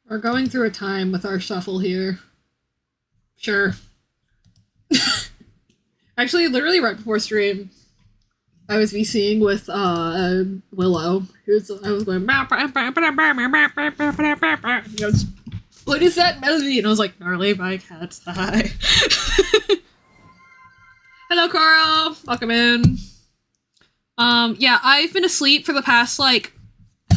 We're going through a time with our shuffle here. Sure. Actually, literally right before stream, I was VCing with Willow. I was going. He goes, "What is that melody?" And I was like, "Gnarly, my cats die." Hello, Carl. Welcome in. Yeah, I've been asleep for the past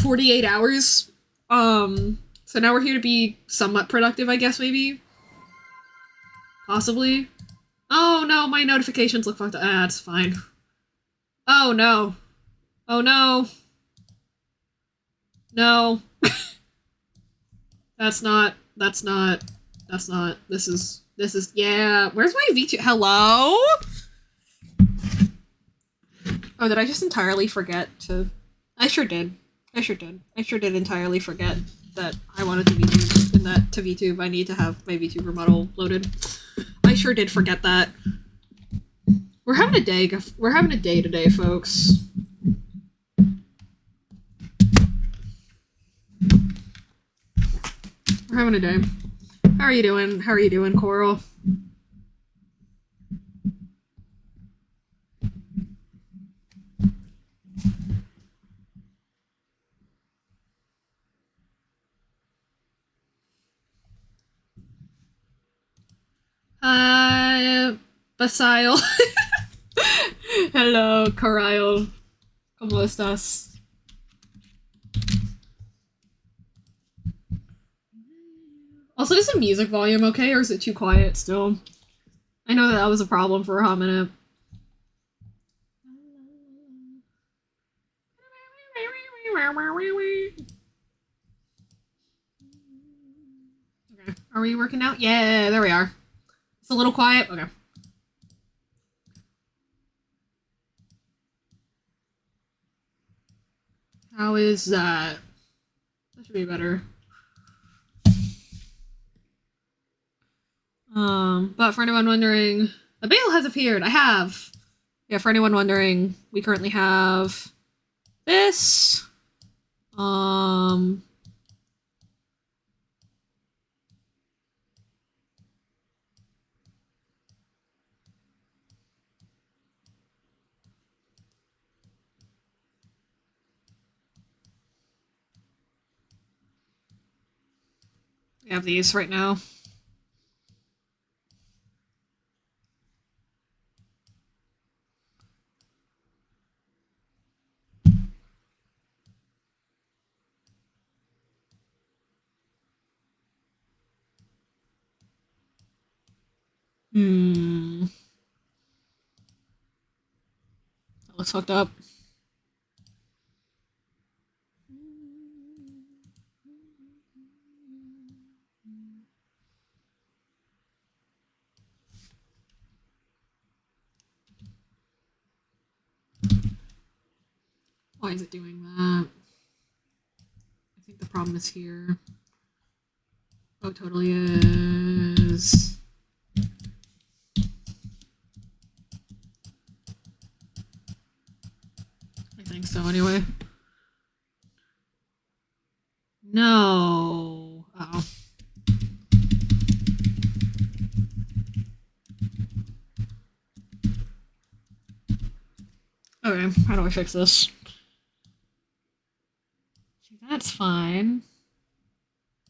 48 hours. So now we're here to be somewhat productive, I guess, maybe. Possibly. Oh no, my notifications look fucked up. Ah, it's fine. Oh no. Oh no. No. That's not. This is, yeah. Where's my V2? Hello? Oh, did I just entirely forget to... I sure did. I sure did entirely forget that I wanted to VTube, and that to VTube I need to have my VTuber model loaded. I sure did forget that. We're having a day. We're having a day today, folks. We're having a day. How are you doing? How are you doing, Coral? Basail. Hello, Carail. ¿Cómo estás? Also, is the music volume okay, or is it too quiet still? I know that was a problem for a hot minute. Okay. Are we working out? Yeah, there we are. It's a little quiet. Okay. How is that? That should be better. But for anyone wondering, the Bale has appeared. I have. Yeah, for anyone wondering, we currently have this. We have these right now. That looks fucked up. Why is it doing that? I think the problem is here. Oh, it totally is. I think so, anyway. No. Uh-oh. Okay, how do I fix this? See, that's fine.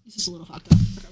This is a little fucked up. Okay.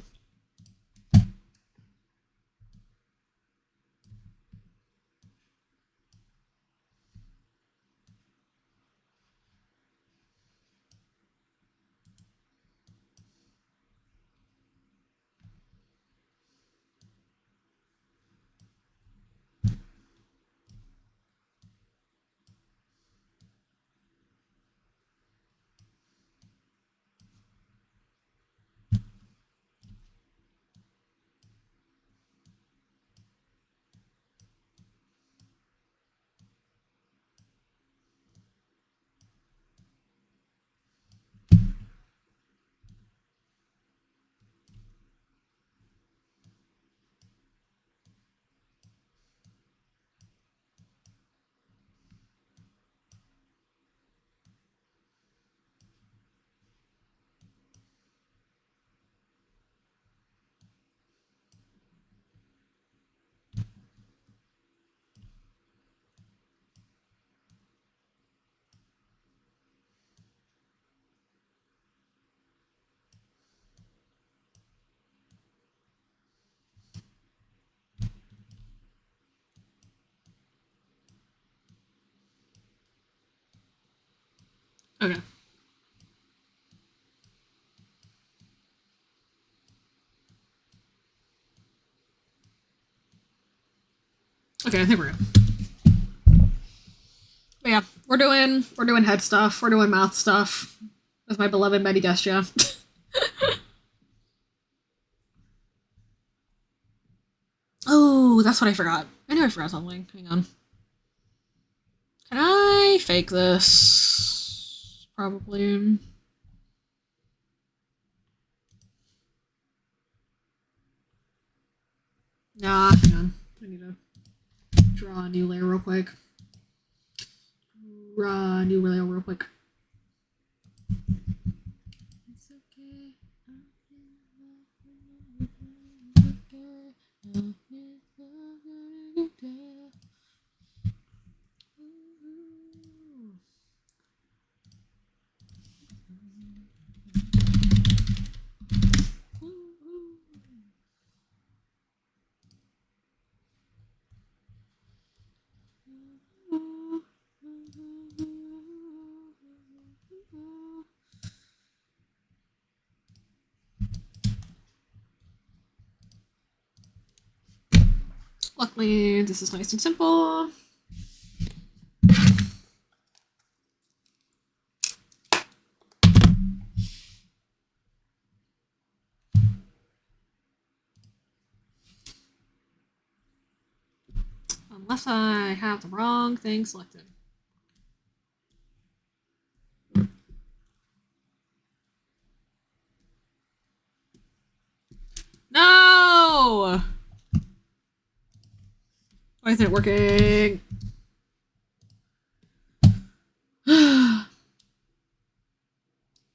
Okay. Okay, I think we're good. But yeah, we're doing head stuff, we're doing mouth stuff with my beloved Medigestia. Oh, that's what I forgot. I knew I forgot something. Hang on. Can I fake this? Probably. Nah, hang on. I need to draw a new layer real quick. Draw a new layer real quick. It's okay. Luckily, this is nice and simple. Unless I have the wrong thing selected. No! Why isn't it working?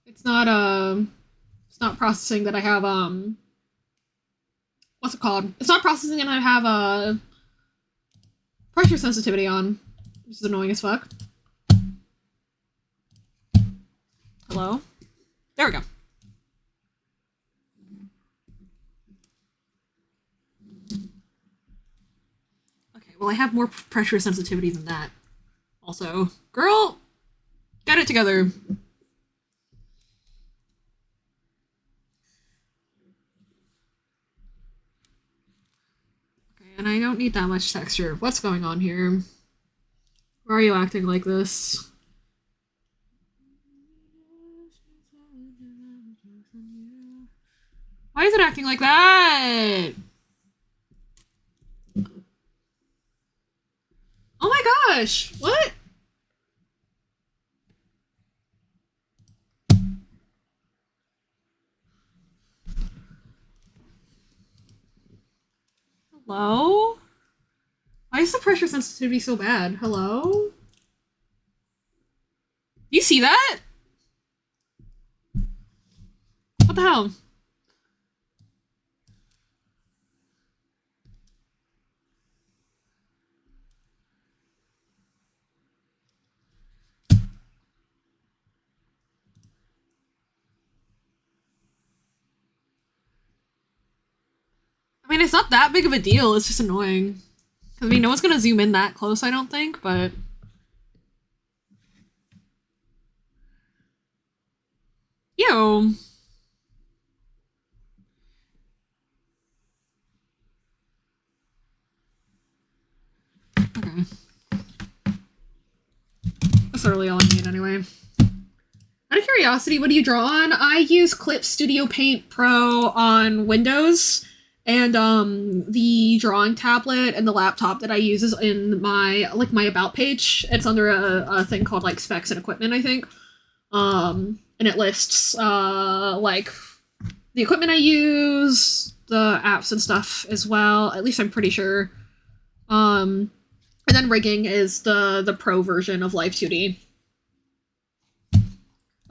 It's not processing that I have what's it called? It's not processing and I have a pressure sensitivity on. Which is annoying as fuck. Hello? There we go. Okay, well I have more pressure sensitivity than that. Also, girl, get it together. Okay, and I don't need that much texture. What's going on here? Why are you acting like this? Why is it acting like that? Oh my gosh! What? Hello? Why is the pressure sensitivity so bad? Hello? You see that? What the hell? I mean, it's not that big of a deal. It's just annoying. I mean, no one's gonna zoom in that close, I don't think, but... Yo. Okay. That's really all I need anyway. Out of curiosity, what do you draw on? I use Clip Studio Paint Pro on Windows, and the drawing tablet and the laptop that I use is in my my about page. It's under a thing called like specs and equipment, I think. And it lists like the equipment I use, the apps and stuff as well. At least I'm pretty sure. And then rigging is the pro version of Live 2D.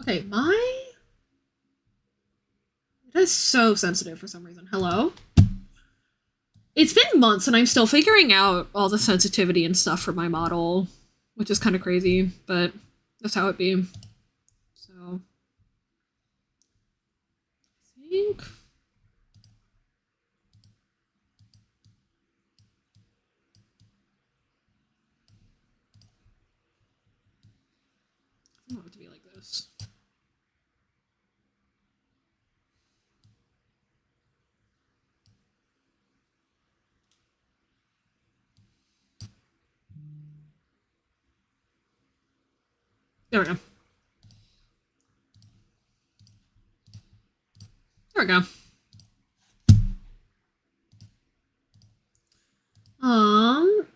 Okay, it is so sensitive for some reason. Hello? It's been months and I'm still figuring out all the sensitivity and stuff for my model, which is kind of crazy, but that's how it be. So, I think... to be like this. There we go. There we go.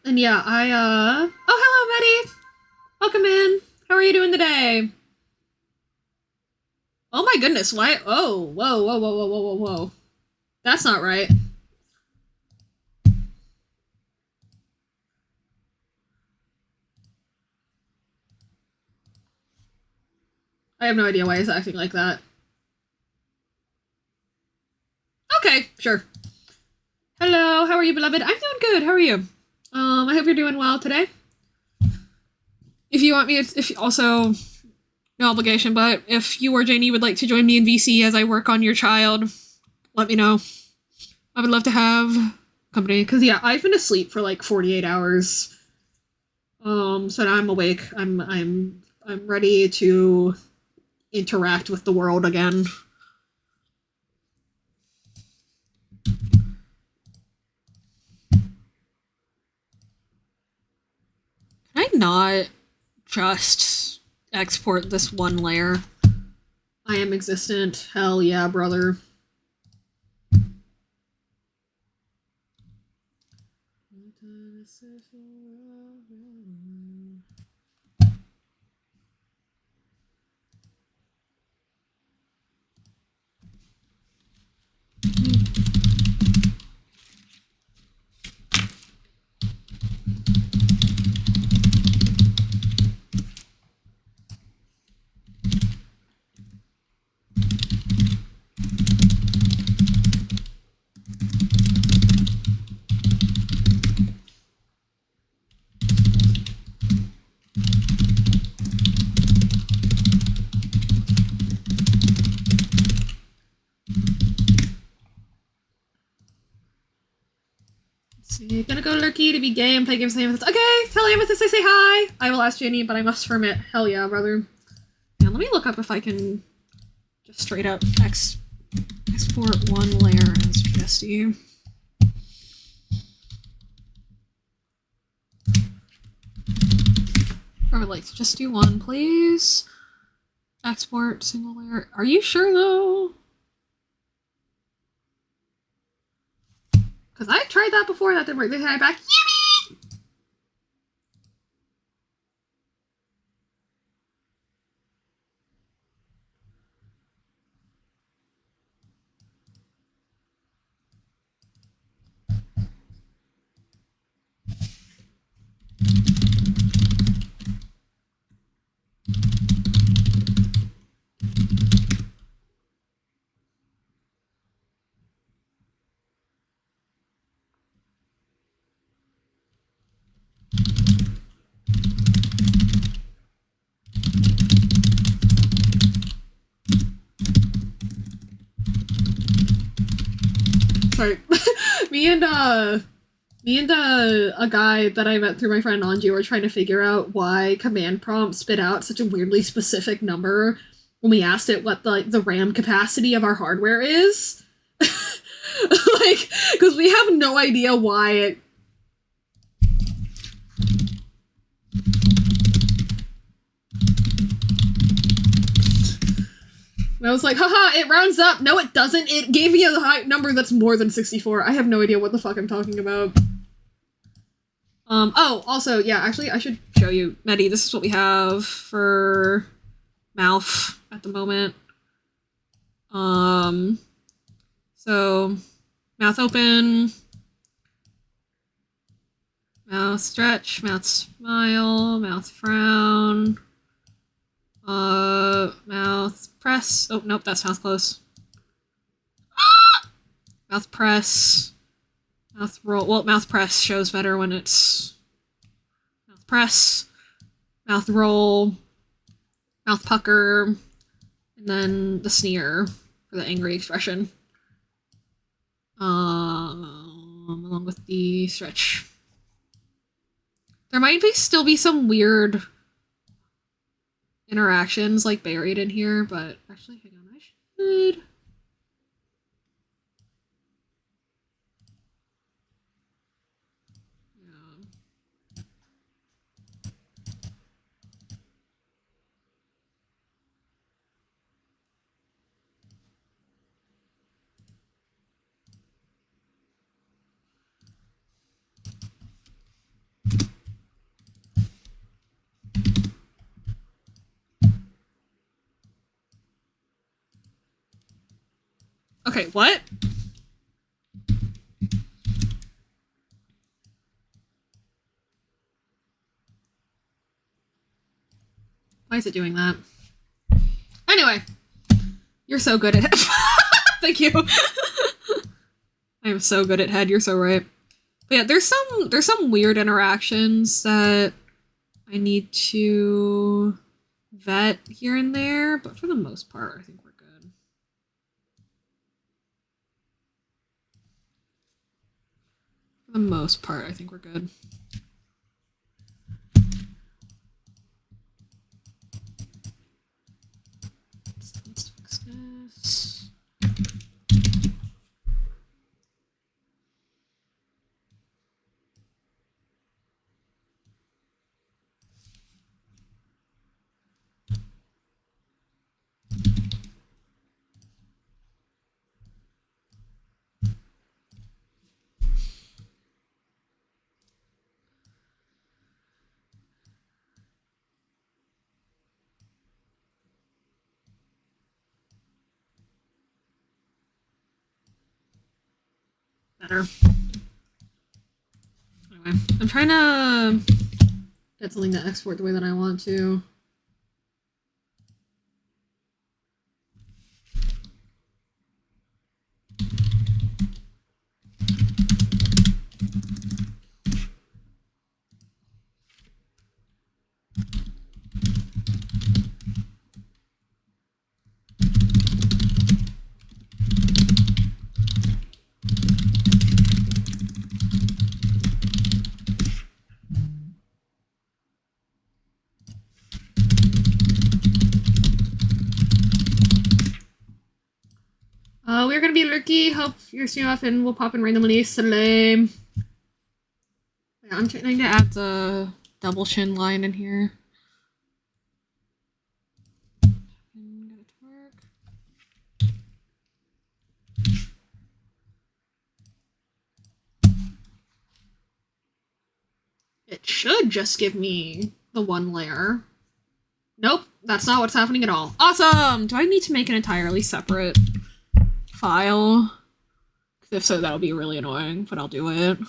And yeah, oh, hello, Betty! Welcome in. How are you doing today? Oh my goodness, why? Oh, whoa, whoa, whoa, whoa, whoa, whoa, whoa. That's not right. I have no idea why he's acting like that. Okay, sure. Hello, how are you, beloved? I'm doing good, how are you? I hope you're doing well today. If you want me, if also, no obligation, but if you or Janie would like to join me in VC as I work on your child, let me know. I would love to have company, because yeah, I've been asleep for like 48 hours. So now I'm awake. I'm ready to interact with the world again. Can I not just export this one layer? I am existent. Hell yeah, brother. See, gonna go Lurky to be gay and play games with Amethyst. Okay, tell Amethyst I say hi. I will ask Janie, but I must permit. Hell yeah, brother. Now let me look up if I can just straight up export one layer as PSD. I would like to just do one, please. Export single layer. Are you sure though? Because I tried that before, that didn't work. They had back. Yippee! Sorry. me and a guy that I met through my friend Anju were trying to figure out why command prompt spit out such a weirdly specific number when we asked it what the RAM capacity of our hardware is. Like, because we have no idea why it. And I was like, haha, it rounds up. No, it doesn't. It gave me a high number that's more than 64. I have no idea what the fuck I'm talking about. Oh, also, yeah, actually, I should show you. Medi, this is what we have for mouth at the moment. So, mouth open, mouth stretch, mouth smile, mouth frown, mouth press. Oh, nope, that's mouth close. Ah! Mouth press. Mouth roll. Well, mouth press shows better when it's mouth press, mouth roll, mouth pucker, and then the sneer for the angry expression. Along with the stretch. There might still be some weird interactions like buried in here, but actually, hang on, I should. Yeah. Okay, what? Why is it doing that? Anyway, you're so good at it. Thank you. I am so good at head. You're so right. But yeah, there's some weird interactions that I need to vet here and there, but for the most part, I think we're good. For the most part, I think we're good. Let's fix this. Better. Anyway, I'm trying to get something to export the way that I want to. We're gonna be Lurky. Hope you're stream off and we'll pop in randomly. Salam. Yeah, I'm trying to add the double chin line in here. It should just give me the one layer. Nope, that's not what's happening at all. Awesome! Do I need to make an entirely separate file? If so, that'll be really annoying, but I'll do it.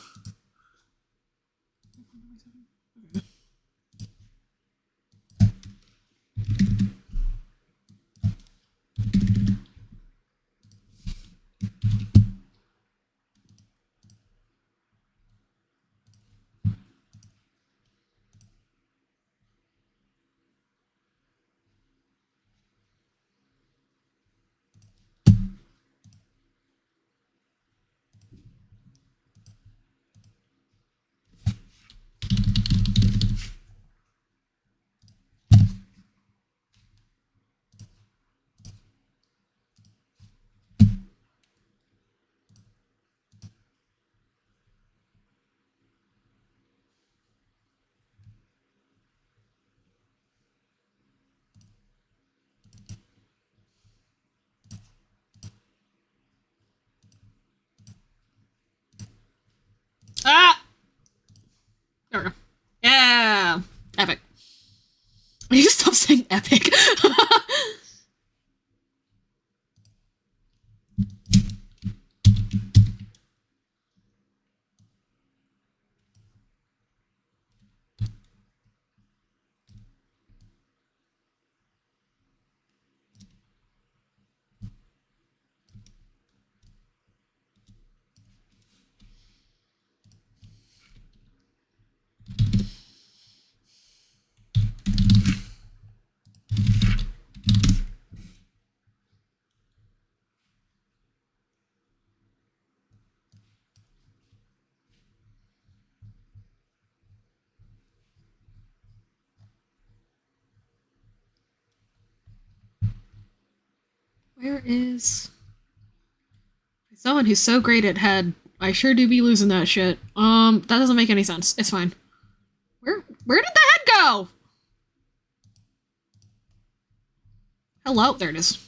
Where is someone who's so great at head? I sure do be losing that shit. That doesn't make any sense. It's fine. Where did the head go? Hello, there it is.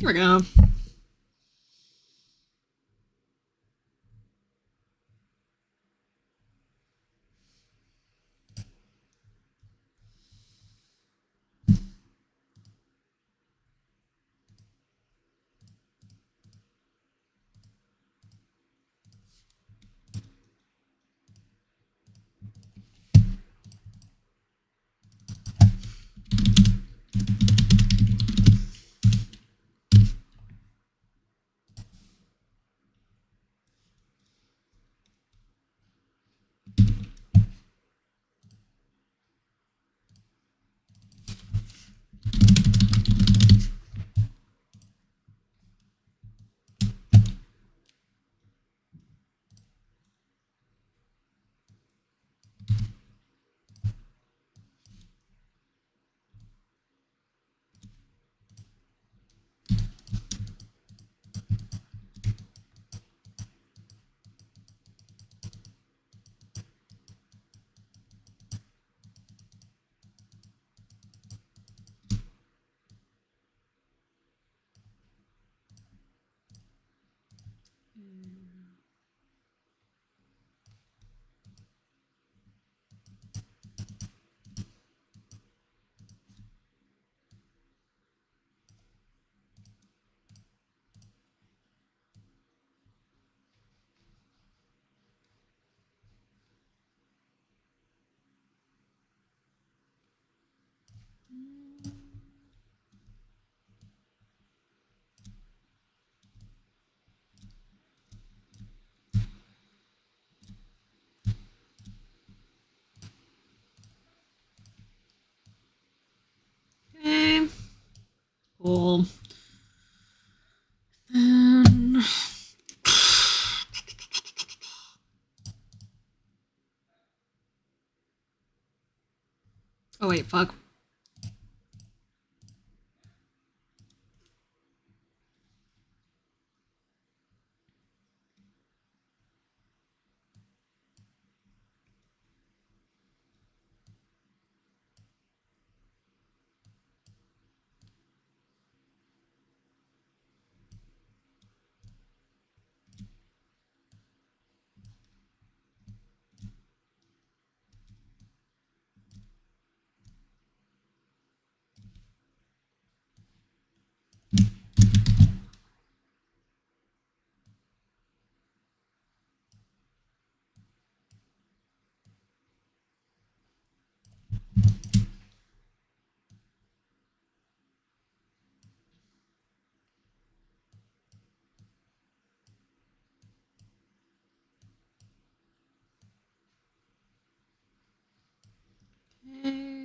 Here we go. Okay. Cool. Then... Oh wait, fuck. Okay.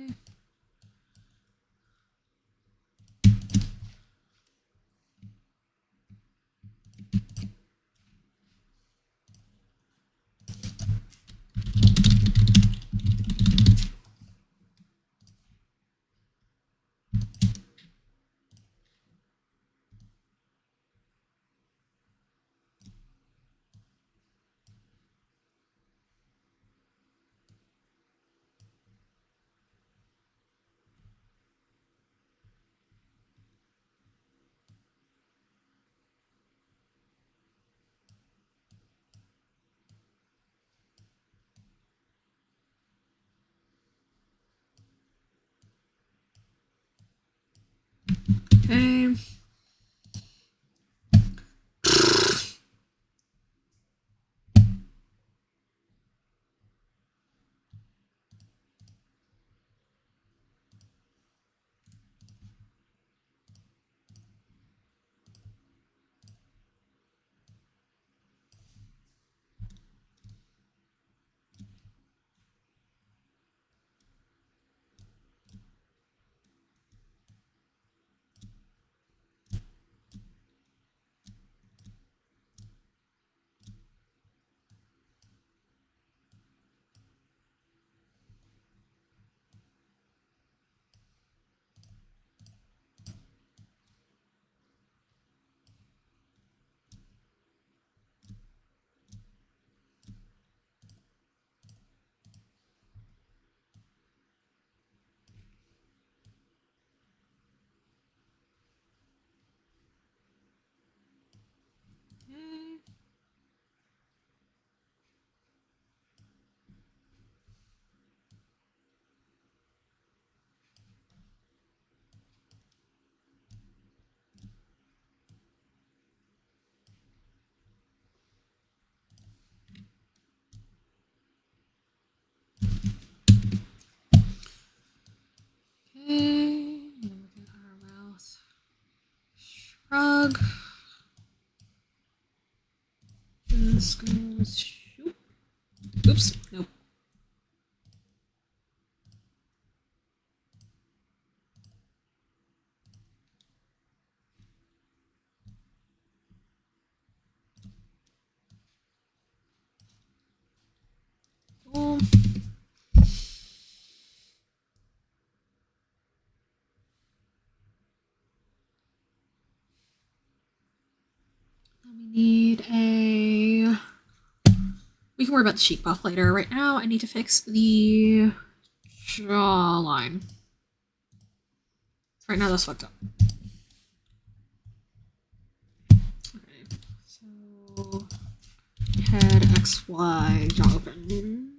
Okay. Oops. Nope. Oh. We need a... We can worry about the cheek buff later. Right now, I need to fix the jawline. Right now, that's fucked up. Okay, so head XY jaw open.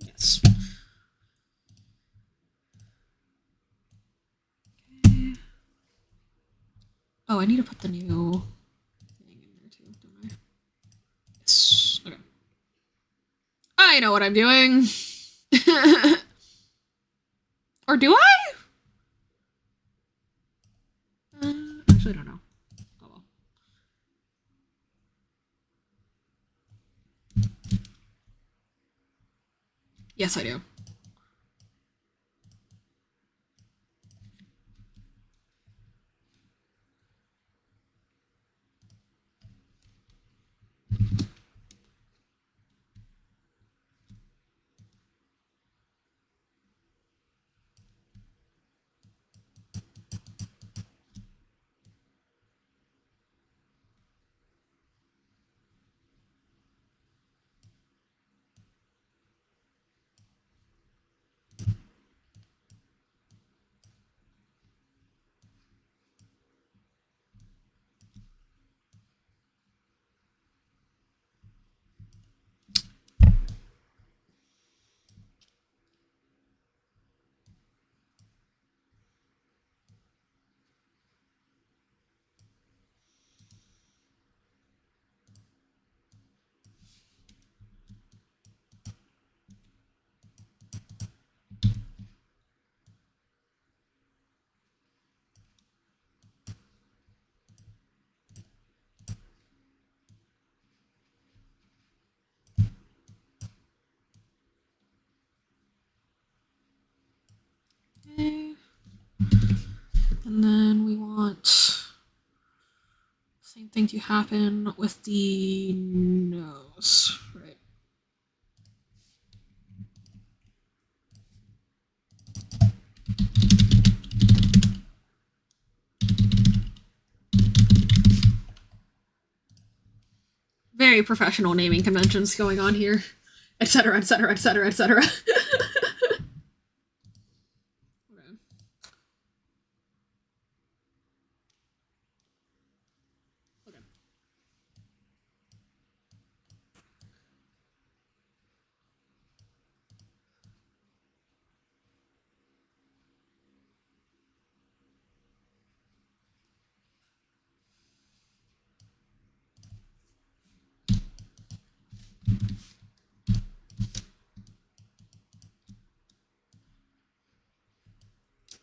Yes. Okay. Oh, I need to put the new thing in there too, don't I? Yes. Okay. I know what I'm doing. Or do I? Actually, I don't know. Oh well. Yes, I do. Okay. And then we want same thing to happen with the nose, right? Very professional naming conventions going on here, etc., etc., etc., etc.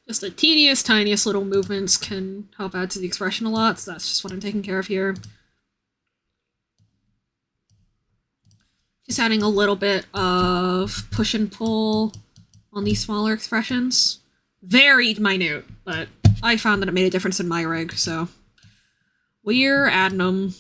Just the tedious, tiniest little movements can help add to the expression a lot, so that's just what I'm taking care of here. Just adding a little bit of push and pull on these smaller expressions. Very minute, but I found that it made a difference in my rig, so we're adding them.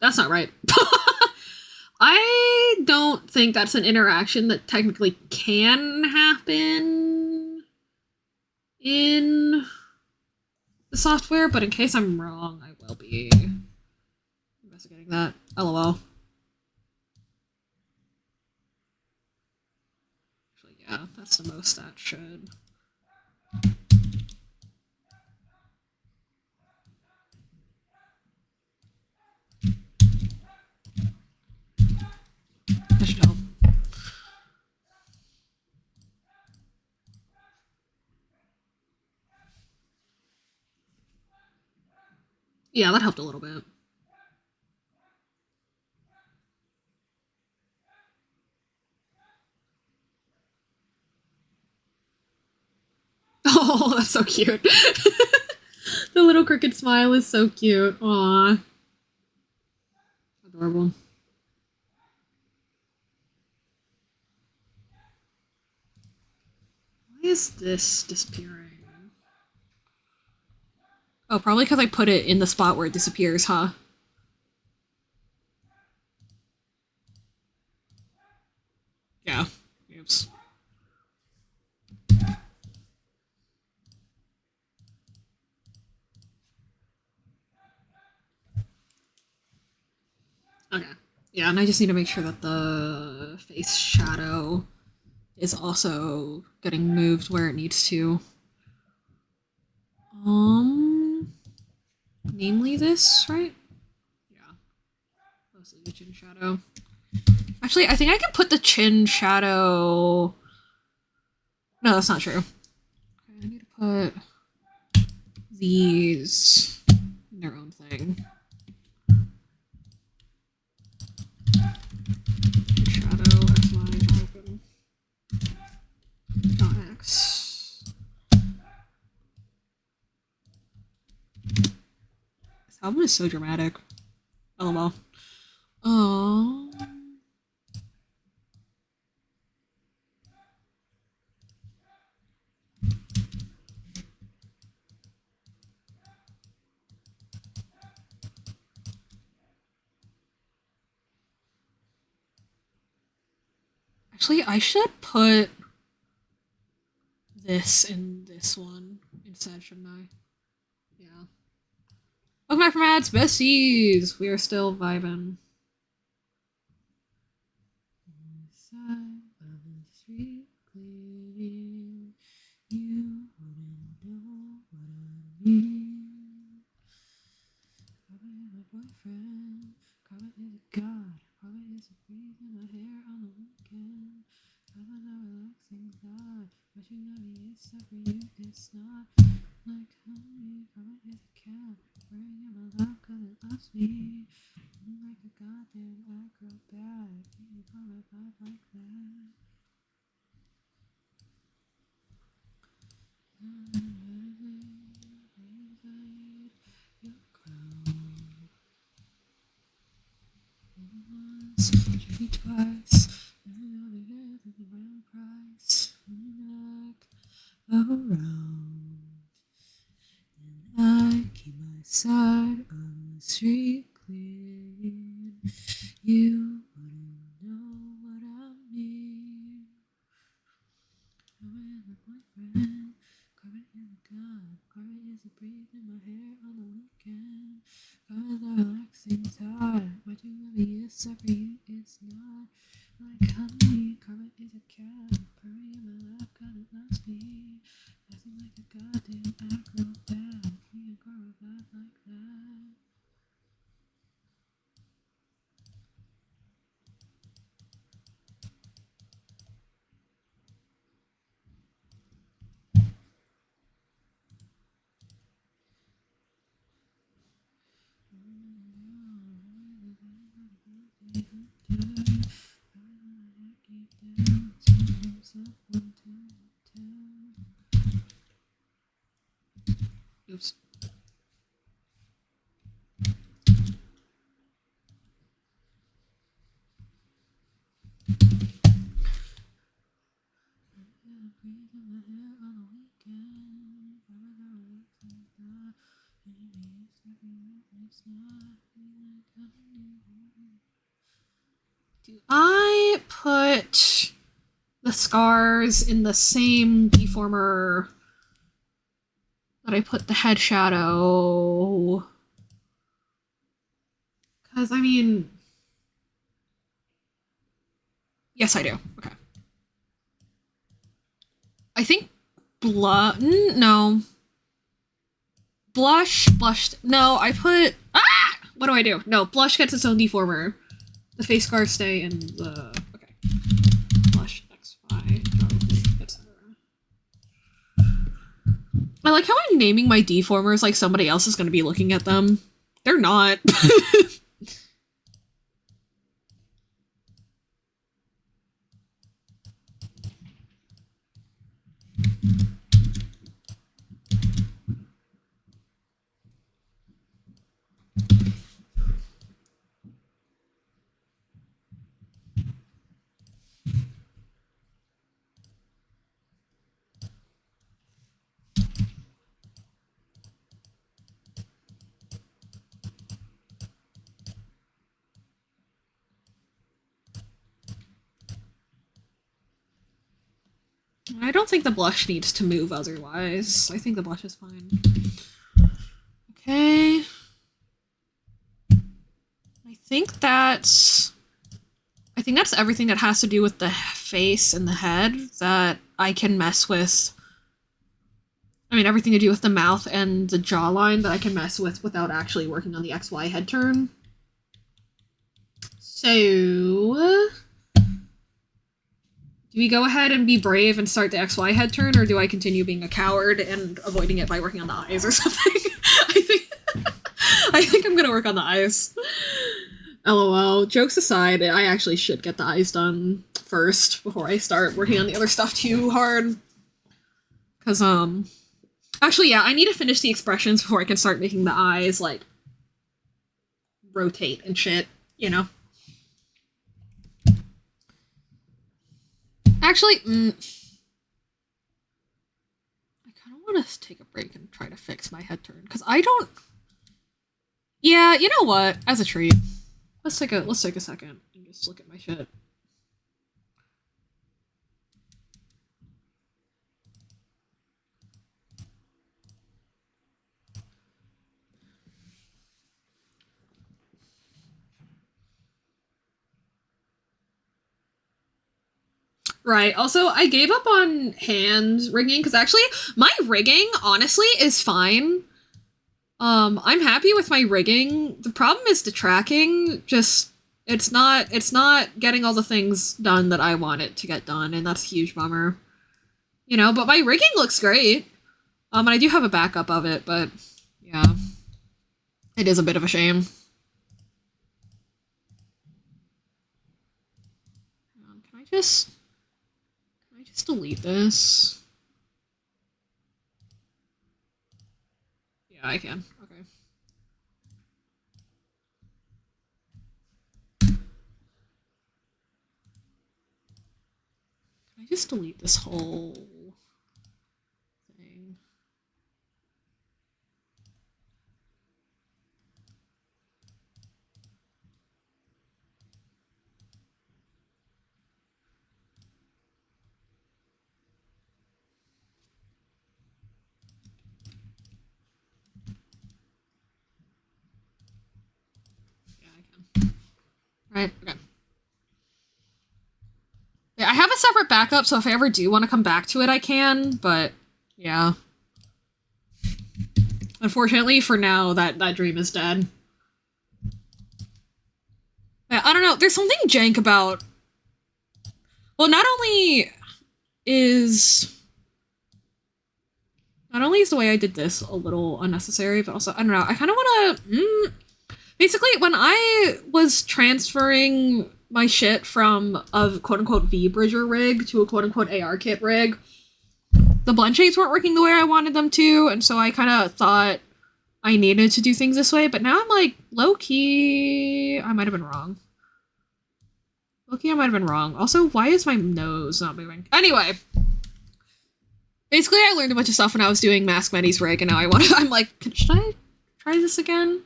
That's not right. I don't think that's an interaction that technically can happen in the software, but in case I'm wrong, I will be investigating that. LOL. Actually, yeah, that's the most that should. That should help. Yeah, that helped a little bit. Oh, that's so cute. The little cricket smile is so cute. Aw. Adorable. Why is this disappearing? Oh, probably because I put it in the spot where it disappears, huh? Yeah. Oops. Okay. Yeah, and I just need to make sure that the face shadow is also getting moved where it needs to. Namely this, right? Yeah. Mostly the chin shadow. Actually, I think I can put the chin shadow. No, that's not true. Okay, I need to put these in their own thing. Shadow xy open. Dot x. This album is so dramatic. LOL. Oh. Actually, I should put this in this one instead, shouldn't I? Yeah. Welcome back from ads, besties! We are still vibing. Twice. Around. And I keep my side on the street clean. You wouldn't know what I mean. I'm with my boyfriend. Carving is a gun. Carving is a breeze in my hair on the weekend. Carving a relaxing thought. Watching movie is for you, it's not. Like honey, Carving is a cat. Purring in my lap, God, it loves me. Acting like a goddamn acrobat. Me and Carl bad like that. Oops. Do I put the scars in the same deformer that I put the head shadow? Because, I mean... Yes, I do. Okay. I think no. Blush. No, I put... Ah! What do? No, blush gets its own deformer. The face scars stay in the... Okay. Blush, XY, etc. I like how I'm naming my deformers like somebody else is going to be looking at them. They're not. I don't think the blush needs to move otherwise. I think the blush is fine. Okay. I think that's everything that has to do with the face and the head that I can mess with. I mean, everything to do with the mouth and the jawline that I can mess with without actually working on the XY head turn. So... do we go ahead and be brave and start the XY head turn, or do I continue being a coward and avoiding it by working on the eyes or something? I think I'm gonna work on the eyes. LOL. Jokes aside, I actually should get the eyes done first before I start working on the other stuff too hard. Cause, actually, yeah, I need to finish the expressions before I can start making the eyes, like, rotate and shit, you know? Actually, I kind of want to take a break and try to fix my head turn, because I don't... Yeah, you know what? As a treat. Let's take a second and just look at my shit. Right. Also, I gave up on hand rigging because actually my rigging, honestly, is fine. I'm happy with my rigging. The problem is the tracking. Just it's not getting all the things done that I want it to get done, and that's a huge bummer. You know, but my rigging looks great. And I do have a backup of it, but yeah. It is a bit of a shame. Can I just delete this? Yeah, I can. Okay. Can I just delete this whole thing? Right, okay. Yeah, I have a separate backup, so if I ever do want to come back to it, I can, but yeah. Unfortunately, for now, that dream is dead. Yeah, I don't know, there's something jank about... Well, not only is the way I did this a little unnecessary, but also, I don't know, I kind of want to... Basically, when I was transferring my shit from a quote-unquote V-Bridger rig to a quote-unquote AR-Kit rig, the blend shapes weren't working the way I wanted them to, and so I kind of thought I needed to do things this way, but now I'm like, low-key, I might have been wrong. Low-key, I might have been wrong. Also, why is my nose not moving? Anyway. Basically, I learned a bunch of stuff when I was doing Mask Medi's rig, and now I'm like, should I try this again?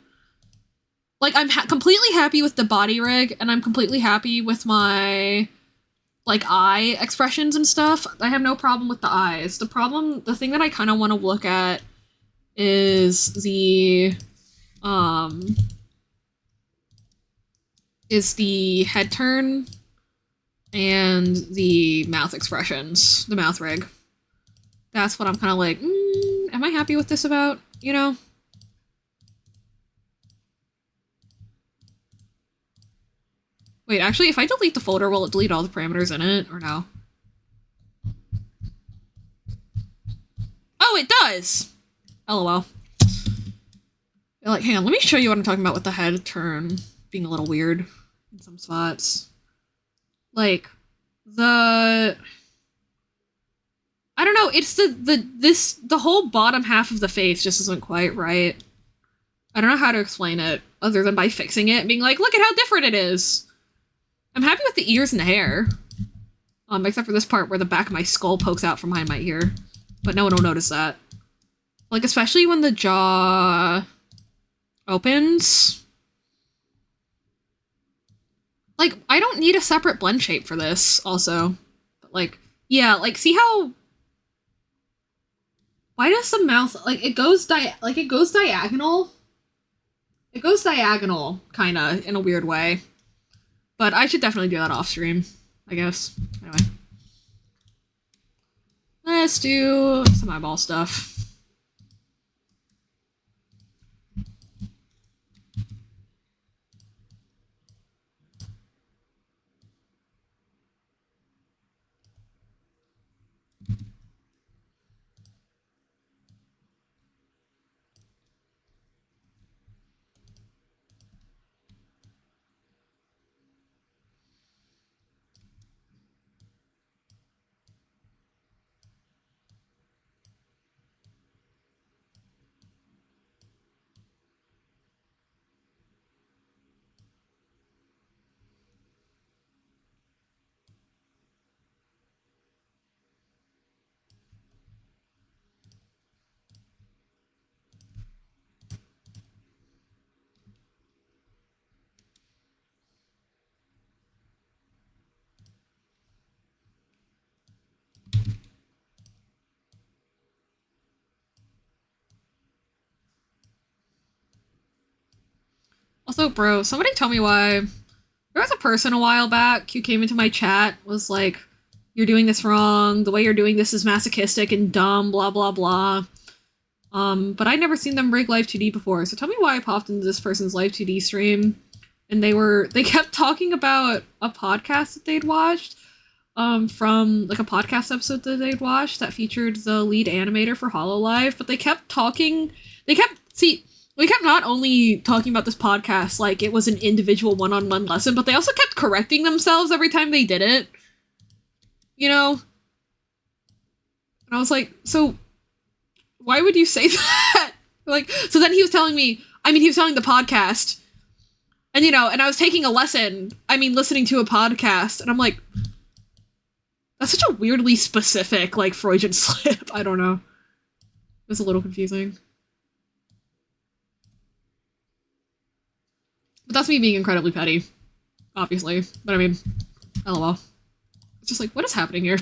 Like, I'm completely happy with the body rig, and I'm completely happy with my, like, eye expressions and stuff. I have no problem with the eyes. The thing that I kind of want to look at is um, the head turn and the mouth expressions, the mouth rig. That's what I'm kind of like, am I happy with this about, you know? Wait, actually, if I delete the folder, will it delete all the parameters in it, or no? Oh, it does! LOL. Like, hang on, let me show you what I'm talking about with the head turn being a little weird in some spots. Like, I don't know, it's the whole bottom half of the face just isn't quite right. I don't know how to explain it, other than by fixing it and being like, look at how different it is! I'm happy with the ears and the hair. Except for this part where the back of my skull pokes out from behind my ear. But no one will notice that. Like, especially when the jaw opens. Like, I don't need a separate blend shape for this, also. But, like, yeah, like, see how... Why does the mouth... Like, it goes diagonal? It goes diagonal, kinda, in a weird way. But I should definitely do that off stream, I guess. Anyway. Let's do some eyeball stuff. Also, bro, somebody tell me why... There was a person a while back who came into my chat, was like, you're doing this wrong, the way you're doing this is masochistic and dumb, blah blah blah. But I'd never seen them rig Live 2D before, so tell me why I popped into this person's Live 2D stream, and they kept talking about a podcast that they'd watched, from, like, a podcast episode that they'd watched that featured the lead animator for Hololive, but they kept not only talking about this podcast like it was an individual one-on-one lesson, but they also kept correcting themselves every time they did it. You know? And I was like, so why would you say that? Like, so then he was telling the podcast, and, you know, and I was taking a lesson, listening to a podcast, and I'm like, that's such a weirdly specific, like, Freudian slip. I don't know. It was a little confusing. But that's me being incredibly petty, obviously. But LOL. It's just like, what is happening here?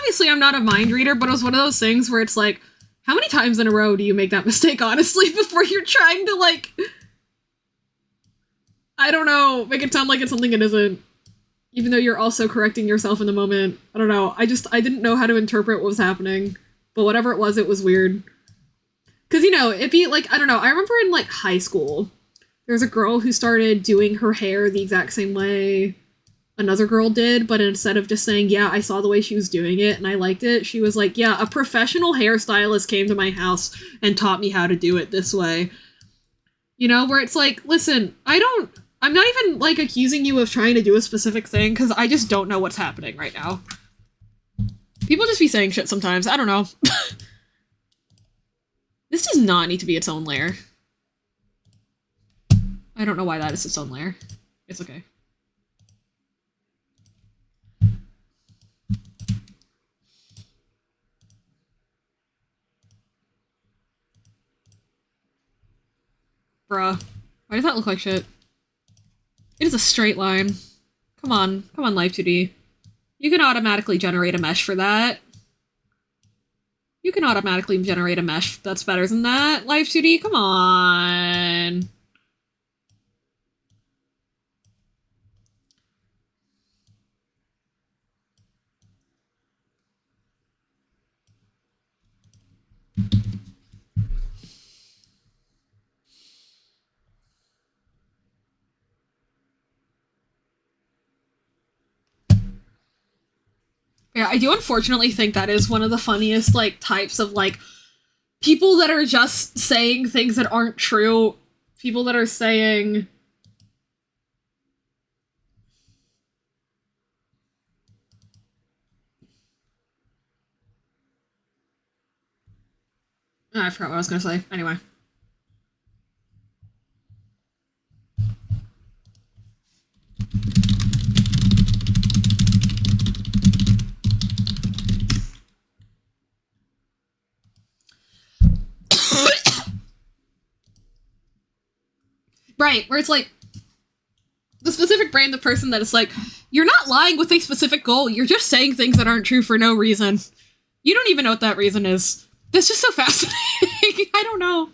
obviously I'm not a mind reader, but it was one of those things where it's like, how many times in a row do you make that mistake, honestly, before you're trying to, like, I don't know, make it sound like it's something it isn't, even though you're also correcting yourself in the moment. I don't know. I didn't know how to interpret what was happening, but whatever it was weird. Because, you know, it'd be, like, I don't know, I remember in, like, high school, there was a girl who started doing her hair the exact same way another girl did, but instead of just saying, yeah, I saw the way she was doing it and I liked it, she was like, yeah, a professional hairstylist came to my house and taught me how to do it this way. You know, where it's like, listen, I'm not even, like, accusing you of trying to do a specific thing, because I just don't know what's happening right now. People just be saying shit sometimes. I don't know. This does not need to be its own layer. I don't know why that is its own layer. It's okay. Bruh. Why does that look like shit? It is a straight line. Come on, Live2D. You can automatically generate a mesh for that. You can automatically generate a mesh that's better than that, Live2D. Come on. Yeah, I do unfortunately think that is one of the funniest, like, types of, like, people that are just saying things that aren't true. People that are saying... Oh, I forgot what I was gonna say. Anyway. Right, where it's like, the specific brand of person that is like, you're not lying with a specific goal, you're just saying things that aren't true for no reason. You don't even know what that reason is. That's just so fascinating. I don't know.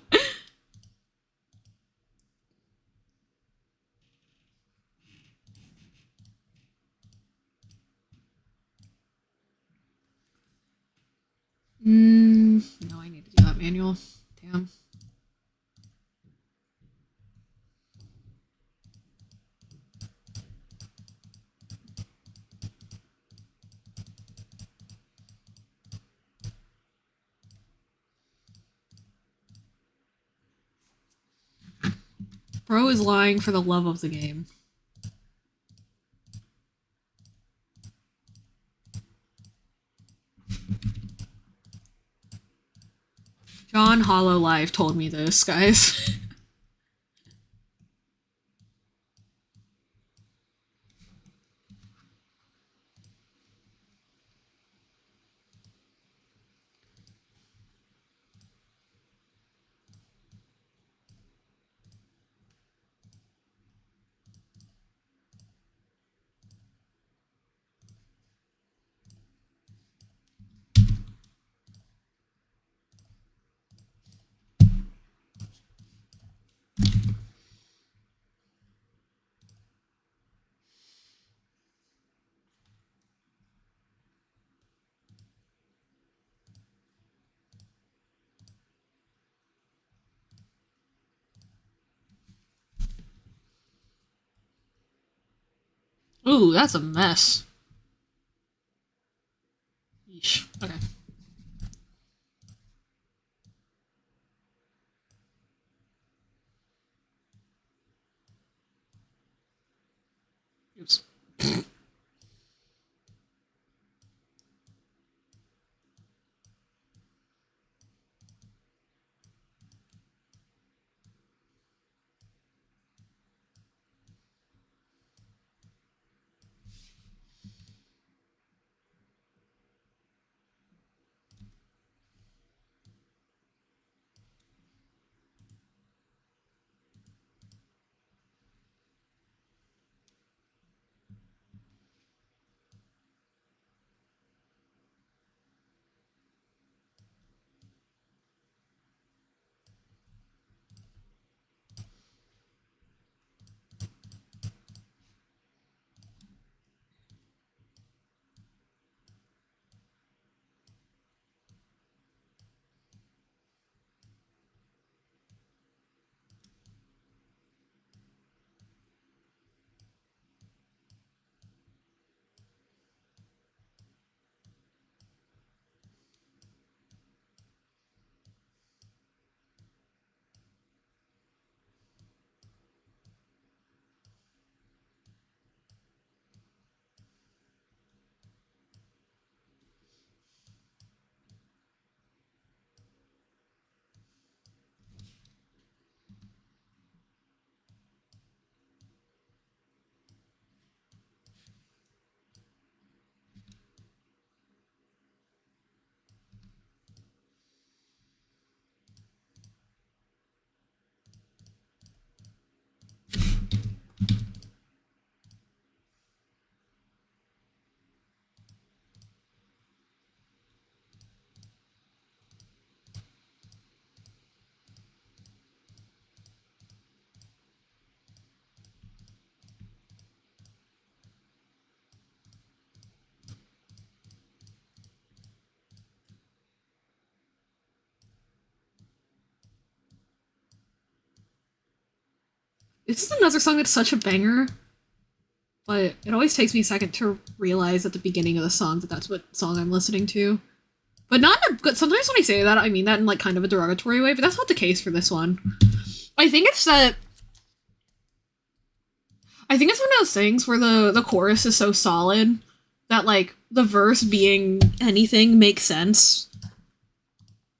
No, I need to do that manual. Damn. Bro is lying for the love of the game. John Hololive told me this, guys. Ooh, that's a mess. Yeesh. Okay. Oops. It's another song that's such a banger, but it always takes me a second to realize at the beginning of the song that that's what song I'm listening to. But not in a good. Sometimes when I say that, I mean that in like kind of a derogatory way, but that's not the case for this one. I think it's that. I think it's one of those things where the chorus is so solid that like the verse being anything makes sense.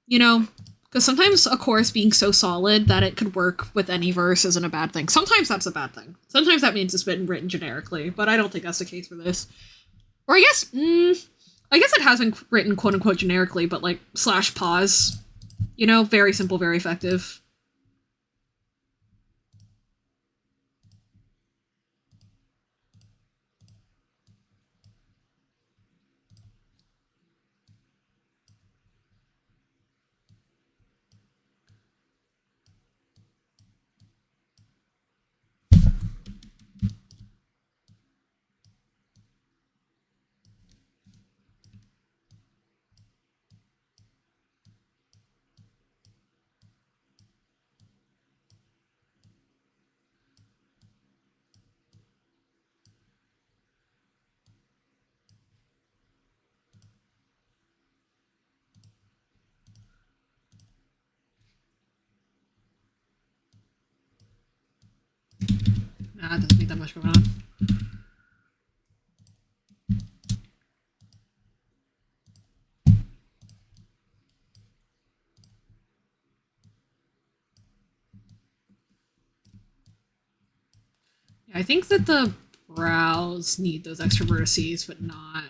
You know, because sometimes a chorus being so solid that it could work with any verse isn't a bad thing. Sometimes that's a bad thing. Sometimes that means it's been written generically, but I don't think that's the case for this. Or I guess it has been written quote unquote generically, but like slash pause. You know, very simple, very effective. Nah, it doesn't need that much going on. Yeah, I think that the brows need those extra vertices, but not.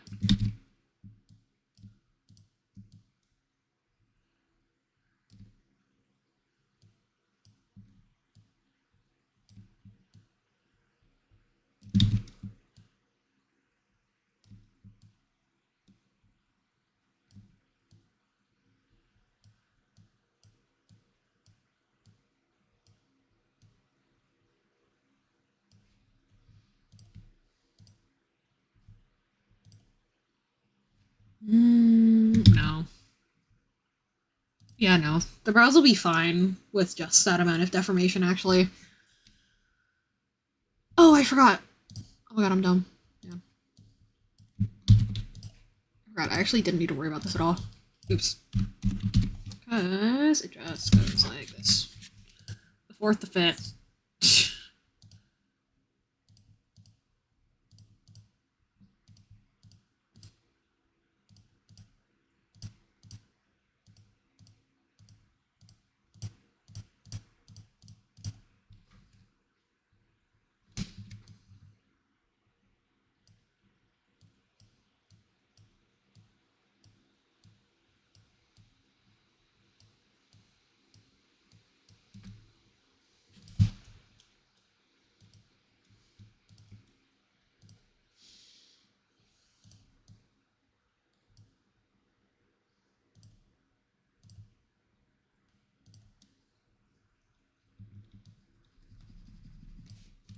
No. Yeah, no. The brows will be fine with just that amount of deformation, actually. Oh, I forgot. Oh my god, I'm dumb. Yeah. I forgot. I actually didn't need to worry about this at all. Oops. Because it just goes like this. The fourth, the fifth.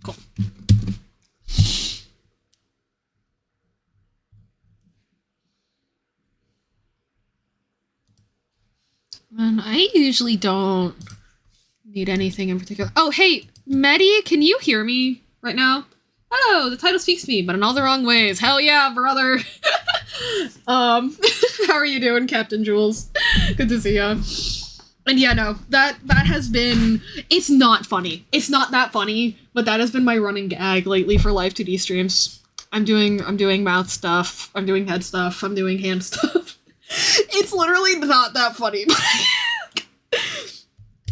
Cool. And I usually don't need anything in particular. Oh, hey, Medi, can you hear me right now? Oh, the title speaks to me, but in all the wrong ways. Hell yeah, brother. How are you doing, Captain Jules? Good to see ya. And yeah, no, that has been. It's not funny. It's not that funny, but that has been my running gag lately for live 2D streams. I'm doing mouth stuff. I'm doing head stuff. I'm doing hand stuff. It's literally not that funny.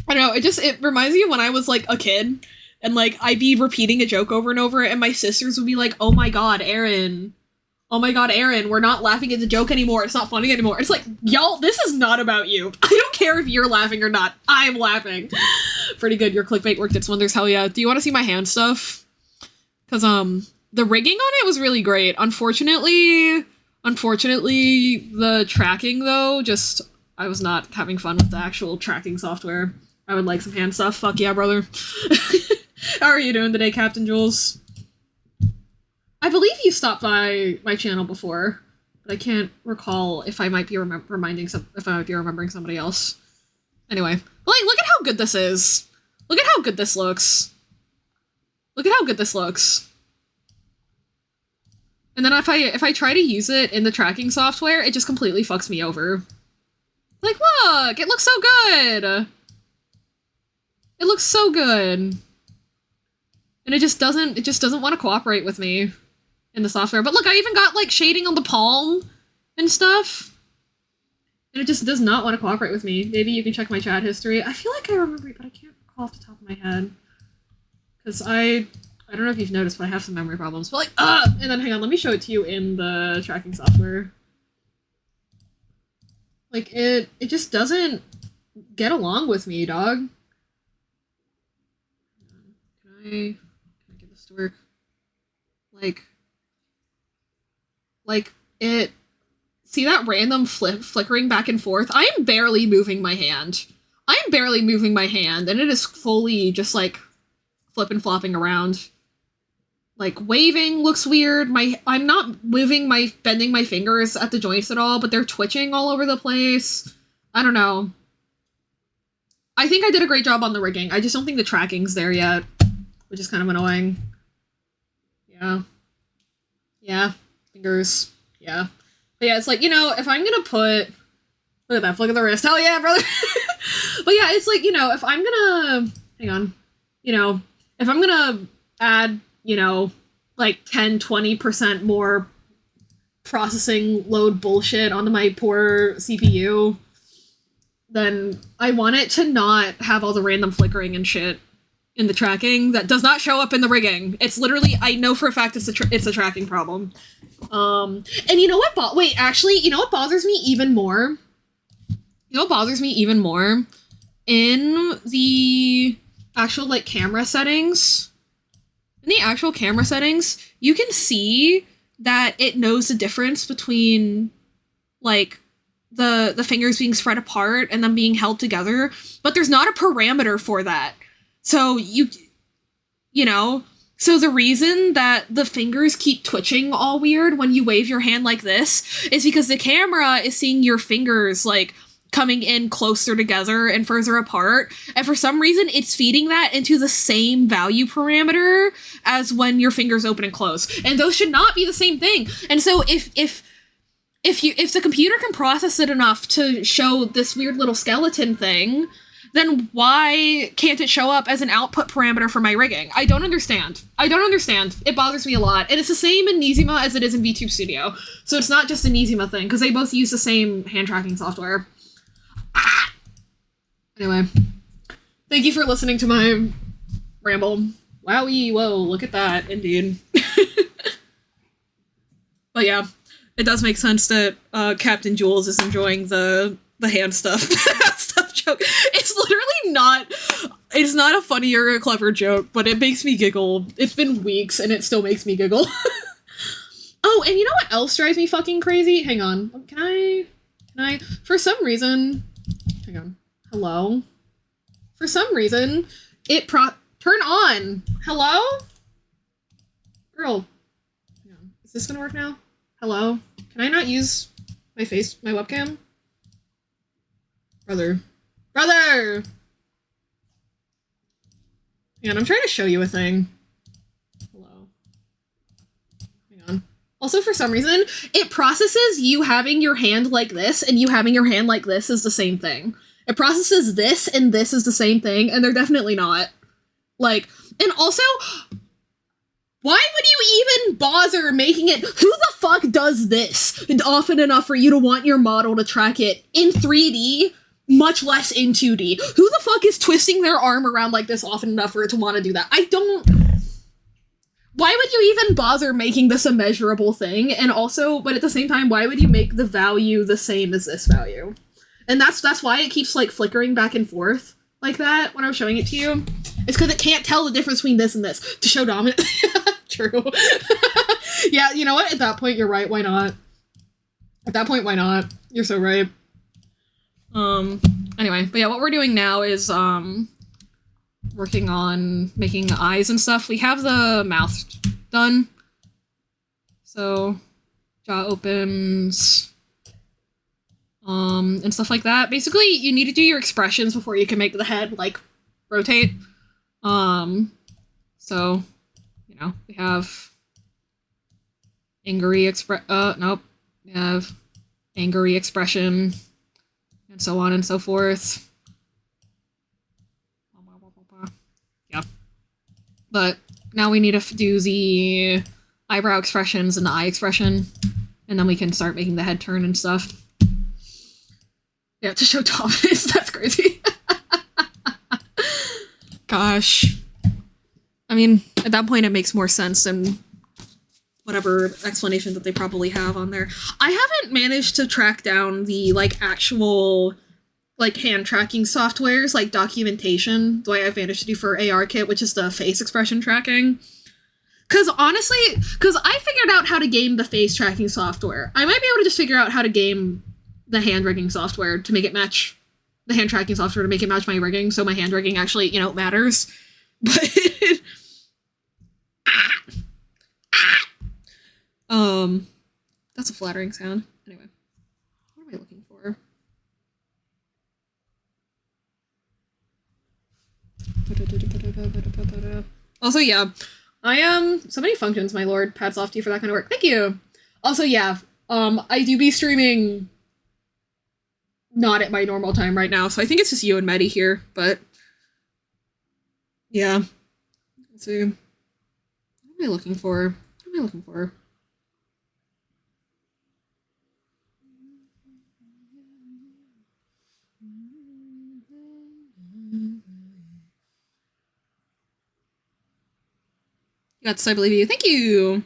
I don't know, it reminds me of when I was like a kid and like I'd be repeating a joke over and over and my sisters would be like, "Oh my god, Aaron. Oh my god, Aaron, we're not laughing at the joke anymore. It's not funny anymore." It's like, y'all, this is not about you. I don't care if you're laughing or not. I'm laughing. Pretty good. Your clickbait worked its wonders. Hell yeah. Do you want to see my hand stuff? Because the rigging on it was really great. Unfortunately, the tracking though, just I was not having fun with the actual tracking software. I would like some hand stuff. Fuck yeah, brother. How are you doing today, Captain Jules? I believe you stopped by my channel before, but I can't recall if I might be remembering somebody else. Anyway, like, look at how good this is. Look at how good this looks. Look at how good this looks. And then if I try to use it in the tracking software, it just completely fucks me over. Like, look! It looks so good! It looks so good. And it just doesn't want to cooperate with me in the software. But look, I even got, like, shading on the palm and stuff. And it just does not want to cooperate with me. Maybe you can check my chat history. I feel like I remember it, but I can't recall off the top of my head. Because I don't know if you've noticed, but I have some memory problems. But like, and then hang on, let me show it to you in the tracking software. Like, it just doesn't get along with me, dog. Can I get this to work? Like, it... See that random flickering back and forth? I am barely moving my hand. I am barely moving my hand, and it is fully just, like, flipping flopping around. Like, waving looks weird. I'm not bending my fingers at the joints at all, but they're twitching all over the place. I don't know. I think I did a great job on the rigging. I just don't think the tracking's there yet, which is kind of annoying. Yeah. Yeah. Fingers. Yeah. But yeah, it's like, you know, if I'm gonna put... Look at that, flick of the wrist. Hell yeah, brother! But yeah, it's like, you know, if I'm gonna... Hang on. You know, if I'm gonna add, you know, like 10-20% more processing load bullshit onto my poor CPU, then I want it to not have all the random flickering and shit in the tracking that does not show up in the rigging. It's literally, I know for a fact it's a tracking problem. And you know what, actually, you know what bothers me even more? You know what bothers me even more? In the actual, like, camera settings, you can see that it knows the difference between, like, the fingers being spread apart and them being held together, but there's not a parameter for that. So you know, so the reason that the fingers keep twitching all weird when you wave your hand like this is because the camera is seeing your fingers, like, coming in closer together and further apart, and for some reason it's feeding that into the same value parameter as when your fingers open and close, and those should not be the same thing. And so if the computer can process it enough to show this weird little skeleton thing, then why can't it show up as an output parameter for my rigging? I don't understand. It bothers me a lot. And it's the same in Nizima as it is in VTube Studio. So it's not just a Nizima thing, because they both use the same hand tracking software. Anyway. Thank you for listening to my ramble. Wowie, whoa, look at that, indeed. But yeah, it does make sense that Captain Jules is enjoying the hand stuff. Stuff joke. It's not a funny or a clever joke, but it makes me giggle. It's been weeks and it still makes me giggle. Oh, and you know what else drives me fucking crazy? Hang on. Can I, for some reason, hang on. Hello? For some reason, turn on. Hello? Girl. Hang on. Is this gonna work now? Hello? Can I not use my webcam? Brother. Hang on, I'm trying to show you a thing. Hello. Hang on. Also, for some reason, it processes you having your hand like this and you having your hand like this is the same thing. It processes this and this is the same thing, and they're definitely not. Like, and also, why would you even bother making it? Who the fuck does this often enough for you to want your model to track it in 3D? Much less in 2D. Who the fuck is twisting their arm around like this often enough for it to want to do that? Why would you even bother making this a measurable thing? And also, but at the same time, why would you make the value the same as this value? And that's why it keeps, like, flickering back and forth like that when I was showing it to you. It's because it can't tell the difference between this and this to show dominant. True. Yeah, you know what? At that point, you're right. Why not? At that point, why not? You're so right. Anyway, but yeah, what we're doing now is, working on making the eyes and stuff. We have the mouth done. So, jaw opens, and stuff like that. Basically, you need to do your expressions before you can make the head, like, rotate. So, know, we have nope. We have angry expression, and so on and so forth. Yeah. But now we need to do the eyebrow expressions and the eye expression, and then we can start making the head turn and stuff. Yeah, to show dominance. That's crazy. Gosh. I mean, at that point it makes more sense than whatever explanation that they probably have on there. I haven't managed to track down the, like, actual, like, hand tracking softwares, like documentation, the way I've managed to do for ARKit, which is the face expression tracking. Because honestly, I figured out how to game the face tracking software. I might be able to just figure out how to game the hand rigging software to make it match the hand tracking software to make it match my rigging, so my hand rigging actually, you know, matters. But that's a flattering sound. Anyway, what am I looking for? Also, yeah, I am so many functions, my lord. Pads off to you for that kind of work. Thank you. Also, yeah, I do be streaming not at my normal time right now, so I think it's just you and Medi here, but yeah. Let's see. What am I looking for? What am I looking for? Yes, I believe you. Thank you.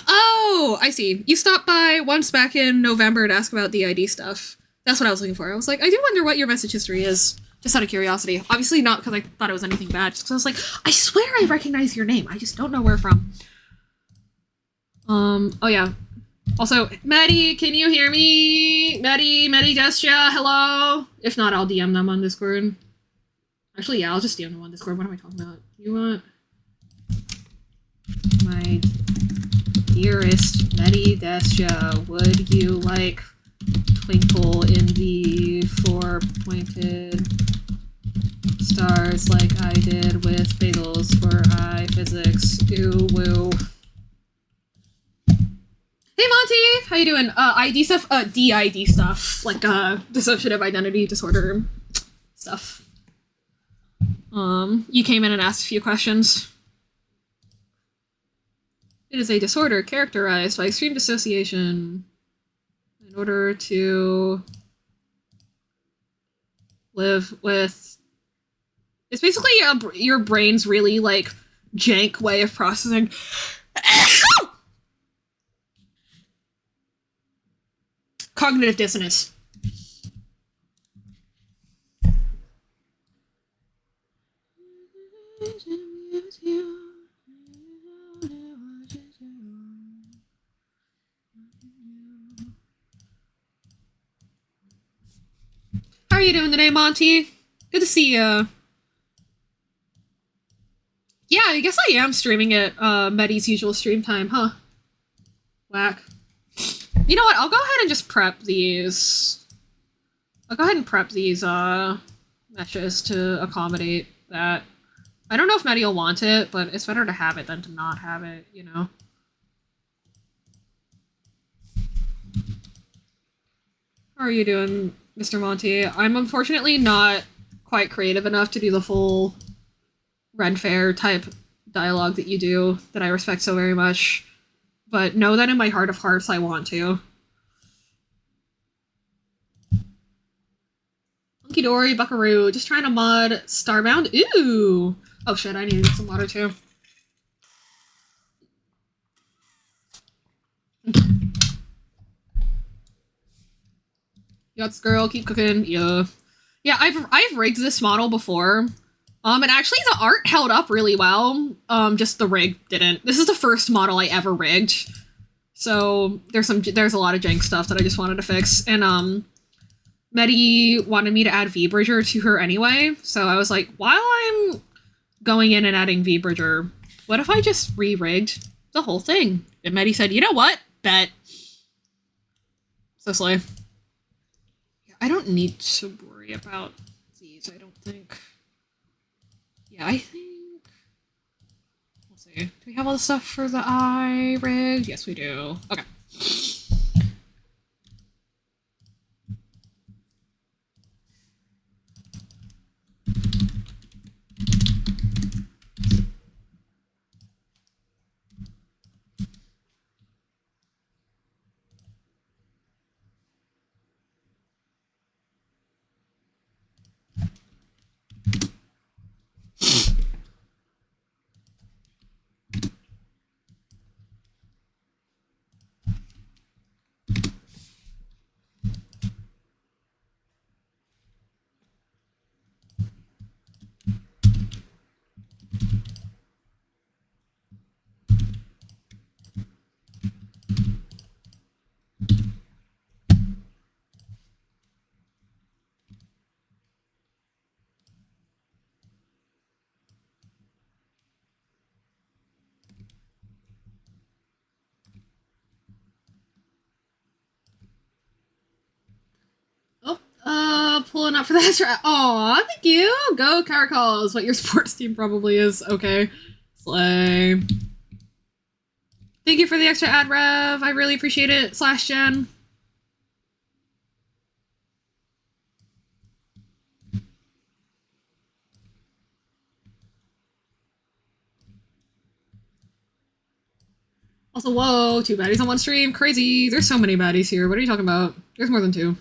Oh, I see. You stopped by once back in November to ask about the ID stuff. That's what I was looking for. I was like, I do wonder what your message history is. Just out of curiosity. Obviously not because I thought it was anything bad, just because I was like, I swear I recognize your name. I just don't know where from. Oh yeah. Also, Maddie, can you hear me? Maddie, Gestia, hello? If not, I'll DM them on Discord. Actually, yeah, I'll just DM them on Discord. What am I talking about? You want... My dearest Maddie Gestia, would you like twinkle in the four-pointed stars like I did with bagels for physics? Ooh, woo. Hey Monty, how you doing? ID stuff? DID stuff, like dissociative identity disorder stuff. You came in and asked a few questions. It is a disorder characterized by extreme dissociation. In order to live with... It's basically your brain's really, like, jank way of processing... cognitive dissonance. How are you doing today, Monty? Good to see you. Yeah, I guess I am streaming at Medi's usual stream time, huh? Whack. You know what? I'll go ahead and just prep these. I'll go ahead and prep these meshes to accommodate that. I don't know if Medi will want it, but it's better to have it than to not have it, you know? How are you doing, Mr. Monty? I'm unfortunately not quite creative enough to do the full Ren Fair type dialogue that you do, that I respect so very much. But know that in my heart of hearts I want to. Hunky Dory, Buckaroo, just trying to mod Starbound. Ooh! Oh shit, I need to get some water too. Yuts, girl, keep cooking. Yeah. Yeah, I've rigged this model before. And actually the art held up really well. Just the rig didn't. This is the first model I ever rigged. So there's a lot of jank stuff that I just wanted to fix. And Medi wanted me to add VBridger to her anyway. So I was like, while I'm going in and adding VBridger, what if I just re-rigged the whole thing? And Medi said, you know what? Bet. So slay. Yeah, I don't need to worry about these, I don't think. Yeah, I think... Let's see. Do we have all the stuff for the eye rig? Yes, we do. Okay. Pulling up for the extra. Aw, thank you. Go Caracals. What your sports team probably is. Okay. Slay. Thank you for the extra ad rev. I really appreciate it. Slash Jen. Also, whoa, 2 baddies on one stream. Crazy. There's so many baddies here. What are you talking about? There's more than 2.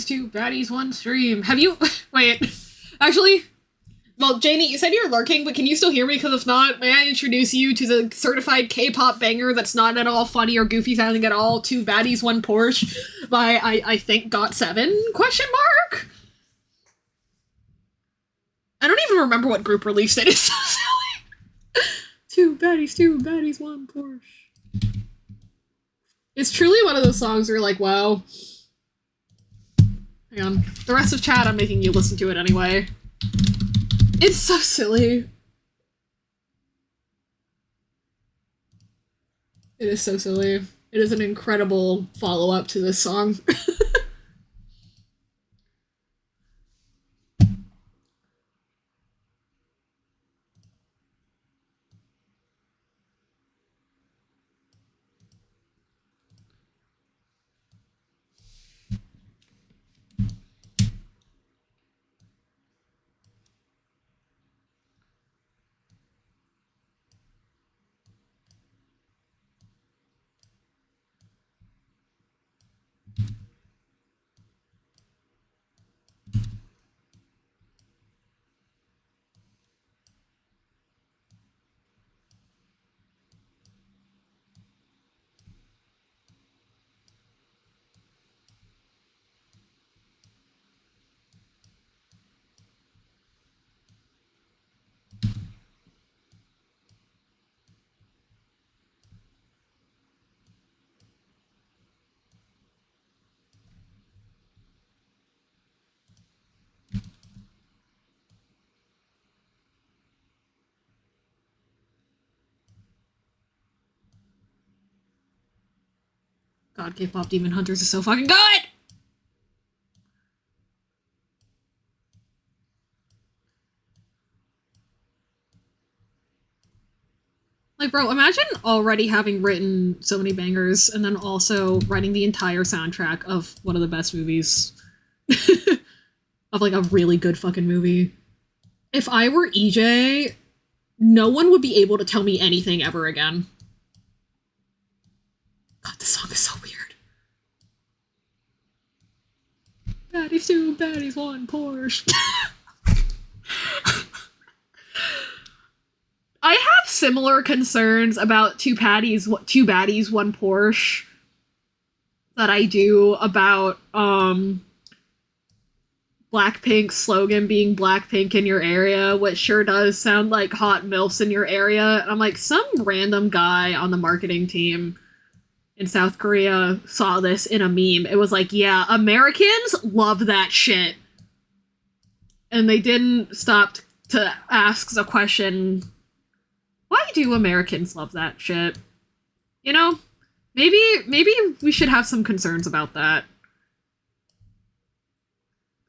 Two baddies, one stream. Have you... Wait. Actually... Well, Janie, you said you're lurking, but can you still hear me? Because if not, may I introduce you to the certified K-pop banger that's not at all funny or goofy sounding at all? 2 baddies, 1 Porsche by, I think, GOT7? Question mark? I don't even remember what group released it. It's so silly. 2 baddies, 1 Porsche. It's truly one of those songs where you're like, wow. Hang on. The rest of chat, I'm making you listen to it anyway. It's so silly. It is so silly. It is an incredible follow-up to this song. God, K-pop Demon Hunters is so fucking good! Like, bro, imagine already having written so many bangers and then also writing the entire soundtrack of one of the best movies. Of, like, a really good fucking movie. If I were EJ, no one would be able to tell me anything ever again. God, this song is so weird. Baddies 2, baddies 1, Porsche. I have similar concerns about two baddies, 1 Porsche that I do about Blackpink's slogan being Blackpink in your area, which sure does sound like hot MILFs in your area. And I'm like, some random guy on the marketing team in South Korea saw this in a meme. It was like, yeah, Americans love that shit. And they didn't stop to ask the question, why do Americans love that shit? You know, maybe we should have some concerns about that.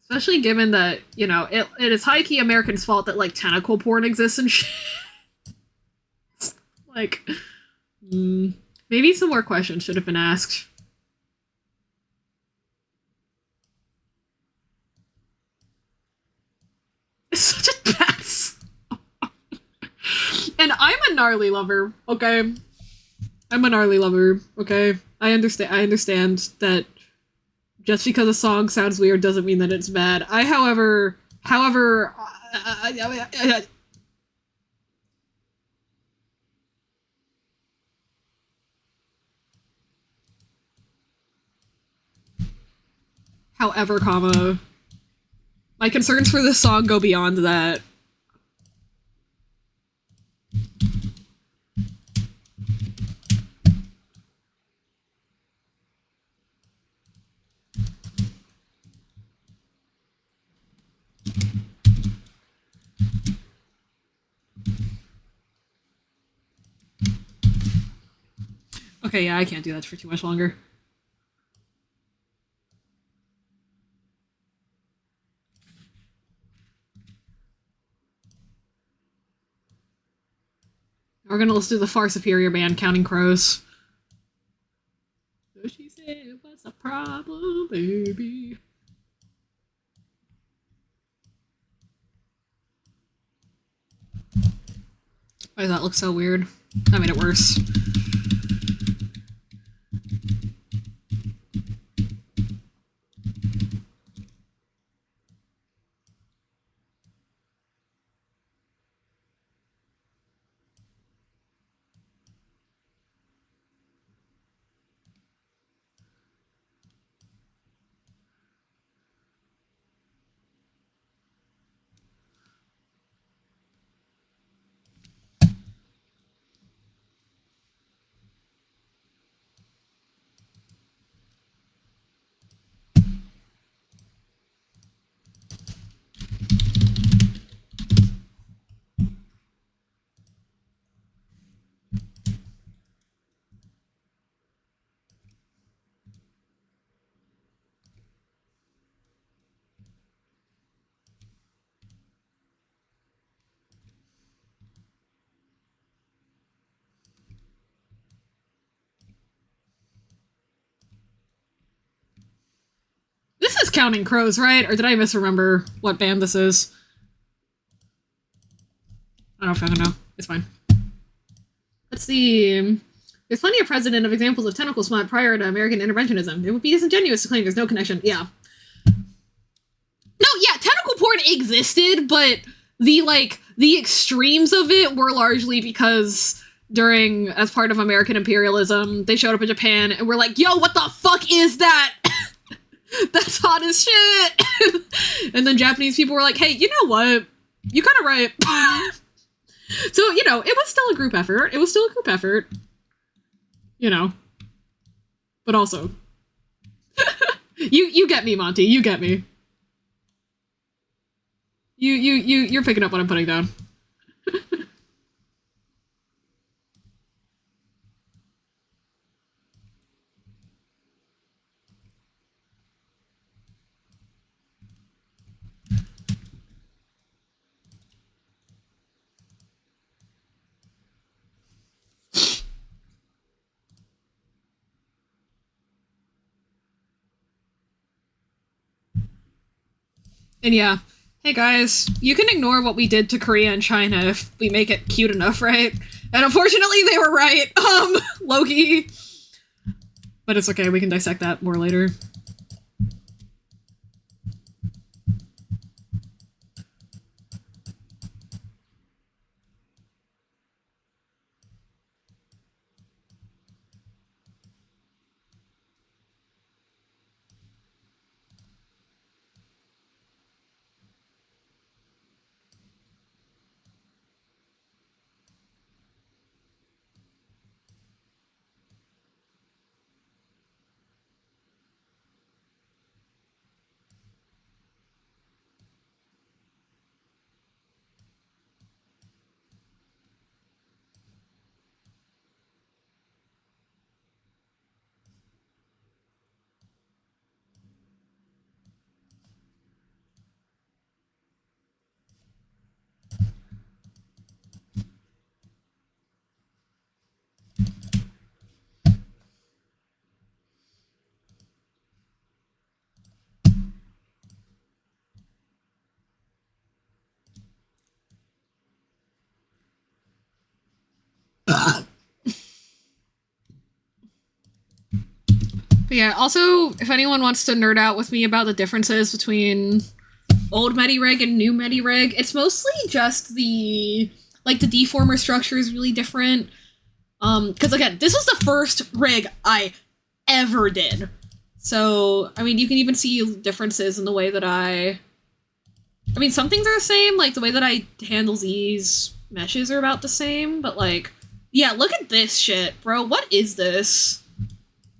Especially given that, you know, it is high-key Americans' fault that, like, tentacle porn exists and shit. Like, maybe some more questions should have been asked. It's such a bad song. And I'm a gnarly lover, okay? I'm a gnarly lover, okay? I understand that just because a song sounds weird doesn't mean that it's bad. However, comma, my concerns for this song go beyond that. Okay, yeah, I can't do that for too much longer. We're gonna listen to the Far Superior band, Counting Crows. So she said, what's the problem, baby? Why does that look so weird? That made it worse. This is Counting Crows, right? Or did I misremember what band this is? I don't fucking know. It's fine. Let's see. There's plenty of precedent of examples of tentacle smut prior to American interventionism. It would be disingenuous to claim there's no connection. Yeah. No, yeah, tentacle porn existed, but the extremes of it were largely because as part of American imperialism, they showed up in Japan and were like, yo, what the fuck is that? That's hot as shit. And then Japanese people were like, hey, you know what? You kind of right. So, you know, it was still a group effort. You know. But also. You get me, Monty. You get me. You're picking up what I'm putting down. And yeah, hey guys, you can ignore what we did to Korea and China if we make it cute enough, right? And unfortunately, they were right. Loki. But it's okay, we can dissect that more later. But yeah, also, if anyone wants to nerd out with me about the differences between old Medirig and new Medirig, it's mostly just the deformer structure is really different. Because again, this was the first rig I ever did. So, I mean, you can even see differences in the way that I mean, some things are the same, like the way that I handle these meshes are about the same, but like, yeah, look at this shit, bro. What is this?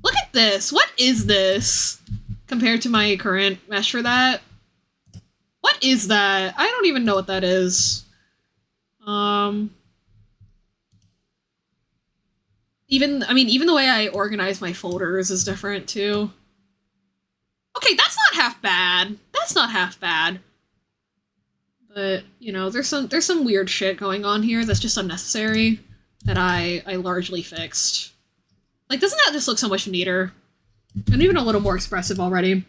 Look at this. What is this? Compared to my current mesh for that. What is that? I don't even know what that is. Even the way I organize my folders is different too. Okay, that's not half bad. That's not half bad. But, you know, there's some weird shit going on here that's just unnecessary that I largely fixed. Like, doesn't that just look so much neater? And even a little more expressive already.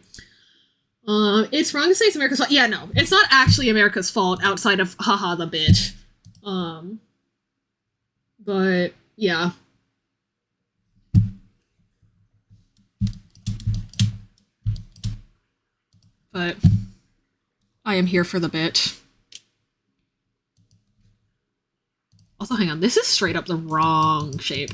It's wrong to say it's America's fault. Yeah, no, it's not actually America's fault outside of haha the bitch. But yeah. But I am here for the bit. Also, hang on, this is straight up the wrong shape.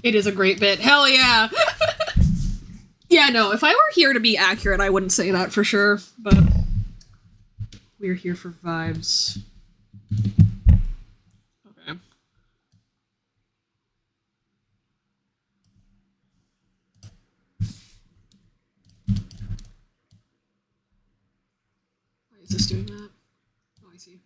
It is a great bit. Hell yeah! Yeah, no, if I were here to be accurate, I wouldn't say that for sure, but we're here for vibes. Okay. Why is this doing that? Oh, I see.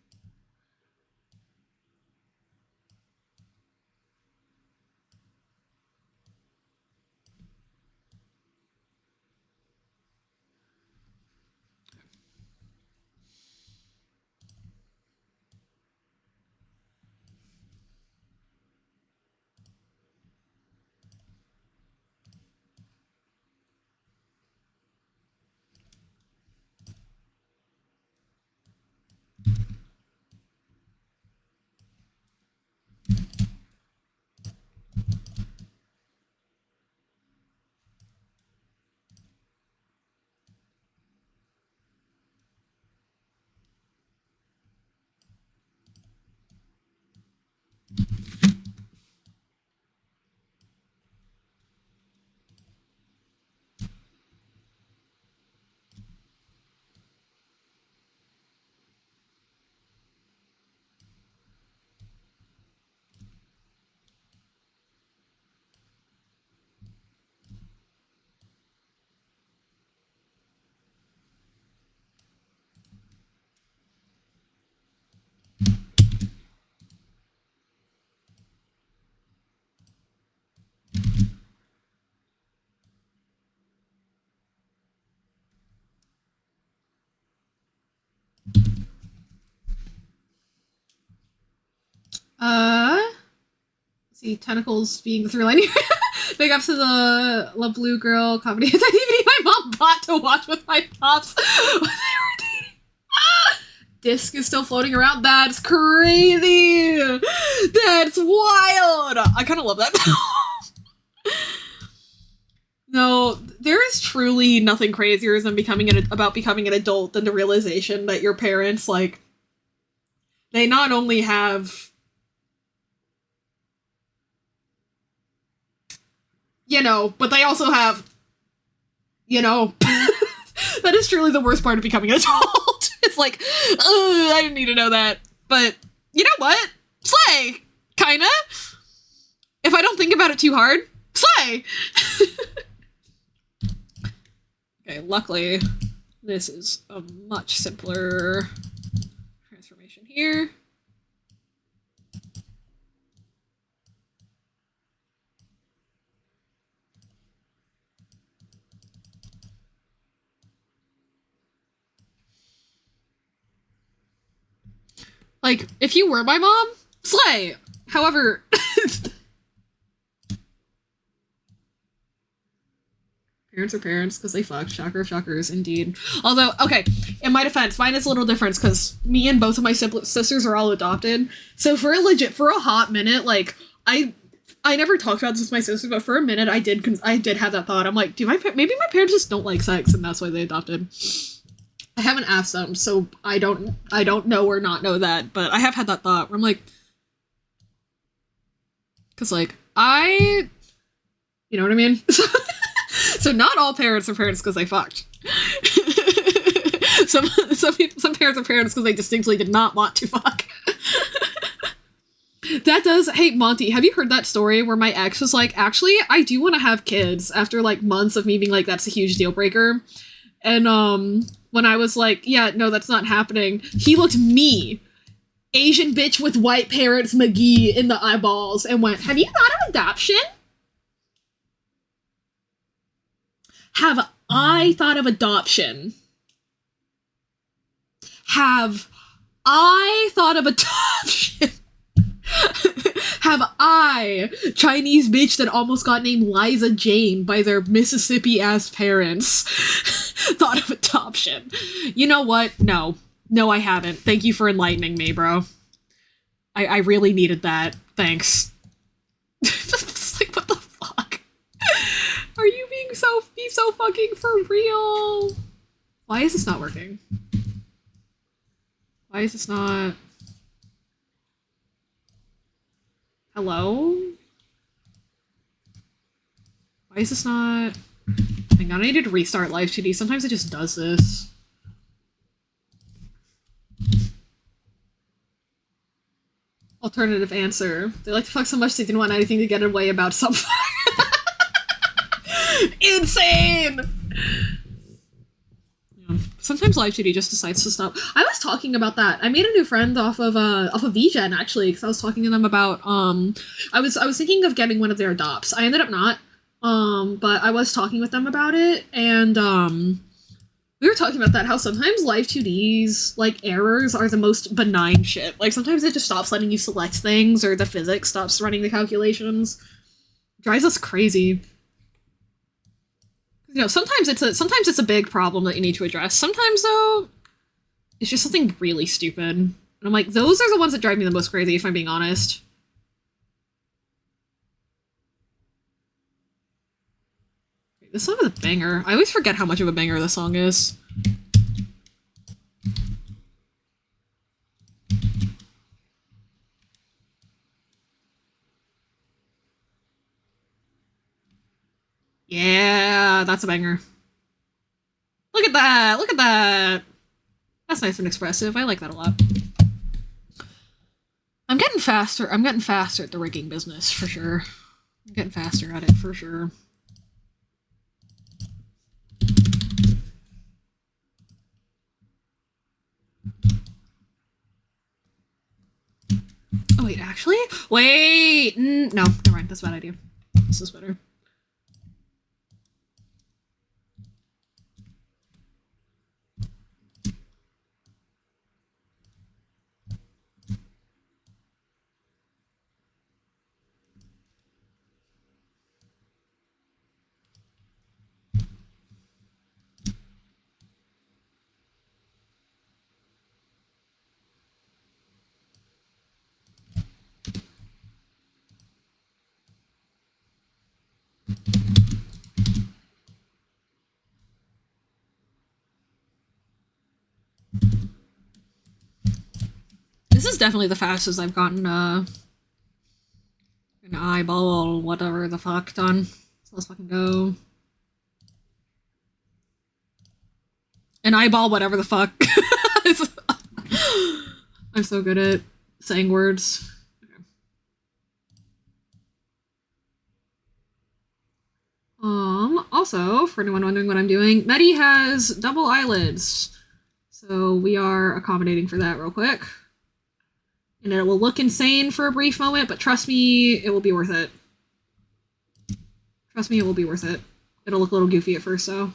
Uh, let's see, tentacles being the through line here. Big ups to the Love Blue Girl comedy DVD my mom bought to watch with my pops when they were dating. Disc is still floating around. That's crazy. That's wild. I kind of love that. No, there is truly nothing crazier than about becoming an adult than the realization that your parents, like, they not only have, but they also have, that is truly the worst part of becoming an adult. It's like, I didn't need to know that. But you know what? Slay! Kinda. If I don't think about it too hard, slay! Okay, luckily, this is a much simpler transformation here. Like, if you were my mom, slay! However, parents are parents because they fucked. Shocker of shockers, indeed. Although, okay, in my defense, mine is a little different because me and both of my sisters are all adopted. So for a hot minute, like, I never talked about this with my sister, but for a minute I did have that thought. I'm like, maybe my parents just don't like sex and that's why they adopted. I haven't asked them, so I don't know or not know that, but I have had that thought where I'm like, because, like, you know what I mean? So not all parents are parents because they fucked. some parents are parents because they distinctly did not want to fuck. That does. Hey, Monty, have you heard that story where my ex was like, actually, I do want to have kids after, like, months of me being like, that's a huge deal breaker. And, when I was like, yeah, no, that's not happening, he looked me, Asian bitch with white parents McGee, in the eyeballs and went, have you thought of adoption? Have I thought of adoption? Have I thought of adoption? Have I, Chinese bitch that almost got named Liza Jane by their Mississippi-ass parents, thought of adoption? You know what? No. No, I haven't. Thank you for enlightening me, bro. I really needed that. Thanks. It's like, what the fuck? Are you being so fucking for real? Why is this not working? Why is this not... Hello? Why is this not... Hang on, I need to restart Live2D. Sometimes it just does this. Alternative answer. They like to fuck so much they didn't want anything to get away about something. Insane! Yeah. Sometimes Live2D just decides to stop. I was talking about that. I made a new friend off of VGen, actually, because I was talking to them about, I was thinking of getting one of their adopts. I ended up not, but I was talking with them about it, and, we were talking about that, how sometimes Live2D's, like, errors are the most benign shit. Like, sometimes it just stops letting you select things, or the physics stops running the calculations. It drives us crazy. You know, sometimes it's a big problem that you need to address. Sometimes, though, it's just something really stupid. And I'm like, those are the ones that drive me the most crazy, if I'm being honest. This song is a banger. I always forget how much of a banger this song is. Yeah, that's a banger. Look at that! Look at that! That's nice and expressive. I like that a lot. I'm getting faster. I'm getting faster at the rigging business, for sure. I'm getting faster at it, for sure. Oh, wait, actually? Wait! No, never mind. That's a bad idea. This is better. This is definitely the fastest I've gotten an eyeball or whatever the fuck done. So let's fucking go. An eyeball, whatever the fuck. I'm so good at saying words. Okay. Also, for anyone wondering what I'm doing, Medi has double eyelids. So we are accommodating for that real quick. And it will look insane for a brief moment, but trust me, it will be worth it. Trust me, it will be worth it. It'll look a little goofy at first, though.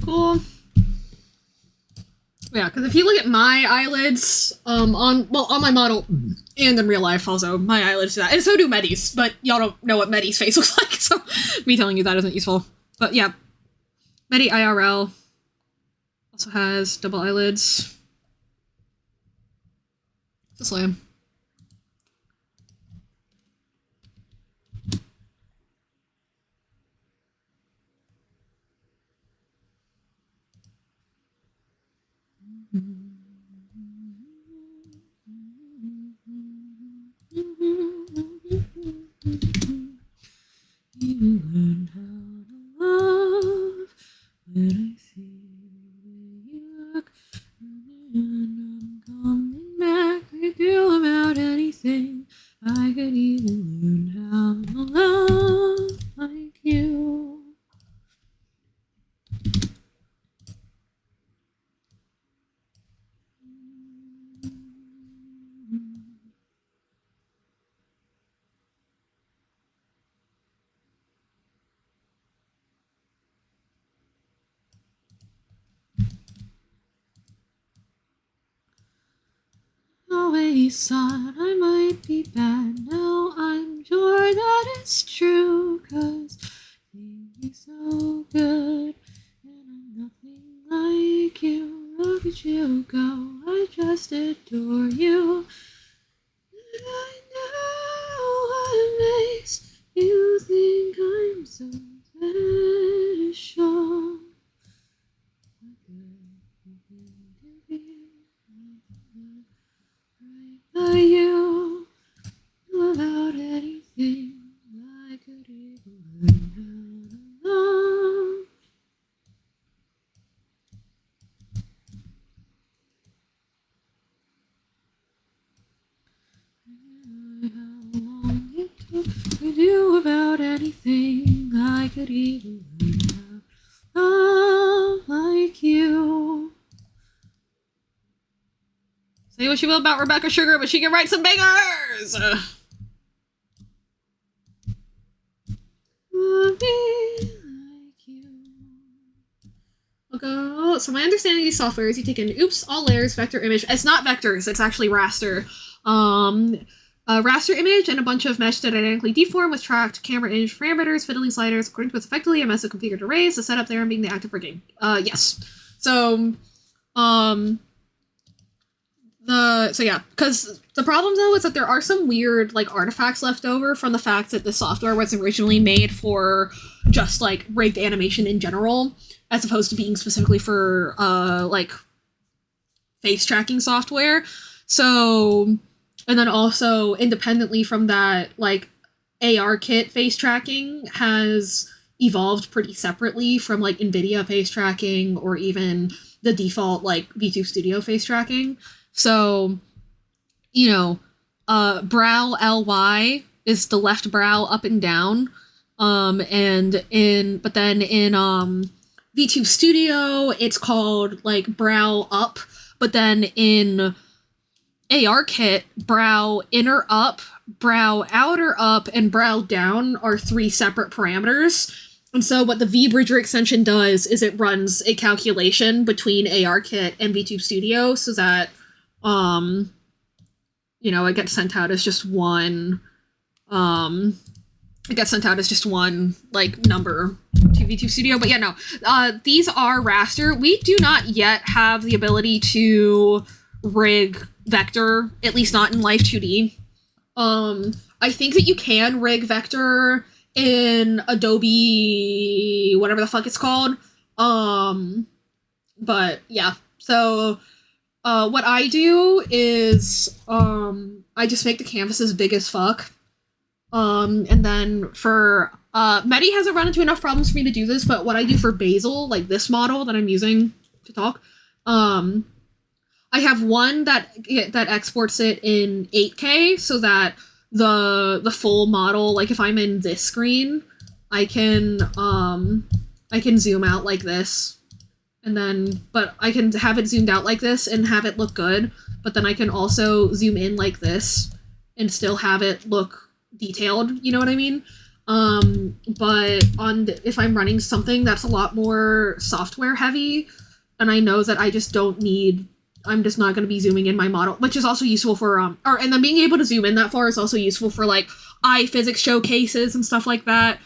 Cool. Yeah, because if you look at my eyelids, on my model and in real life also, my eyelids do that. And so do Medi's, but y'all don't know what Medi's face looks like, so me telling you that isn't useful. But yeah, Medi IRL also has double eyelids. It's a slam. You learned how to love when I see you look, and I'm coming back. I could do about anything. I could even learn how to love like you. Always thought I might be bad. Now I'm sure that it's true, 'cause you're so good, and I'm nothing like you. Look at you go, I just adore you. And I know what makes you think I'm so special. By you, about anything, I could even learn how to love. How long it took to do about anything, I could even learn how to love like you. Say what you will about Rebecca Sugar, but she can write some bangers! Okay, so my understanding of these software is you take an all layers vector image. It's not vectors, it's actually raster. A raster image and a bunch of mesh that dynamically deform with tracked camera image parameters, fiddly sliders, according to effectively a mess of configured arrays, the setup there and being the active rigging. Yes. So yeah, because the problem though is that there are some weird like artifacts left over from the fact that the software was originally made for just like rigged animation in general, as opposed to being specifically for like face tracking software. So, and then also independently from that, like ARKit face tracking has evolved pretty separately from like NVIDIA face tracking or even the default like VTube Studio face tracking. So, you know, brow LY is the left brow up and down. But then in VTube Studio, it's called like brow up, but then in ARKit, brow inner up, brow outer up, and brow down are 3 separate parameters. And so what the VBridger extension does is it runs a calculation between ARKit and VTube Studio so that you know, it gets sent out as just one, like, number to VTube Studio. But yeah, no, these are raster. We do not yet have the ability to rig vector, at least not in Life 2D. I think that you can rig vector in Adobe, whatever the fuck it's called. But yeah, so what I do is I just make the canvas as big as fuck. And then for Medi hasn't run into enough problems for me to do this, but what I do for Basil, like this model that I'm using to talk, I have one that exports it in 8K so that the full model, like if I'm in this screen, I can zoom out like this. And then, but I can have it zoomed out like this and have it look good, but then I can also zoom in like this and still have it look detailed, you know what I mean? But if I'm running something that's a lot more software heavy, and I know that I just don't need, I'm just not going to be zooming in my model, which is also useful for, and then being able to zoom in that far is also useful for, like, iPhysics showcases and stuff like that.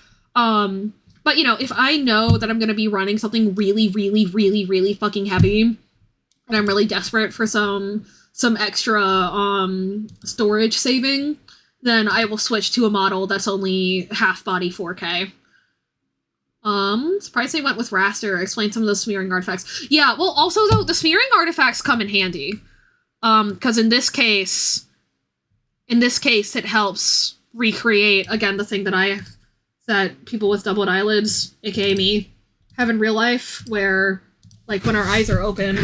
But, you know, if I know that I'm going to be running something really, really, really, really fucking heavy, and I'm really desperate for some extra, storage saving, then I will switch to a model that's only half-body 4K. Surprised they went with raster. Explain some of those smearing artifacts. Yeah, well, also, though, the smearing artifacts come in handy. Because in this case, it helps recreate, again, the thing that people with doubled eyelids, aka me, have in real life, where, like, when our eyes are open,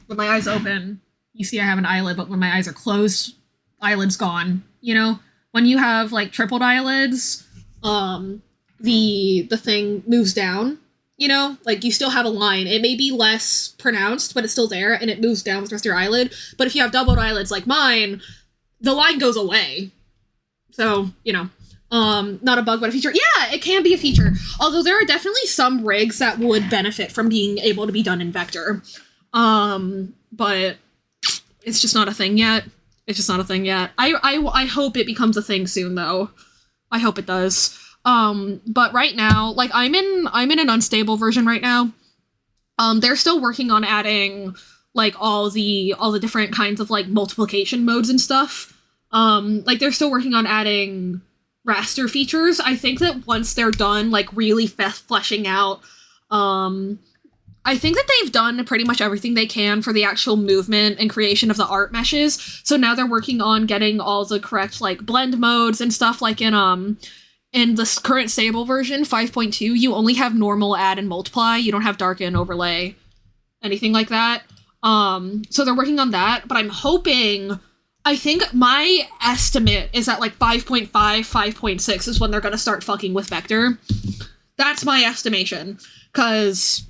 when my eyes open, you see I have an eyelid, but when my eyes are closed, eyelid's gone, you know? When you have, like, tripled eyelids, the thing moves down, you know? Like, you still have a line. It may be less pronounced, but it's still there, and it moves down with the rest of your eyelid. But if you have doubled eyelids like mine, the line goes away. So, you know, not a bug, but a feature. Yeah, it can be a feature. Although there are definitely some rigs that would benefit from being able to be done in vector. But it's just not a thing yet. I hope it becomes a thing soon, though. I hope it does. But right now, like, I'm in an unstable version right now. They're still working on adding, like, all the different kinds of, like, multiplication modes and stuff. Like, they're still working on adding raster features. I think that once they're done, like, really fleshing out, I think that they've done pretty much everything they can for the actual movement and creation of the art meshes. So now they're working on getting all the correct, like, blend modes and stuff. Like in this current stable version, 5.2, you only have normal, add, and multiply. You don't have darken, overlay, anything like that. So they're working on that, but I'm hoping, I think my estimate is that, like, 5.5, 5.6 is when they're gonna start fucking with vector. That's my estimation, because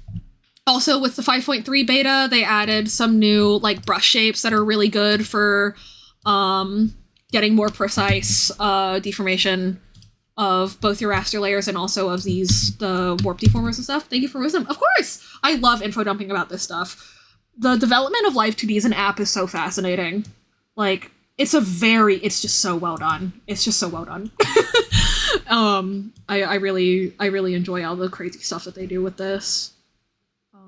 Also, with the 5.3 beta, they added some new like brush shapes that are really good for getting more precise deformation of both your raster layers and also of the warp deformers and stuff. Thank you for wisdom. Of course! I love info dumping about this stuff. The development of Live 2D as an app is so fascinating. Like, it's just so well done. It's just so well done. I really enjoy all the crazy stuff that they do with this. I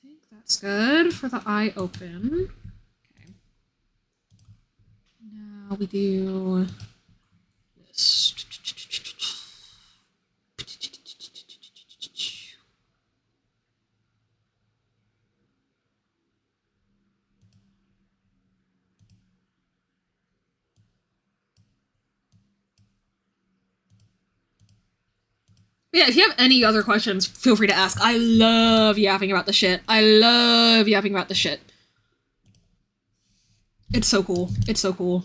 think that's good for the eye open. Okay. Now we do this. Yeah, if you have any other questions, feel free to ask. I love yapping about the shit. I love yapping about the shit. It's so cool. It's so cool.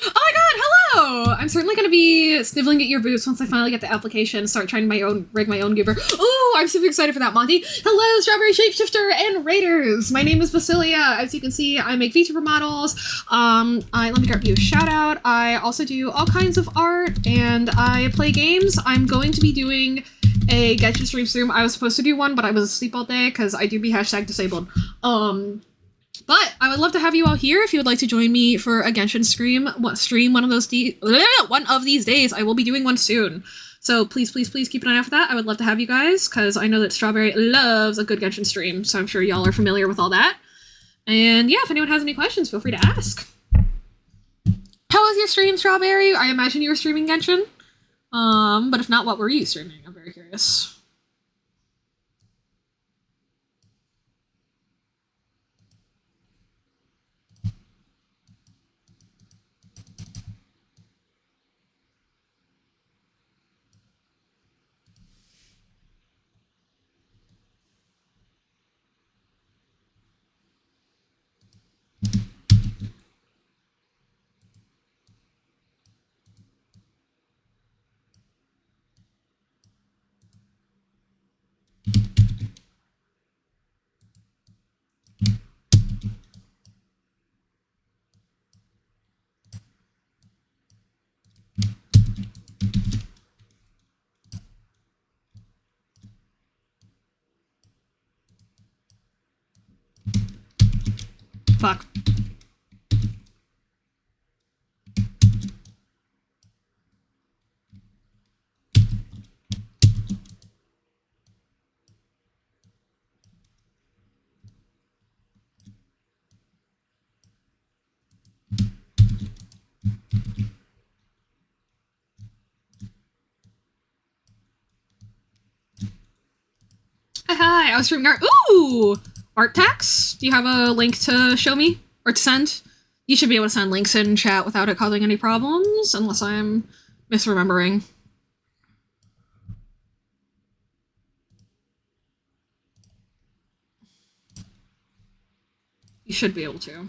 Oh my god, hello! I'm certainly gonna be sniveling at your boots once I finally get the application and start trying to rig my own Goober. Ooh, I'm super excited for that, Monty. Hello, Strawberry Shapeshifter and Raiders! My name is Basilia. As you can see, I make VTuber models. Let me grab you a shout out. I also do all kinds of art, and I play games. I'm going to be doing a Genshin stream soon. I was supposed to do one, but I was asleep all day because I do be #disabled. But I would love to have you all here if you would like to join me for a Genshin stream one of these days. I will be doing one soon. So please, please, please keep an eye out for that. I would love to have you guys, because I know that Strawberry loves a good Genshin stream, so I'm sure y'all are familiar with all that. And yeah, if anyone has any questions, feel free to ask. How was your stream, Strawberry? I imagine you were streaming Genshin. But if not, what were you streaming? I'm very curious. Fuck. Hi, I was streaming art. Ooh! Art tax? Do you have a link to show me? Or to send? You should be able to send links in chat without it causing any problems, unless I'm misremembering. You should be able to.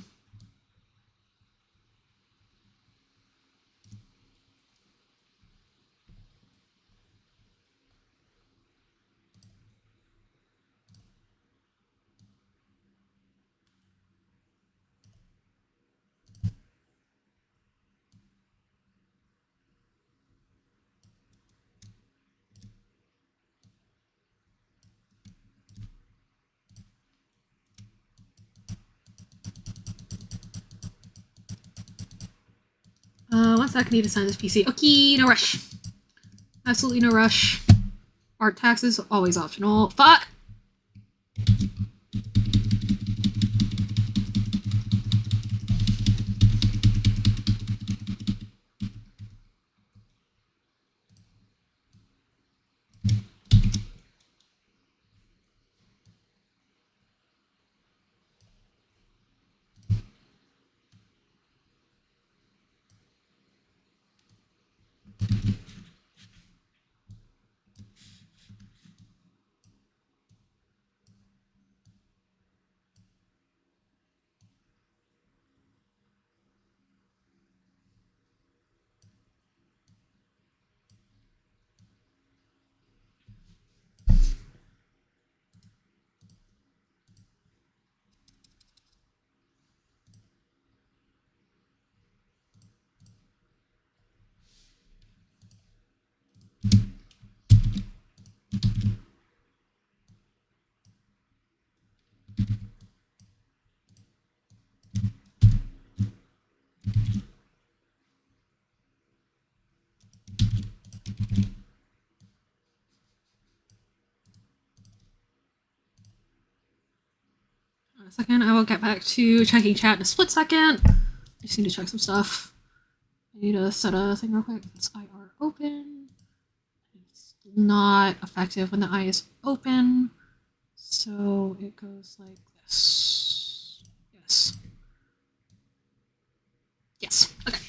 sec, I need to sign this PC. Okay, no rush. Absolutely no rush. Art taxes, always optional. Fuck! A second, I will get back to checking chat in a split second. I just need to check some stuff. I need to set a thing real quick. It's IR open. It's not effective when the eye is open. So it goes like this. Yes. Yes. Okay.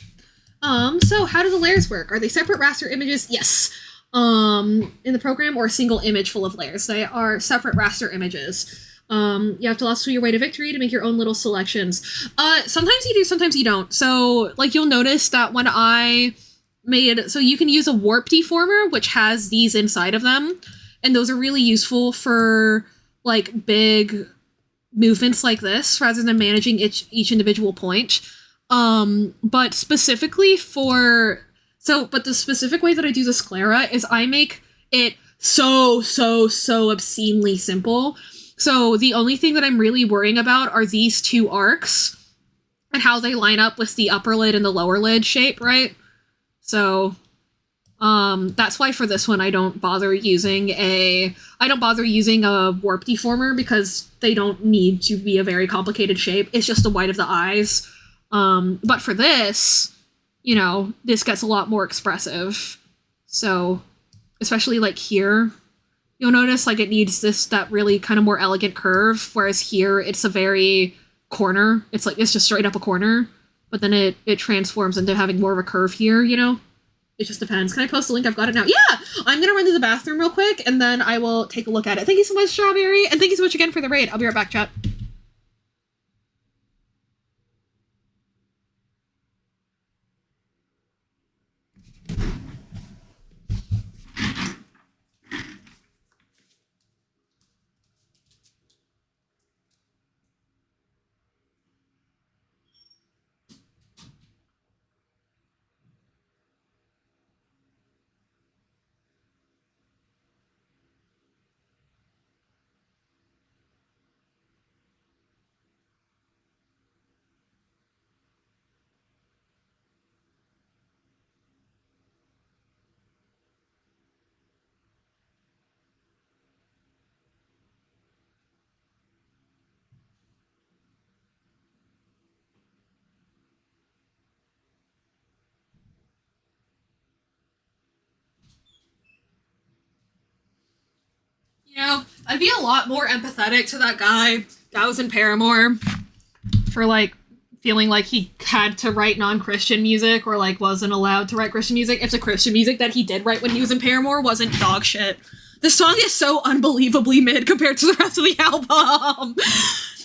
So how do the layers work? Are they separate raster images? Yes. In the program, or a single image full of layers? They are separate raster images. You have to lasso your way to victory to make your own little selections. Sometimes you do, sometimes you don't. So, like, you'll notice that when I made... So you can use a warp deformer, which has these inside of them. And those are really useful for, like, big movements like this, rather than managing each individual point. But specifically for... but the specific way that I do the sclera is I make it so obscenely simple. So the only thing that I'm really worrying about are these two arcs and how they line up with the upper lid and the lower lid shape, right? So that's why for this one I don't bother using a warp deformer, because they don't need to be a very complicated shape. It's just the white of the eyes. But for this, you know, this gets a lot more expressive. So especially like here, you'll notice like it needs that really kind of more elegant curve, whereas here it's a very corner. It's just straight up a corner, but then it transforms into having more of a curve here, you know? It just depends. Can I post the link? I've got it now. Yeah! I'm gonna run to the bathroom real quick, and then I will take a look at it. Thank you so much, Strawberry, and thank you so much again for the raid. I'll be right back, chat. You know, I'd be a lot more empathetic to that guy that was in Paramore for, like, feeling like he had to write non-Christian music, or, like, wasn't allowed to write Christian music if the Christian music that he did write when he was in Paramore wasn't dog shit. The song is so unbelievably mid compared to the rest of the album.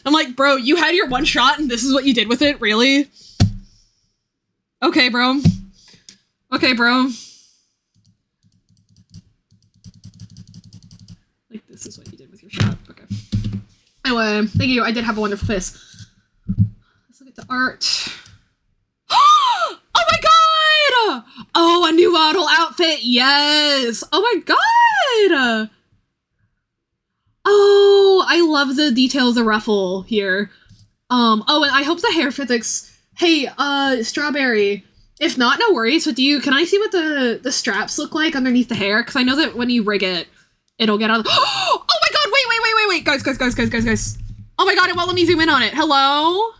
I'm like, bro, you had your one shot and this is what you did with it? Really? Okay, bro. Okay, bro. This is what you did with your shot. Okay. Anyway, thank you. I did have a wonderful face. Let's look at the art. Oh my god! Oh, a new model outfit. Yes. Oh my god. Oh, I love the detail of the ruffle here. Oh, and I hope the hair physics. Hey, Strawberry. If not, no worries. But can I see what the straps look like underneath the hair? Because I know that when you rig it, it'll get out of the... Oh my god, wait. Guys. Oh my god, it won't let me zoom in on it. Hello?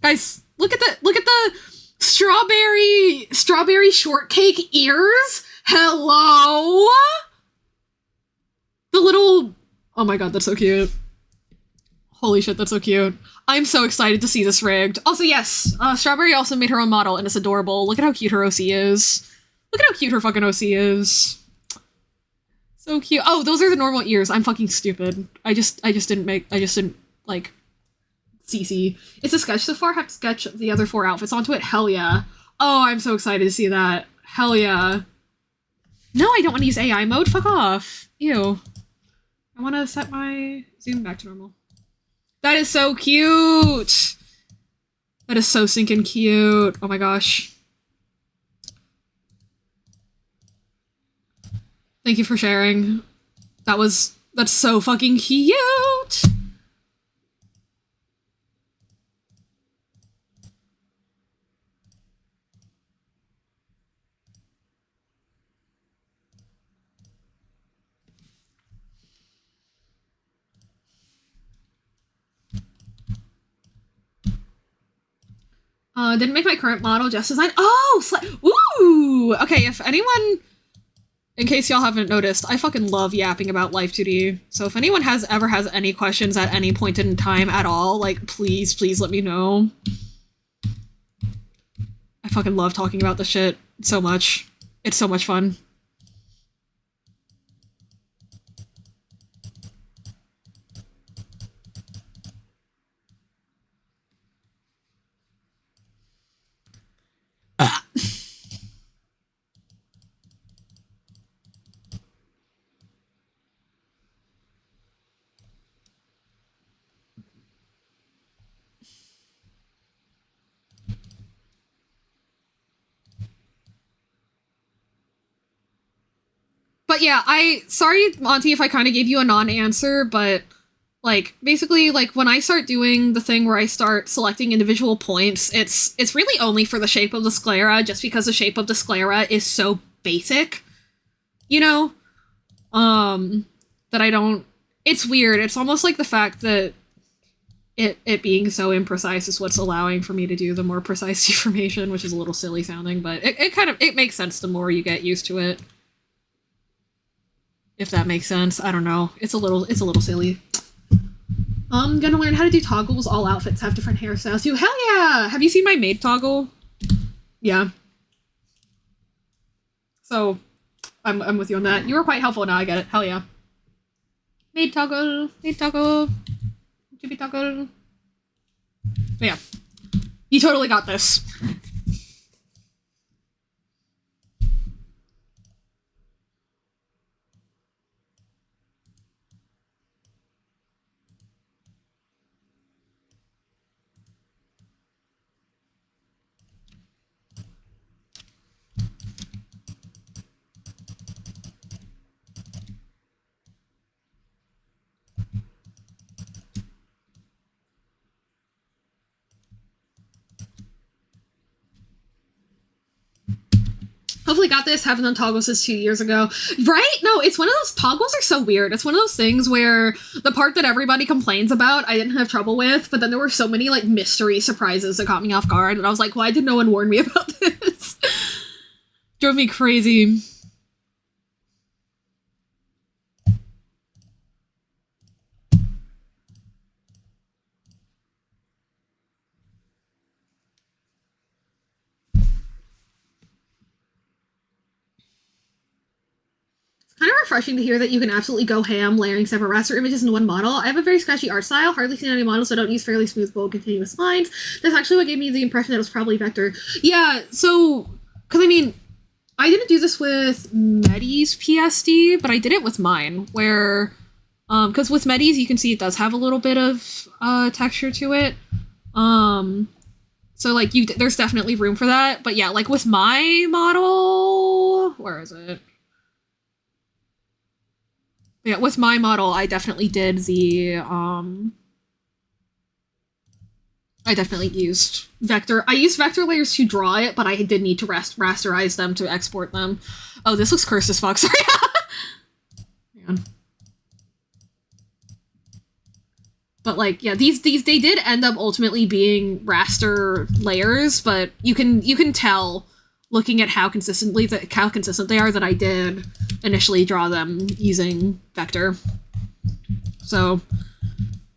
Guys, look at the strawberry shortcake ears. Hello? The little... Oh my god, that's so cute. Holy shit, that's so cute. I'm so excited to see this rigged. Also, yes, Strawberry also made her own model, and it's adorable. Look at how cute her OC is. Look at how cute her fucking OC is. So cute. Oh, those are the normal ears. I'm fucking stupid. I just didn't, like, CC. It's a sketch so far. Have to sketch the other 4 outfits onto it. Hell yeah. Oh, I'm so excited to see that. Hell yeah. No, I don't want to use AI mode. Fuck off. Ew. I want to set my zoom back to normal. That is so cute! That is so stinking cute. Oh my gosh. Thank you for sharing. That's so fucking cute! Didn't make my current model just design. Oh! Ooh! Okay, if anyone... In case y'all haven't noticed, I fucking love yapping about Life 2D. So if anyone ever has any questions at any point in time at all, like, please let me know. I fucking love talking about this shit so much. It's so much fun. But yeah, sorry, Monty, if I kind of gave you a non-answer, but, like, basically, like, when I start doing the thing where I start selecting individual points, it's really only for the shape of the sclera, just because the shape of the sclera is so basic, you know? That I don't... It's weird. It's almost like the fact that it being so imprecise is what's allowing for me to do the more precise deformation, which is a little silly sounding, but it makes sense the more you get used to it. If that makes sense. I don't know. It's a little silly. I'm gonna learn how to do toggles. All outfits have different hairstyles too. Hell yeah! Have you seen my maid toggle? Yeah. So, I'm with you on that. You were quite helpful, now I get it. Hell yeah. Maid toggle. Chibi toggle. But yeah. You totally got this. Hopefully got this. Haven't done toggles since 2 years ago. Right? No, it's one of those... Toggles are so weird. It's one of those things where the part that everybody complains about, I didn't have trouble with, but then there were so many, like, mystery surprises that caught me off guard, and I was like, why did no one warn me about this? Drove me crazy. Kind of refreshing to hear that you can absolutely go ham layering separate raster images into one model. I have a very scratchy art style, hardly seen any models, so I don't use fairly smooth, bold, continuous lines. That's actually what gave me the impression that it was probably vector. Yeah, so, because I mean, I didn't do this with Medi's PSD, but I did it with mine, where, because with Medi's, you can see it does have a little bit of texture to it. So, like, there's definitely room for that. But yeah, like, with my model, where is it? Yeah, with my model, I definitely did the, I I definitely used vector. I used vector layers to draw it, but I did need to rasterize them to export them. Oh, this looks cursed as fuck. Sorry. Man. But like, yeah, these they did end up ultimately being raster layers, but you can tell looking at how consistent they are that I did initially draw them using vector. So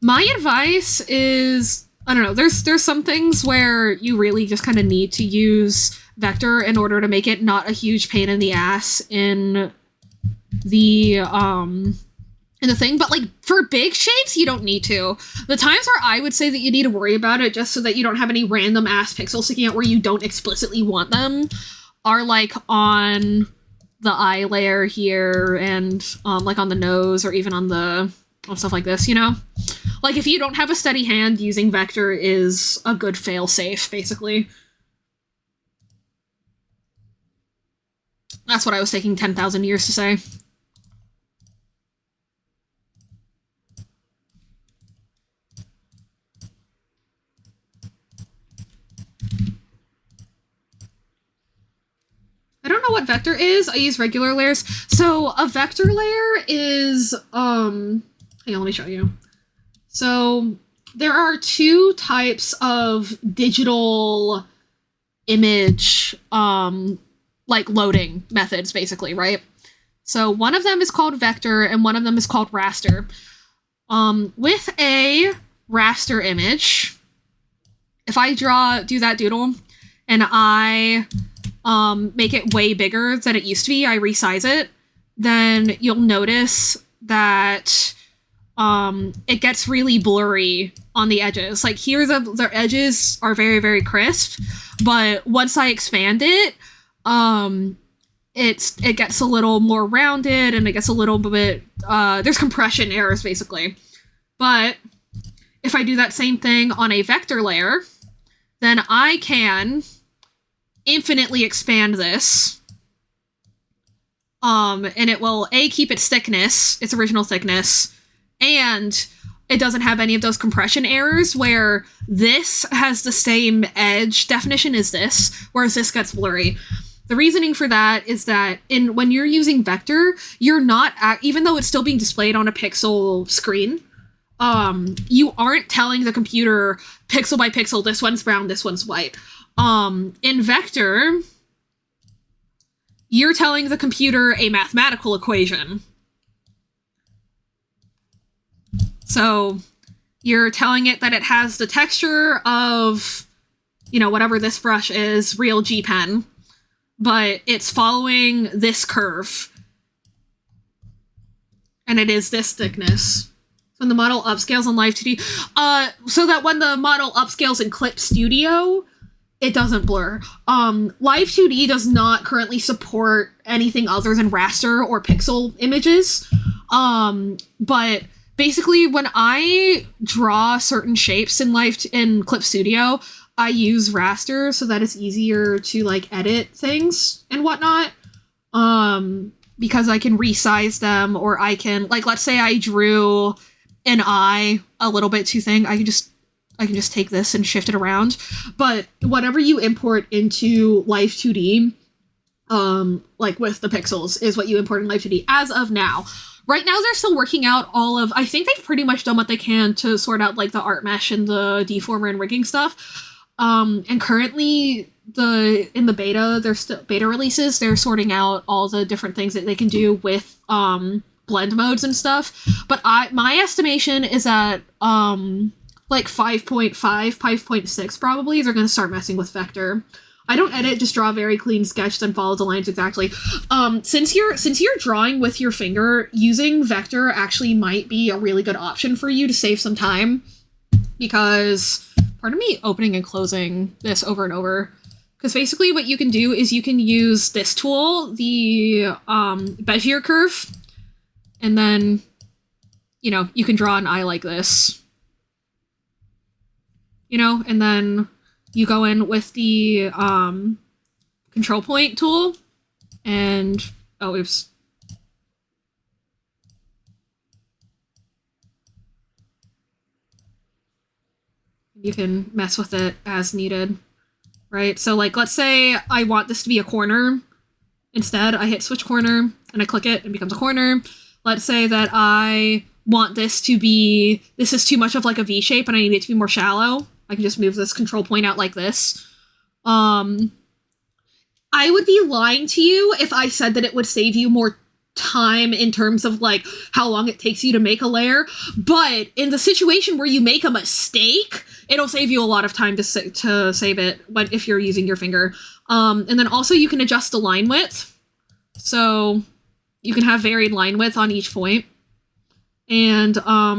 my advice is, I don't know, there's some things where you really just kind of need to use vector in order to make it not a huge pain in the ass in the thing, but like for big shapes you don't need to. The times where I would say that you need to worry about it just so that you don't have any random ass pixels sticking out where you don't explicitly want them are like on the eye layer here and like on the nose or even on stuff like this, you know? Like if you don't have a steady hand, using vector is a good fail safe, basically. That's what I was taking 10,000 years to say. I don't know what vector is. I use regular layers. So a vector layer is, hang on, let me show you. So there are two types of digital image, like loading methods, basically, right? So one of them is called vector and one of them is called raster. With a raster image, if I do that doodle and I make it way bigger than it used to be, I resize it, then you'll notice that it gets really blurry on the edges. Like here, the edges are very, very crisp, but once I expand it, it gets a little more rounded and it gets a little bit, there's compression errors basically. But if I do that same thing on a vector layer, then I can infinitely expand this. And it will keep its thickness, its original thickness, and it doesn't have any of those compression errors where this has the same edge definition as this, whereas this gets blurry. The reasoning for that is that when you're using vector, you're not, even though it's still being displayed on a pixel screen, you aren't telling the computer pixel by pixel, this one's brown, this one's white. In vector, you're telling the computer a mathematical equation. So you're telling it that it has the texture of, you know, whatever this brush is, real G pen, but it's following this curve. And it is this thickness. When the model upscales on Live 2D, so that when the model upscales in Clip Studio, it doesn't blur. Live 2D does not currently support anything other than raster or pixel images. But basically, when I draw certain shapes in Clip Studio, I use raster so that it's easier to like edit things and whatnot. Because I can resize them, or I can, like, let's say I drew an eye a little bit too thin, I can just take this and shift it around. But whatever you import into Live 2D, like with the pixels, is what you import in Live 2D as of now. Right now, they're still working out I think they've pretty much done what they can to sort out, like, the art mesh and the deformer and rigging stuff. And currently, in the beta, there's still beta releases, they're sorting out all the different things that they can do with, blend modes and stuff. But my estimation is that, like 5.5, 5.6 probably, they're going to start messing with vector. I don't edit, just draw a very clean sketch, then follow the lines exactly. Since you're drawing with your finger, using vector actually might be a really good option for you to save some time. Because, pardon me opening and closing this over and over. Because basically what you can do is you can use this tool, the Bezier curve, and then, you know, you can draw an eye like this. You know, and then you go in with the control point tool, and oh, oops. You can mess with it as needed, right? So like, let's say I want this to be a corner. Instead, I hit switch corner and I click it and it becomes a corner. Let's say that I want this to be, this is too much of like a V shape and I need it to be more shallow. I can just move this control point out like this. I would be lying to you if I said that it would save you more time in terms of like how long it takes you to make a layer, but in the situation where you make a mistake, it'll save you a lot of time to save it if you're using your finger. And then also you can adjust the line width, so you can have varied line width on each point. And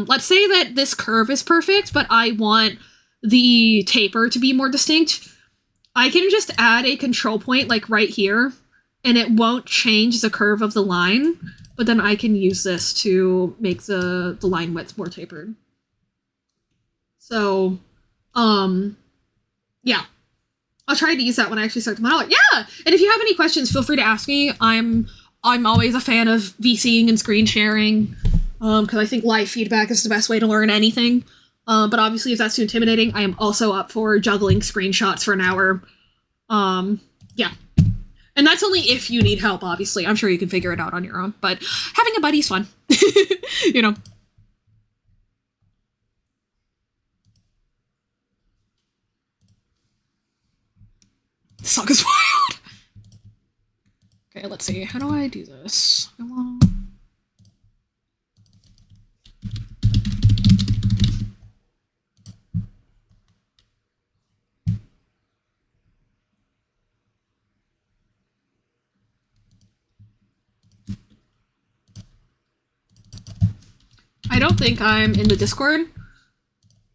let's say that this curve is perfect, but I want the taper to be more distinct. I can just add a control point like right here, and it won't change the curve of the line, but then I can use this to make the line width more tapered. So, yeah. I'll try to use that when I actually start the modeler. Yeah! And if you have any questions, feel free to ask me. I'm always a fan of VCing and screen sharing, because I think live feedback is the best way to learn anything. But obviously, if that's too intimidating, I am also up for juggling screenshots for an hour. Yeah. And that's only if you need help, obviously. I'm sure you can figure it out on your own, but having a buddy's fun. You know. This song is wild. Okay, let's see. How do I do this? I don't think I'm in the Discord.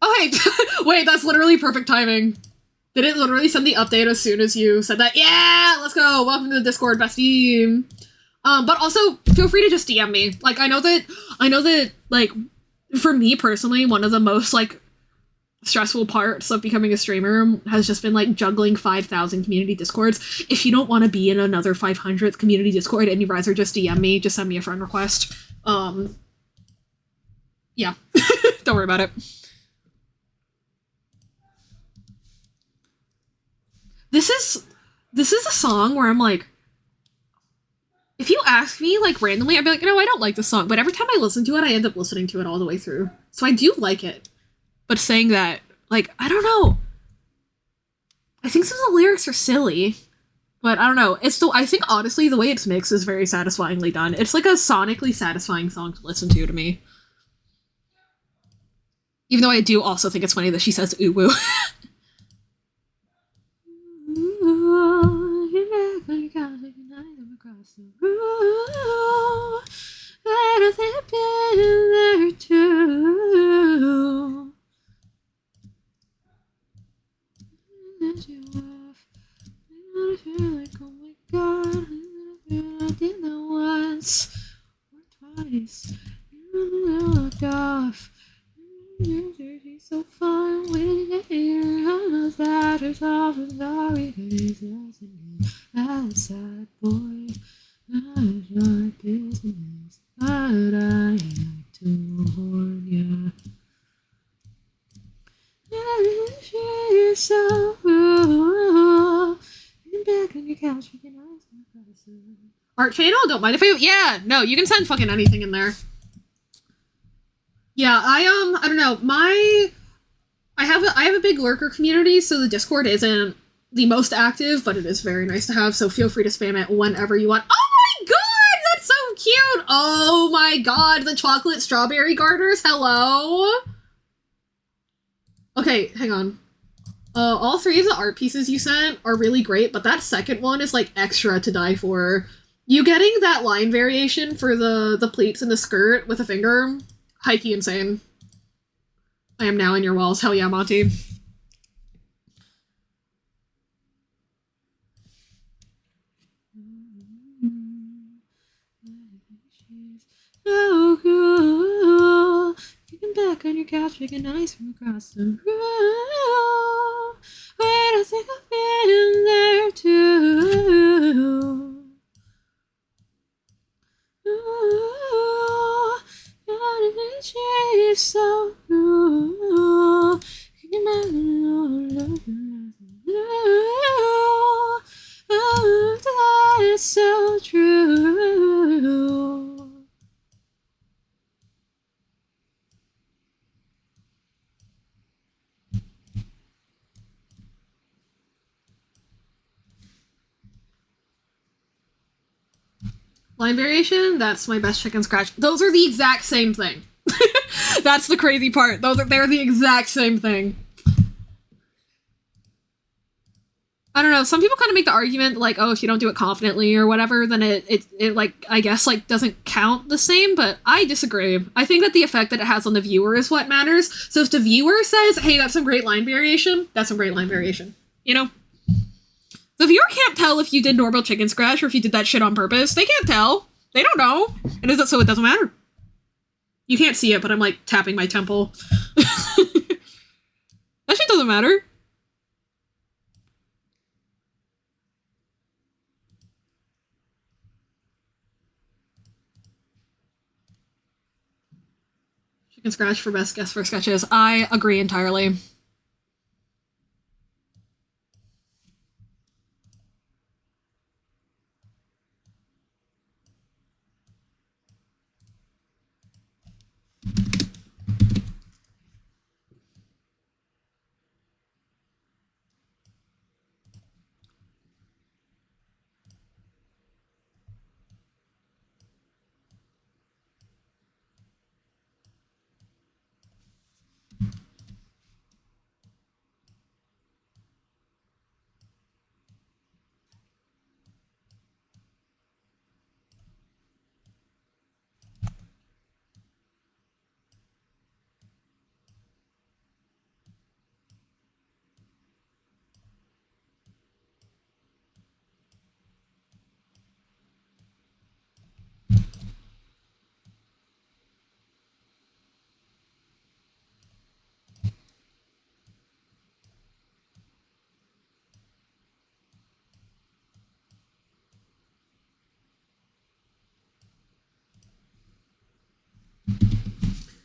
Oh, hey! Wait, that's literally perfect timing. Did it literally send the update as soon as you said that? Yeah! Let's go! Welcome to the Discord, bestie! But also, feel free to just DM me. Like, I know that, like, for me personally, one of the most, like, stressful parts of becoming a streamer has just been, like, juggling 5,000 community Discords. If you don't want to be in another 500th community Discord and you'd rather just DM me, just send me a friend request. Yeah. Don't worry about it. This is a song where I'm like, if you ask me, like, randomly, I'd be like, I don't like this song. But every time I listen to it, I end up listening to it all the way through. So I do like it. But saying that, like, I don't know. I think some of the lyrics are silly. But I don't know. I think, honestly, the way it's mixed is very satisfyingly done. It's like a sonically satisfying song to listen to me. Even though I do also think it's funny that she says ooh woo. So fun when you're that is all the outside boy. Not your business, but I like to warn ya. You're so back on your couch, you can eyes on the person. Art channel? Don't mind if I. Yeah, no, you can send fucking anything in there. Yeah, I don't know. I have a big lurker community, so the Discord isn't the most active, but it is very nice to have, so feel free to spam it whenever you want. Oh my god, that's so cute! Oh my god, the chocolate strawberry garters, hello? Okay, hang on. All three of the art pieces you sent are really great, but that second one is, like, extra to die for. You getting that line variation for the pleats and the skirt with a finger? Hikey insane. I am now in your walls. Hell yeah, Monty. So cool. Kicking back on your couch, making ice from across the room. Wait, I think I've been there too. So cool. Line variation, that's my best chicken scratch. Those are the exact same thing. That's the crazy part. They're the exact same thing. I don't know. Some people kind of make the argument like, oh, if you don't do it confidently or whatever, then it like I guess like doesn't count the same. But I disagree. I think that the effect that it has on the viewer is what matters. So if the viewer says, "Hey, that's some great line variation," that's some great line variation. You know, the viewer can't tell if you did normal chicken scratch or if you did that shit on purpose. They can't tell. They don't know. And is it so it doesn't matter? You can't see it, but I'm like tapping my temple. That shit doesn't matter. Chicken scratch for best guess for sketches. I agree entirely.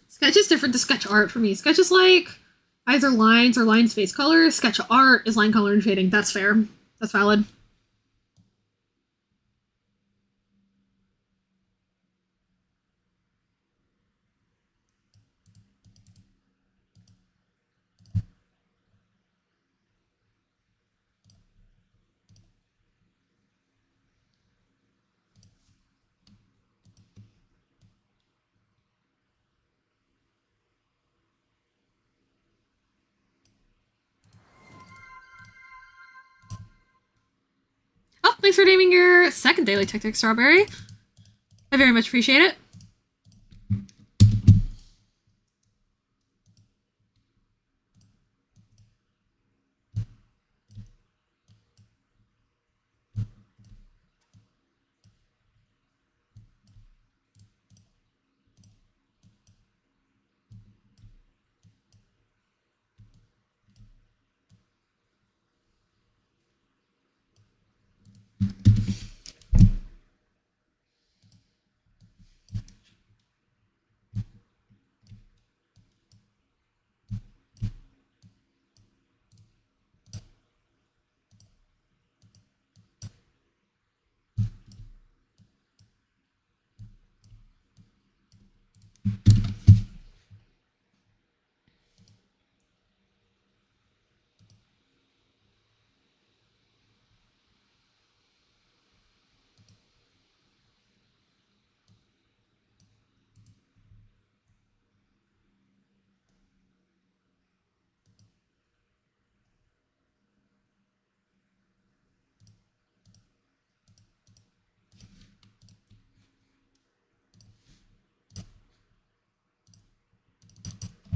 Sketch is different to sketch art for me. Sketch is like either lines or line space color. Sketch art is line color and shading. That's fair. That's valid. Oh, thanks for naming your second daily Tic Strawberry. I very much appreciate it.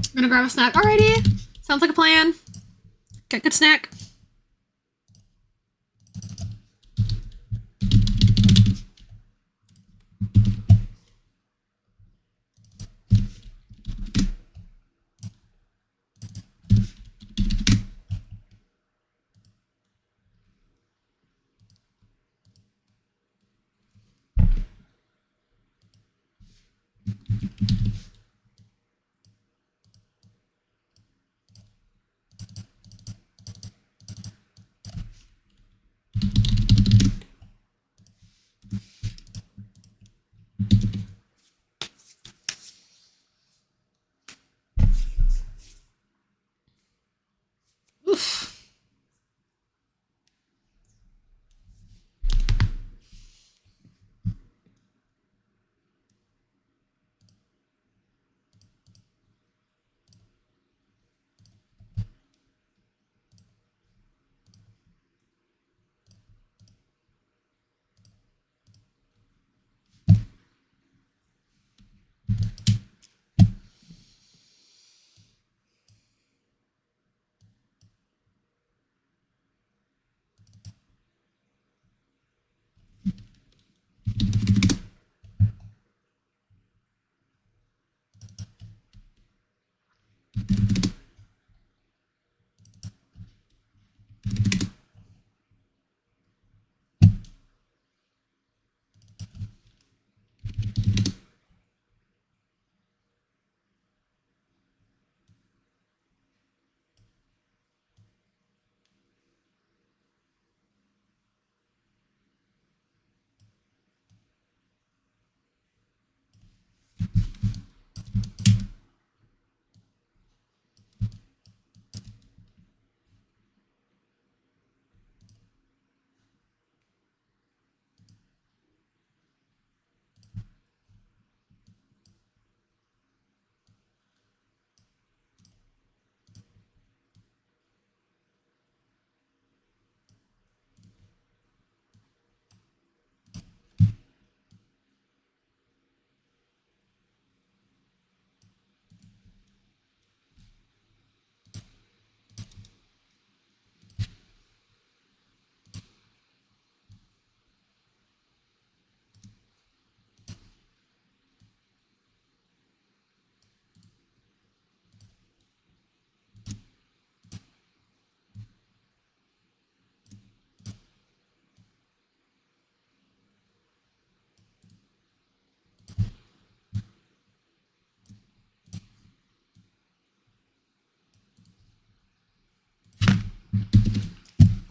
I'm gonna grab a snack. Alrighty. Sounds like a plan. Get good snack.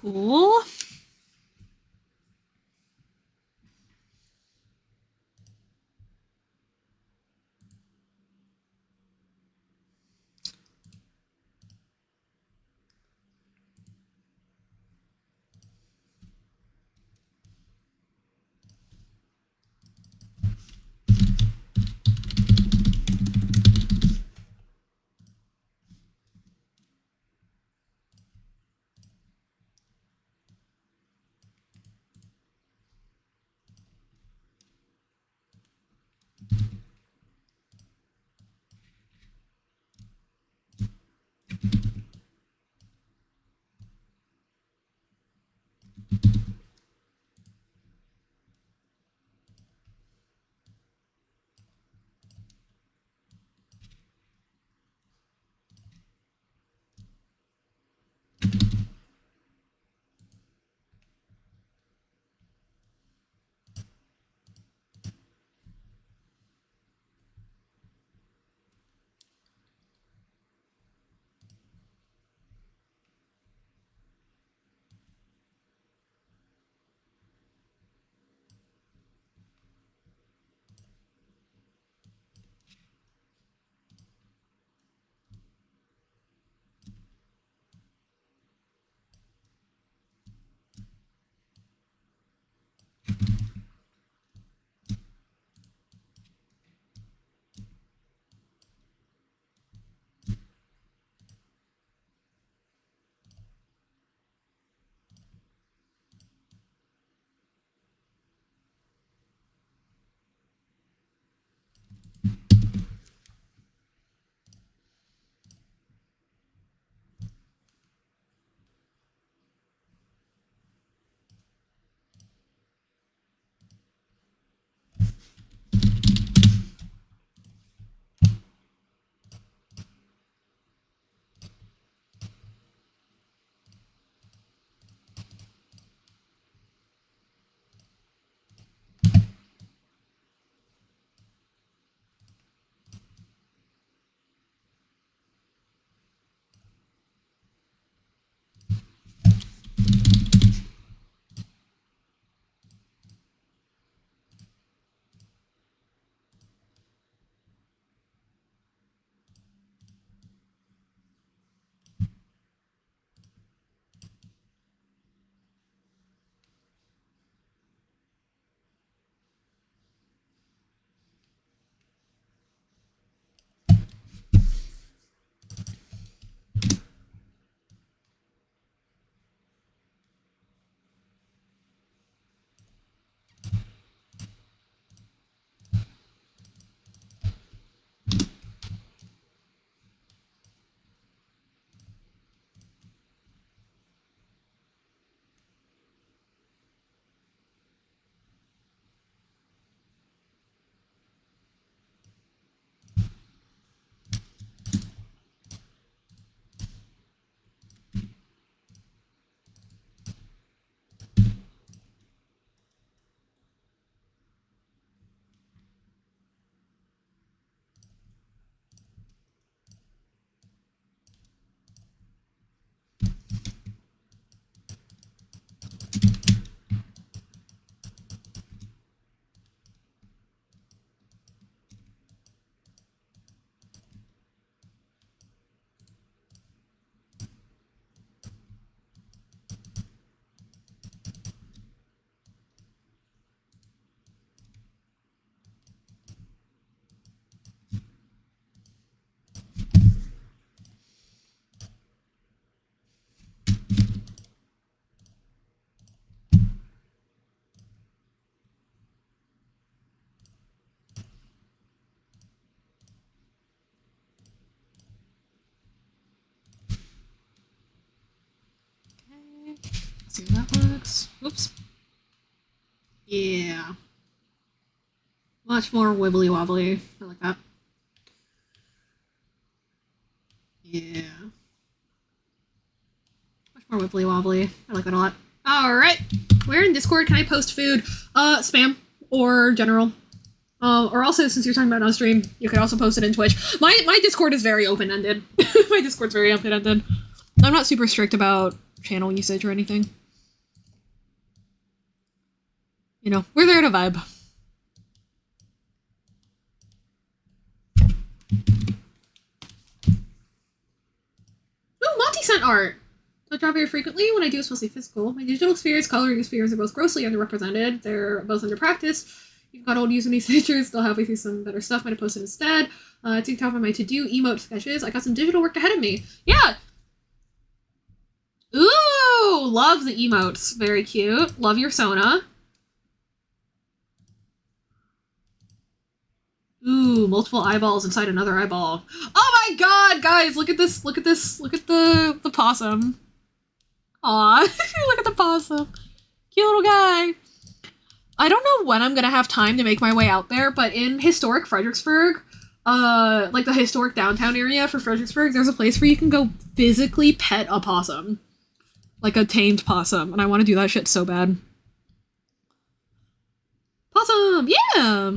Cool. See if that works. Oops. Yeah. Much more wibbly wobbly. I like that. Yeah. Much more wibbly wobbly. I like that a lot. Alright. Where in Discord can I post food? Spam. Or general. Or also, since you're talking about on stream, you could also post it in Twitch. My Discord is very open-ended. My Discord's very open-ended. I'm not super strict about channel usage or anything. You know, we're there to vibe. Oh, Monty sent art. I draw very frequently. When I do, it's mostly physical. My digital spheres, coloring spheres are both grossly underrepresented. They're both under practice. You've got old using these pictures, still halfway through some better stuff. Might have posted instead. To top of my to-do emote sketches. I got some digital work ahead of me. Yeah! Ooh! Love the emotes. Very cute. Love your Sona. Ooh, multiple eyeballs inside another eyeball. Oh my god, guys, look at this. Look at this. Look at the possum. Aw, look at the possum. Cute little guy. I don't know when I'm gonna have time to make my way out there, but in historic Fredericksburg, like the historic downtown area for Fredericksburg, there's a place where you can go physically pet a possum. Like a tamed possum, and I want to do that shit so bad. Possum! Yeah!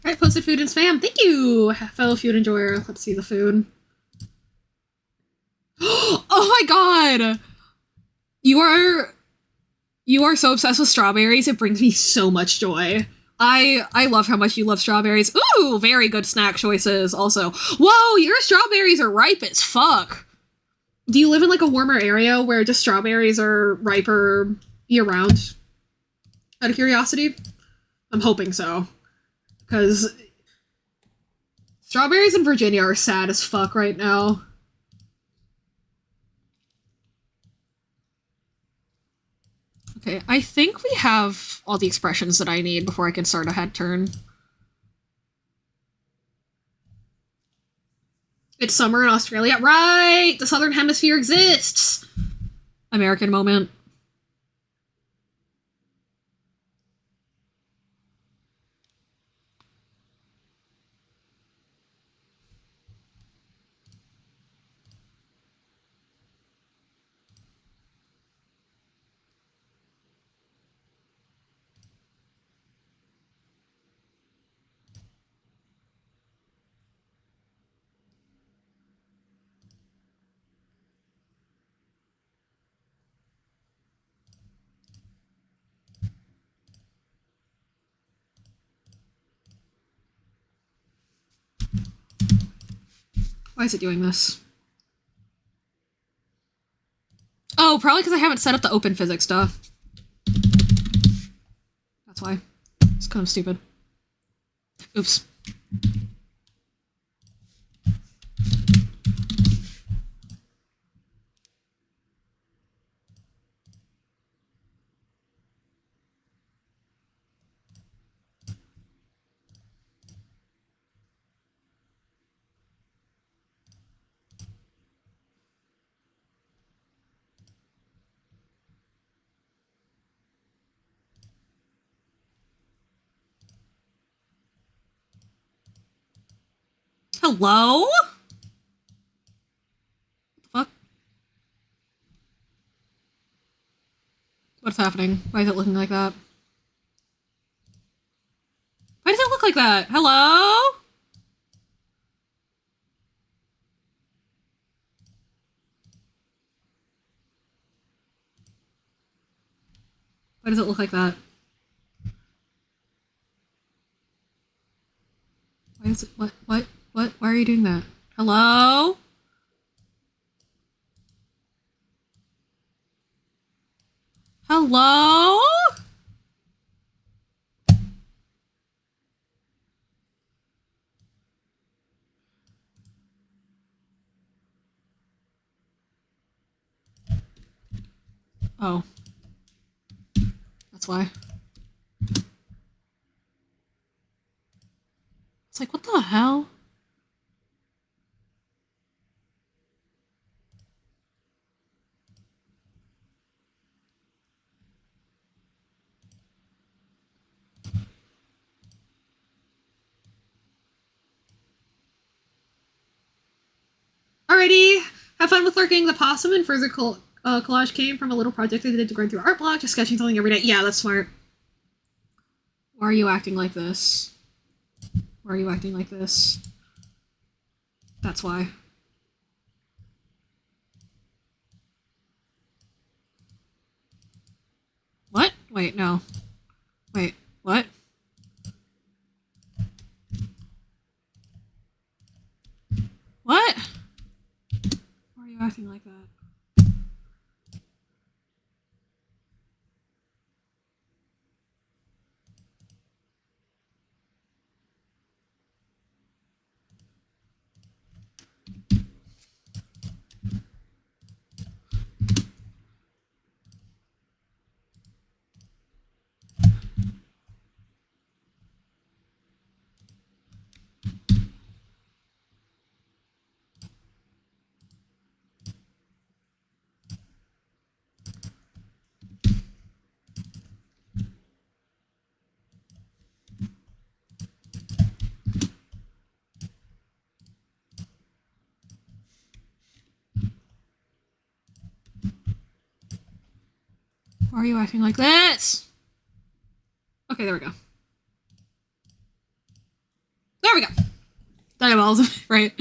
Alright, posted food and spam. Thank you, fellow food enjoyer. Let's see the food. Oh my god! You are so obsessed with strawberries, it brings me so much joy. I love how much you love strawberries. Ooh, very good snack choices also. Whoa, your strawberries are ripe as fuck. Do you live in like a warmer area where just strawberries are riper year-round? Out of curiosity? I'm hoping so. Because strawberries in Virginia are sad as fuck right now. Okay, I think we have all the expressions that I need before I can start a head turn. It's summer in Australia. Right! The Southern Hemisphere exists! American moment. Why is it doing this? Oh, probably because I haven't set up the open physics stuff. That's why. It's kind of stupid. Oops. Hello? What the fuck? What's happening? Why is it looking like that? Why does it look like that? Hello? Why does it look like that? Why is it- what? Why are you doing that? Hello? Hello? Oh. That's why. It's like, what the hell? Alrighty. Have fun with lurking. The possum and further collage came from a little project I did to grind through art block, just sketching something every day. Yeah, that's smart. Why are you acting like this? Why are you acting like this? That's why. What? Wait, no. Wait, what? What? Why are you acting like that? Why are you acting like this? Okay, there we go. There we go. Diaballs, right?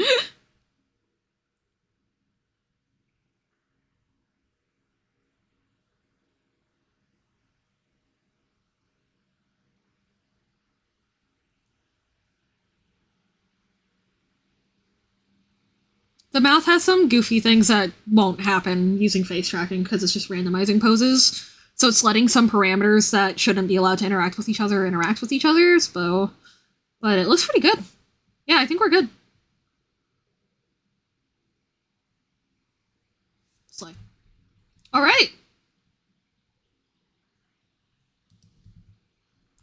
The mouth has some goofy things that won't happen using face tracking because it's just randomizing poses. So it's letting some parameters that shouldn't be allowed to interact with each other interact with each other. So, but it looks pretty good. Yeah, I think we're good. Slay. All right.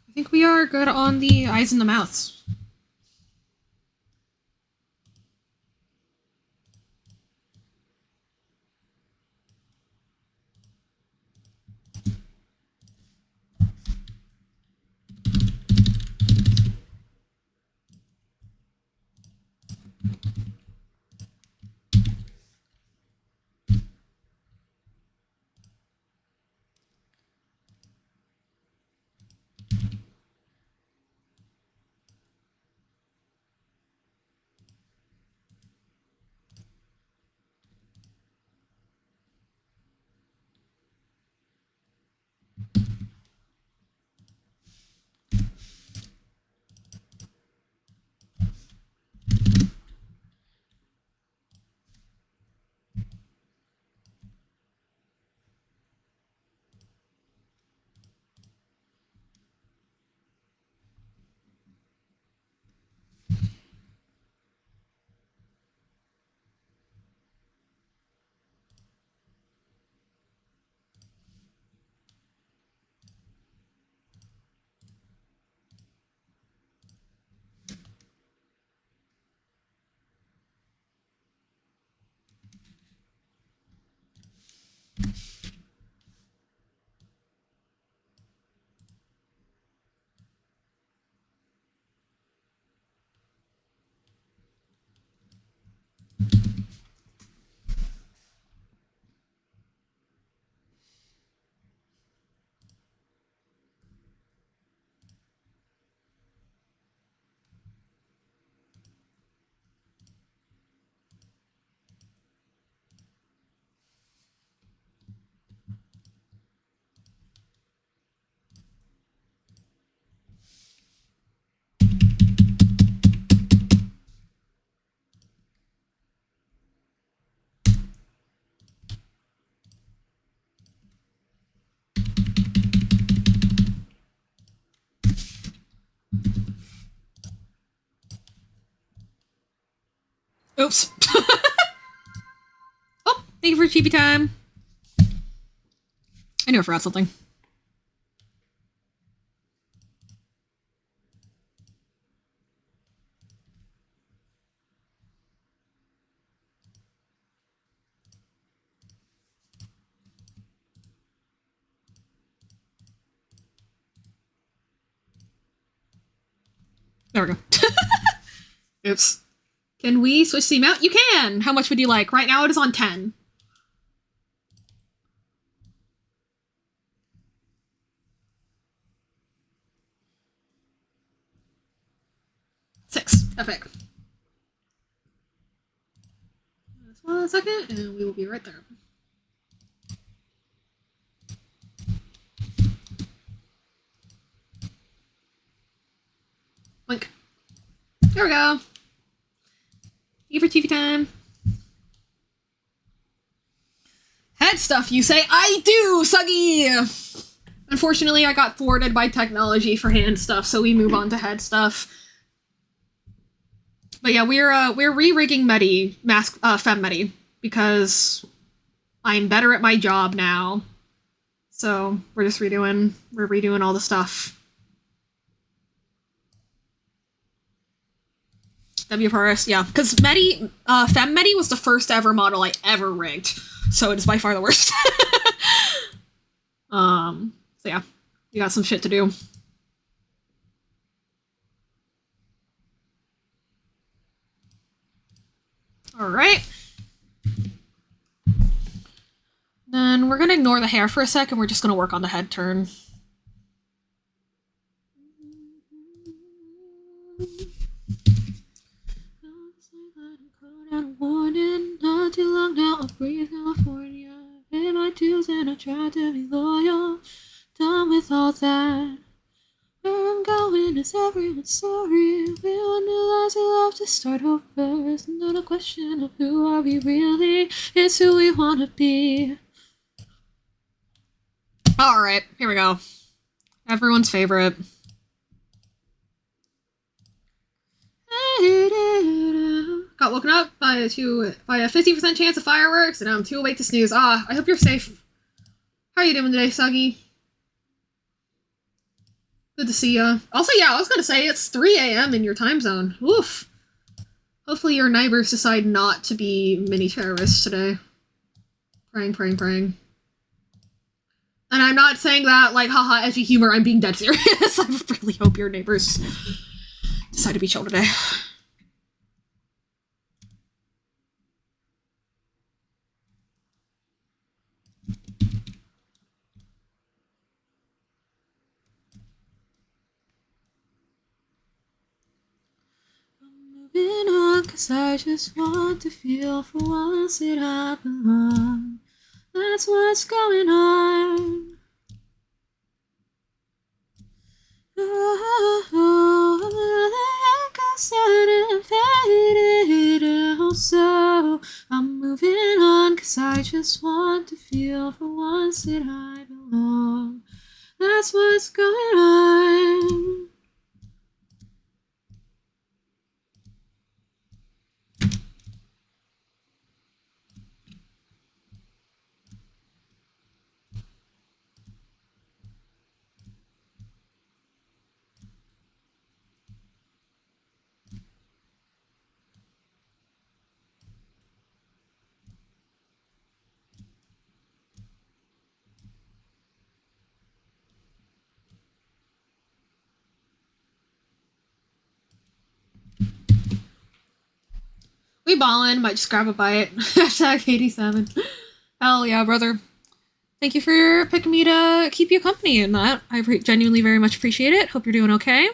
I think we are good on the eyes and the mouths. Oops. Oh, thank you for cheapy time. I knew I forgot something. There we go. Oops. Can we switch the amount? You can! How much would you like? Right now it is on 10. Six. Epic. Just 1 second, and we will be right there. Blink. There we go. Thank you for TV time. Head stuff, you say? I do, Suggy! Unfortunately, I got thwarted by technology for hand stuff, so we move on to head stuff. But yeah, we're re-rigging Fem Medi, because I'm better at my job now. So we're redoing all the stuff. WFRS, yeah, because Fem Medi was the first ever model I ever rigged, so it is by far the worst. So yeah, we got some shit to do. Alright. Then we're gonna ignore the hair for a sec, and we're just gonna work on the head turn. Not too long now, I'll breathe California. Pay my dues and I try to be loyal. Done with all that. Where I'm going is everyone's story. We all knew lies we love to start over. It's not a question of who are we really, it's who we wanna be. Alright, here we go. Everyone's favorite. Got woken up by a 50% chance of fireworks, and I'm too awake to snooze. I hope you're safe. How are you doing today, Suggy? Good to see ya. Also, yeah, I was gonna say, it's 3 a.m. in your time zone. Oof. Hopefully your neighbors decide not to be mini-terrorists today. Praying. And I'm not saying that, like, haha, edgy humor, I'm being dead serious. I really hope your neighbors decide to be chill today. Moving on, cause I just want to feel for once that I belong. That's what's going on. So I'm moving on, cause I just want to feel for once that I belong. That's what's going on. We ballin', might just grab a bite. Hashtag 87. Hell yeah, brother. Thank you for picking me to keep you company in that. I genuinely very much appreciate it. Hope you're doing okay.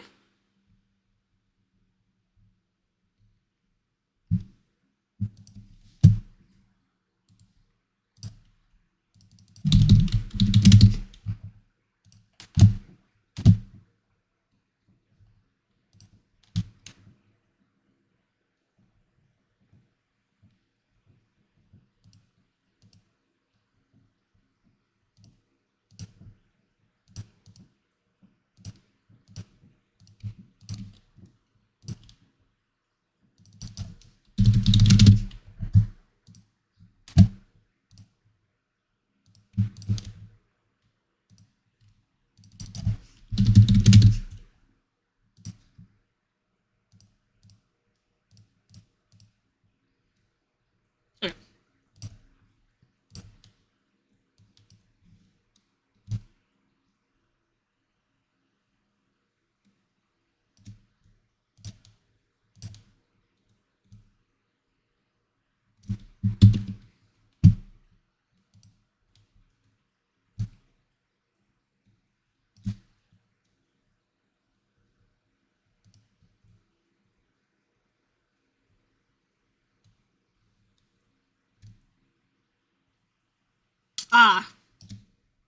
Ah.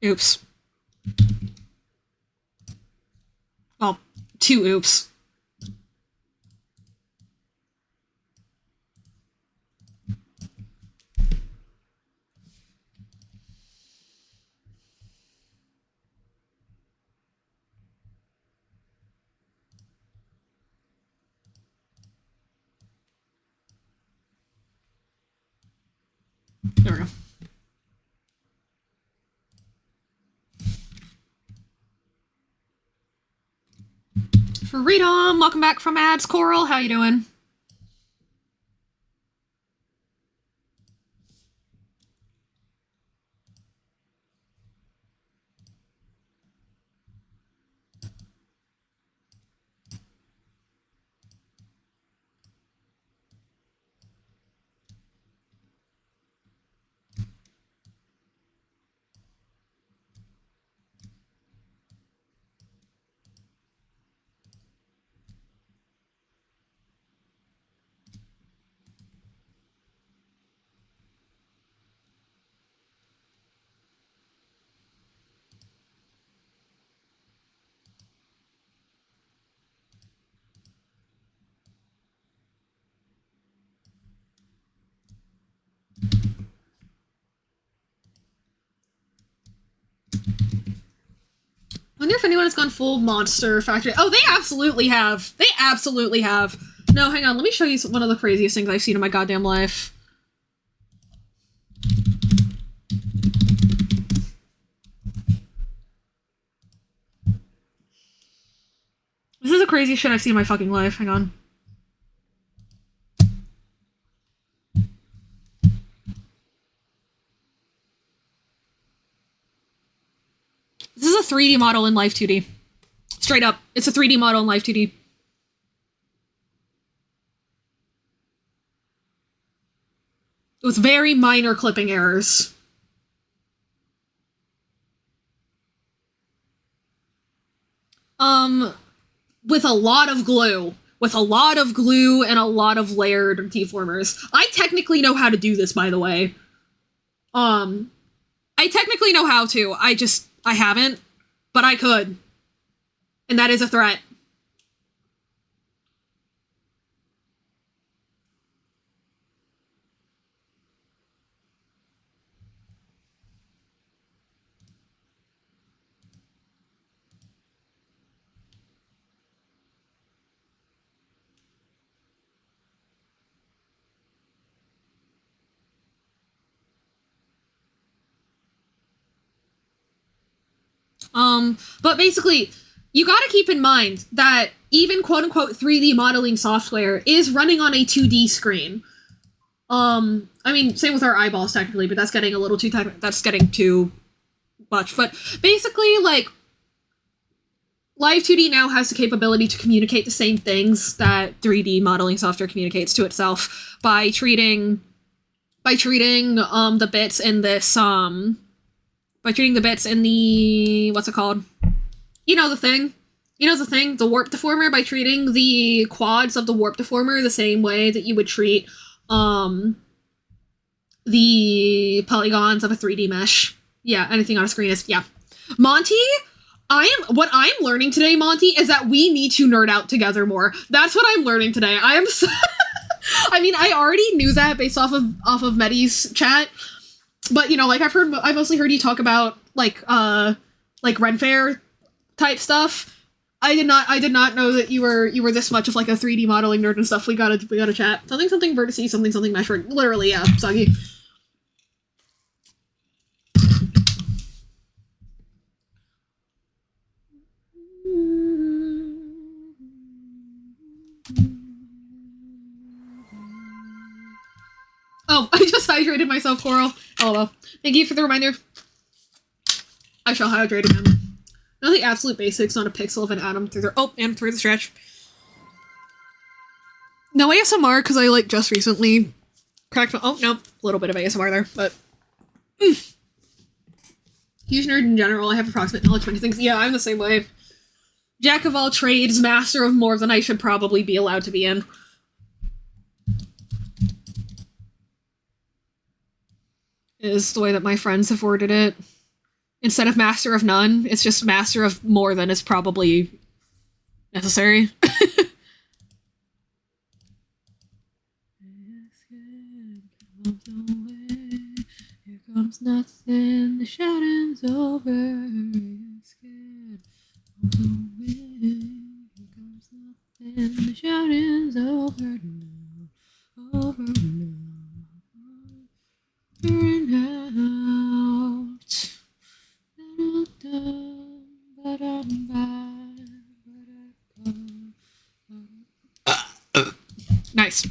Oops. Well, 2 oops. There we go. Freedom! Welcome back from ads, Coral. How you doing? Wonder if anyone has gone full Monster Factory. Oh, they absolutely have. They absolutely have. No, hang on. Let me show you one of the craziest things I've seen in my goddamn life. This is the craziest shit I've seen in my fucking life. Hang on. This is a 3D model in Live 2D. Straight up. It's a 3D model in Live 2D. With very minor clipping errors. With a lot of glue. With a lot of glue and a lot of layered deformers. I technically know how to do this, by the way. I technically know how to. I haven't. But I could. And that is a threat. But basically, you gotta keep in mind that even quote-unquote 3D modeling software is running on a 2D screen. I mean, same with our eyeballs, technically, but that's getting a little too that's getting too much. But basically, like, Live 2D now has the capability to communicate the same things that 3D modeling software communicates to itself by treating the bits in this, by treating the bits in the, what's it called? You know the thing. The warp deformer, by treating the quads of the warp deformer the same way that you would treat, the polygons of a 3D mesh. Yeah, anything on a screen is, yeah. Monty, what I'm learning today, Monty, is that we need to nerd out together more. That's what I'm learning today. I am so I mean, I already knew that based off of Medi's chat, but, you know, like, I've mostly heard you talk about, like Ren Fair type stuff. I did not know that you were this much of, like, a 3D modeling nerd and stuff. We gotta chat. Something vertices, something mesh. Literally, yeah, Soggy. Oh, I just hydrated myself, Coral. Oh well. Thank you for the reminder. I shall hydrate again. Know the absolute basics, not a pixel of an atom through the— oh, and through the stretch. No ASMR, because I, like, just recently cracked my— oh, no. A little bit of ASMR there, but— Huge nerd in general, I have approximate knowledge of many things. Yeah, I'm the same way. Jack of all trades, master of more than I should probably be allowed to be in. is the way that my friends have worded it. Instead of master of none, it's just master of more than is probably necessary. Here comes nothing, the shouting's over. Scared comes away. Here comes nothing, the shouting's over now. Over now. Burn out. Nice.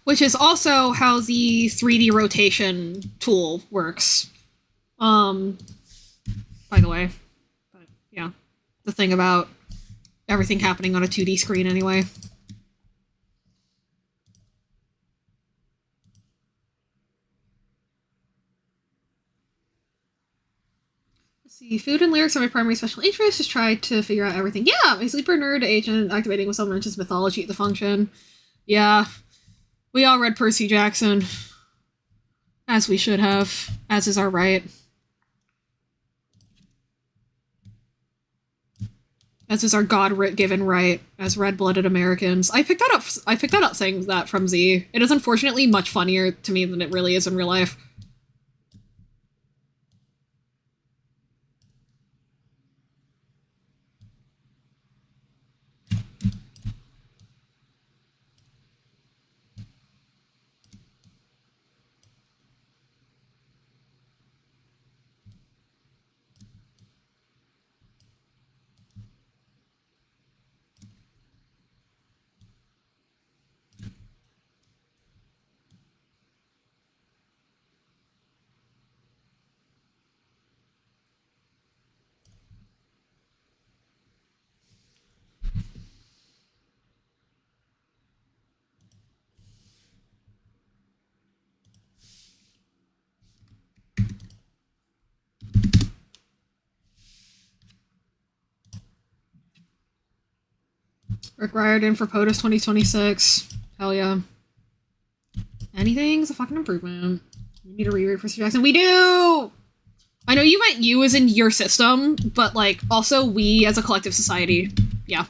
Which is also how the 3D rotation tool works. By the way. But yeah. The thing about everything happening on a 2D screen anyway. Let's see. Food and lyrics are my primary special interest. Just try to figure out everything. Yeah, my sleeper nerd agent activating with some mentions mythology at the function. Yeah. We all read Percy Jackson. As we should have. As is our right. As is our God-given right as red-blooded Americans. I picked that up saying that from Z. It is unfortunately much funnier to me than it really is in real life. Rick Riordan for POTUS 2026. Hell yeah. Anything's a fucking improvement. We need to reread Percy Jackson. We do! I know you meant you as in your system, but, like, also we as a collective society. Yeah.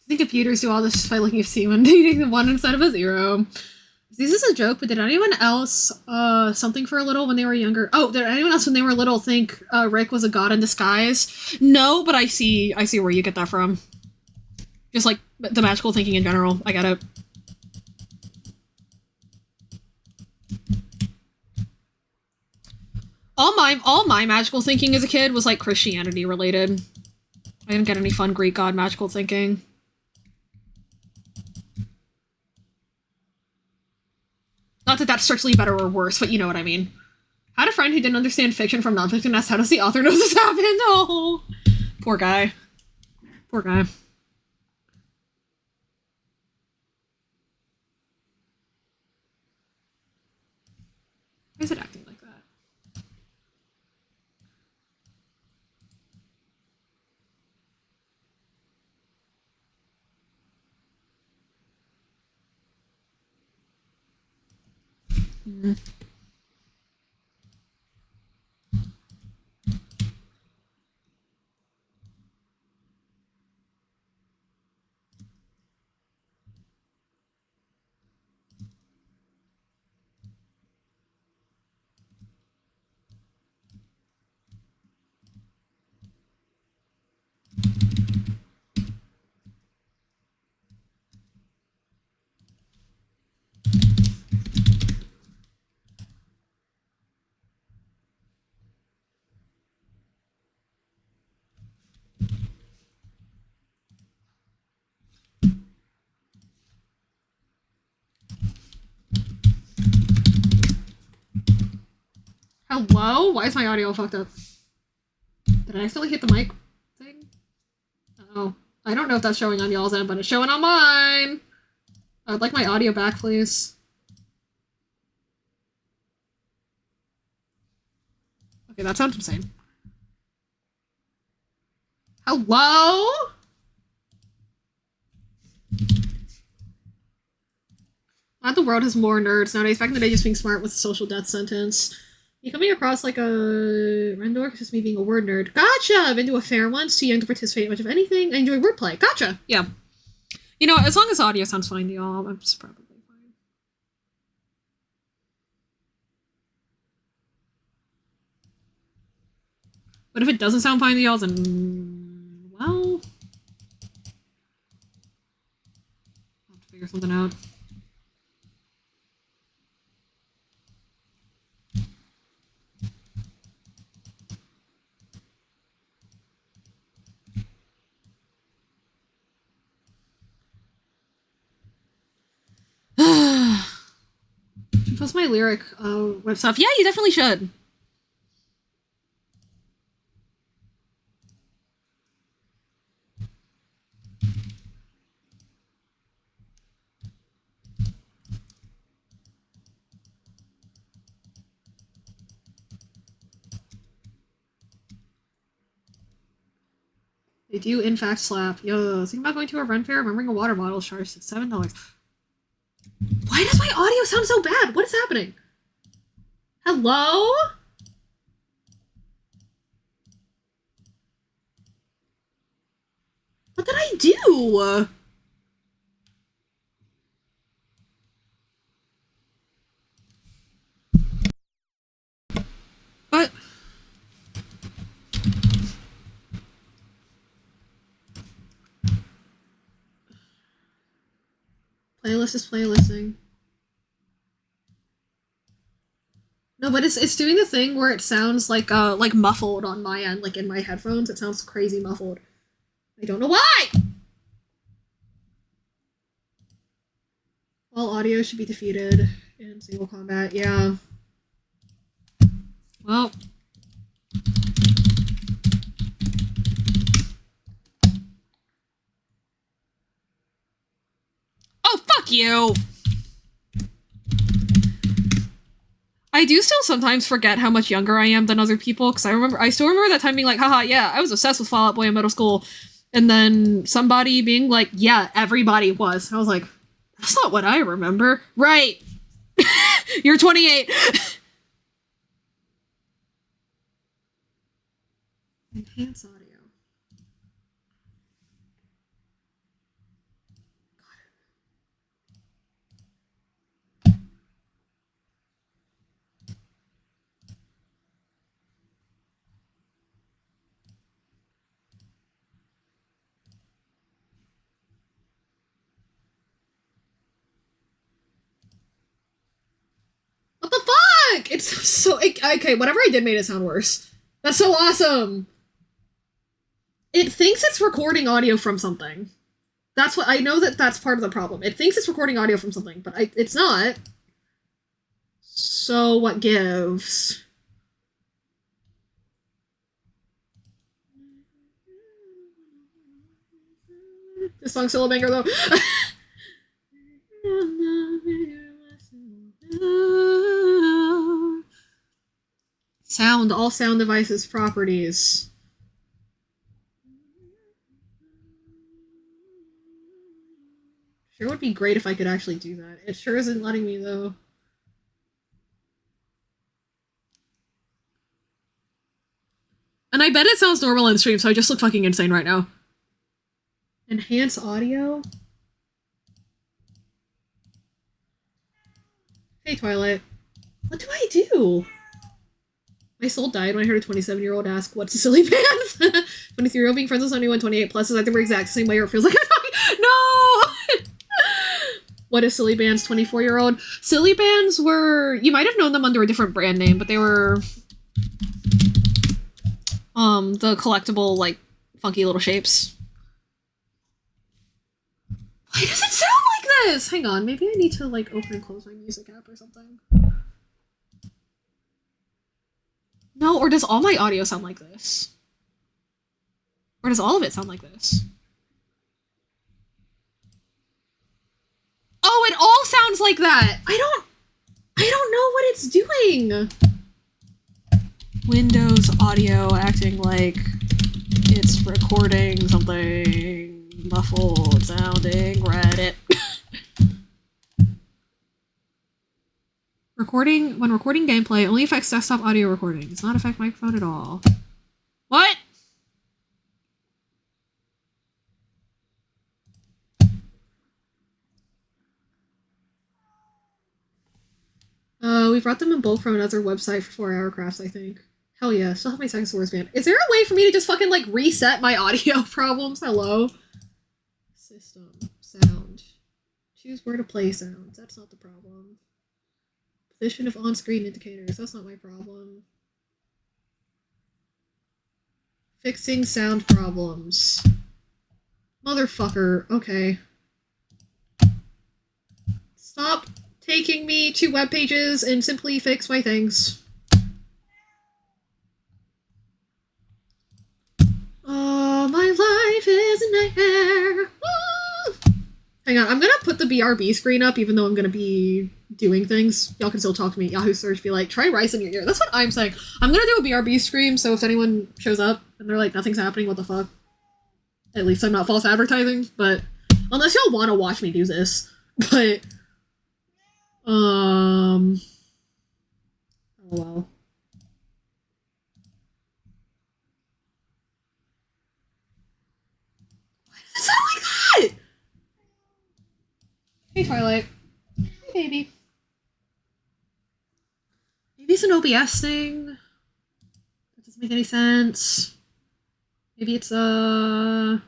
think computers do all this by looking at C when needing a 1 instead of a 0. This is a joke, but did anyone else, something for a little when they were younger? Oh, did anyone else when they were little think, Rick was a god in disguise? No, but I see where you get that from. Just, like, the magical thinking in general. I get it. All my magical thinking as a kid was, like, Christianity related. I didn't get any fun Greek god magical thinking. Not that that's strictly better or worse, but you know what I mean. I had a friend who didn't understand fiction from nonfiction and asked, how does the author know this happened? Oh, poor guy. Poor guy. Why is it acting like that? Mm. Hello? Why is my audio fucked up? Did I accidentally hit the mic thing? Oh. I don't know if that's showing on y'all's end, but it's showing on mine! I'd like my audio back, please. Okay, that sounds insane. Hello? Glad the world has more nerds nowadays. Back in the day, just being smart with a social death sentence. You coming across like a Rendor? It's just me being a word nerd. Gotcha! I've been to a fair once, too young to participate in much of anything. I enjoy wordplay. Gotcha! Yeah. You know, as long as audio sounds fine to y'all, I'm just probably fine. But if it doesn't sound fine to y'all, then... well... I'll have to figure something out. Should post my lyric web stuff. Yeah, you definitely should. They do, in fact, slap. Yo, think about going to a Ren fair, remembering a water bottle charged at $7. Why does my audio sound so bad? What is happening? Hello? What did I do? What? Playlist is playlisting. No, but it's doing the thing where it sounds like muffled on my end, like in my headphones. It sounds crazy muffled. I don't know why! All audio should be defeated in single combat, yeah. Well. Oh, fuck you! I do still sometimes forget how much younger I am than other people, because I still remember that time being like, haha, yeah, I was obsessed with Fall Out Boy in middle school, and then somebody being like, yeah, everybody was. And I was like, that's not what I remember. Right. You're 28. Enhance audio. fuck? It's so... Okay, whatever I did made it sound worse. That's so awesome! It thinks it's recording audio from something. That's what... I know that that's part of the problem. It thinks it's recording audio from something, but it's not. So what gives? This song's still a banger, though. Sound, all sound devices properties. Sure would be great if I could actually do that. It sure isn't letting me, though. And I bet it sounds normal in stream, so I just look fucking insane right now. Enhance audio? Hey, Twilight. What do I do? My soul died when I heard a 27-year-old ask, what's a silly pants? 23-year-old being friends with someone 28 plus is like the exact same way, or it feels like no! What is Silly Bands 24-year-old? Silly Bands were... You might have known them under a different brand name, but they were... the collectible, like, funky little shapes. Why does it sound like this? Hang on, maybe I need to, like, open and close my music app or something. No, or does all my audio sound like this? Or does all of it sound like this? Oh, it all sounds like that! I don't know what it's doing! Windows audio acting like it's recording something muffled sounding Reddit. When recording gameplay only affects desktop audio recording. Does not affect microphone at all. What? We brought them in bulk from another website for 4-hour crafts, I think. Hell yeah, still have my second source band. Is there a way for me to just fucking, like, reset my audio problems? Hello? System. Sound. Choose where to play sounds. That's not the problem. Position of on-screen indicators. That's not my problem. Fixing sound problems. Motherfucker. Okay. Stop taking me to web pages and simply fix my things. Oh, my life is a nightmare. Hang on, I'm gonna put the BRB screen up even though I'm gonna be doing things. Y'all can still talk to me. Yahoo search, be like, try rice in your ear. That's what I'm saying. I'm gonna do a BRB stream, so if anyone shows up and they're like, nothing's happening, what the fuck? At least I'm not false advertising, but unless y'all want to watch me do this. But, oh well. Why does it sound like that? Hey, Twilight. Hey, baby. Maybe it's an OBS thing. That doesn't make any sense. Maybe it's Oprah.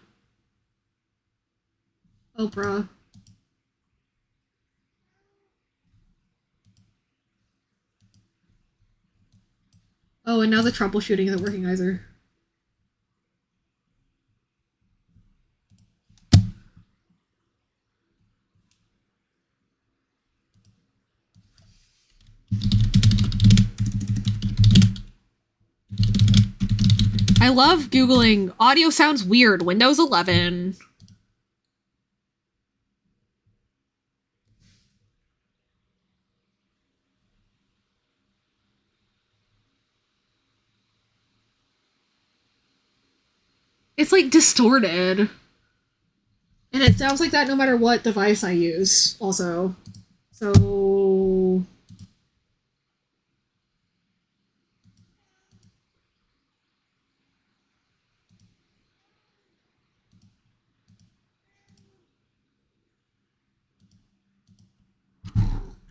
Oh, and now the troubleshooting isn't working either. I love Googling audio sounds weird, Windows 11. It's like distorted. And it sounds like that no matter what device I use, also. So...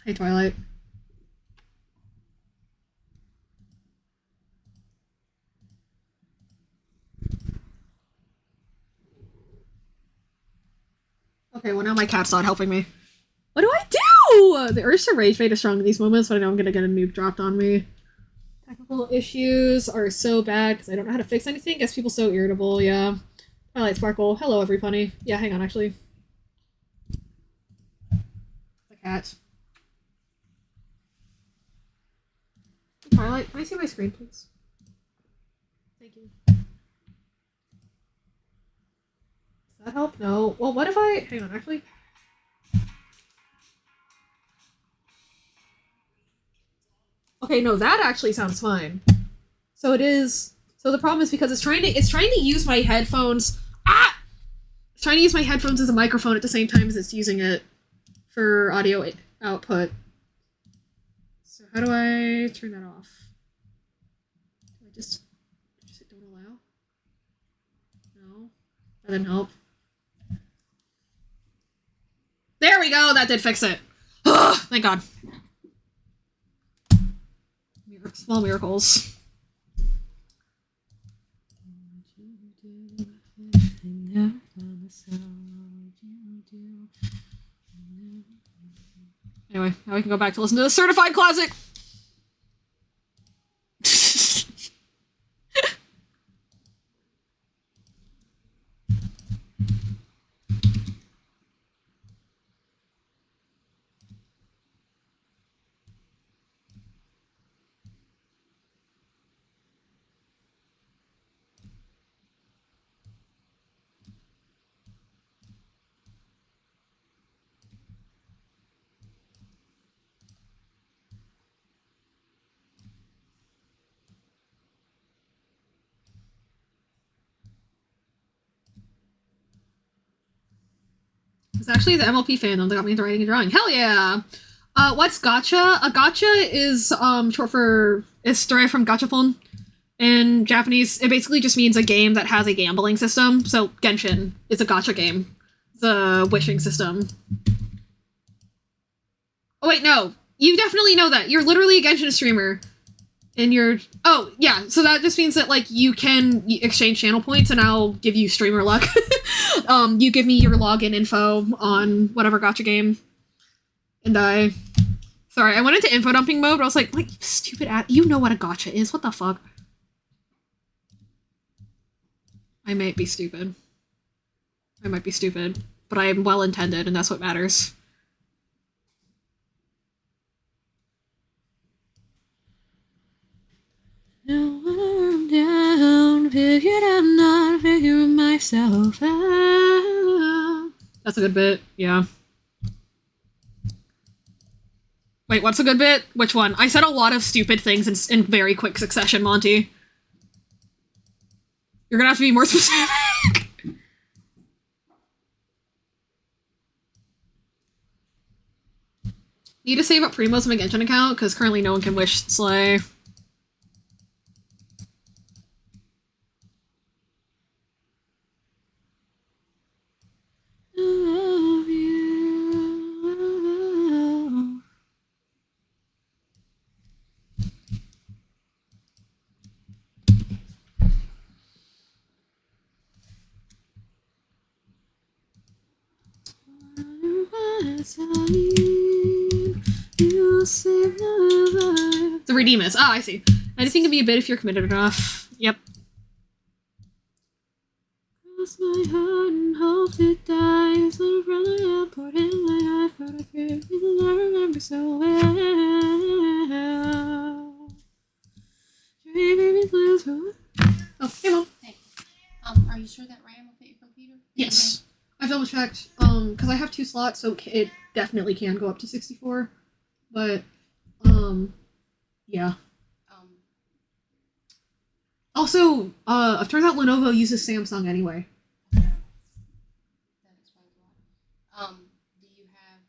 Hey, Twilight. Okay, well now my cat's not helping me. What do I do? the urge to rage bait is strong in these moments, but I know I'm gonna get a nuke dropped on me. Technical issues are so bad because I don't know how to fix anything. Gets people so irritable, yeah. Twilight Sparkle. Hello, everybody. Yeah, hang on, actually. The cat. Twilight, can I see my screen, please? Thank you. Does that help? No. Well, what if I... Hang on, actually. Okay, no, that actually sounds fine. So it is... So the problem is because it's trying to use my headphones... Ah! It's trying to use my headphones as a microphone at the same time as it's using it for audio output. So how do I turn that off? Do I just hit don't allow? No? That didn't help. There we go! That did fix it! Ugh, thank God. Small miracles. Anyway, now we can go back to listen to the certified classic! It's actually the MLP fandom that got me into writing and drawing. Hell yeah! What's gacha? A gacha is short for... It's derived from gachapon. In Japanese, it basically just means a game that has a gambling system. So Genshin is a gacha game. It's a wishing system. Oh wait, no. You definitely know that. You're literally a Genshin streamer. And you're... Oh, yeah. So that just means that, like, you can exchange channel points and I'll give you streamer luck. You give me your login info on whatever gacha game. And I... Sorry, I went into info dumping mode, but I was like, you stupid ass... You know what a gacha is. What the fuck? I might be stupid. I might be stupid. But I am well-intended, and that's what matters. Now I'm down, figured I'm not figuring myself out. That's a good bit, yeah. Wait, what's a good bit? Which one? I said a lot of stupid things in very quick succession, Monty. You're gonna have to be more specific. Need to save up Primos on my Genshin account, because currently no one can wish Slay. The Redeemus. Ah, I see. Anything can be a bit if you're committed enough. Yep. Cross my heart and hope it dies. I'm really important in my life, but I feel I remember so well. Oh, hey, Mom. Hey. Are you sure that RAM will fit your computer? Yes. I double checked, because I have 2 slots, so it definitely can go up to 64. But, yeah. Also, it turns out Lenovo uses Samsung anyway. That explains why. Do you have,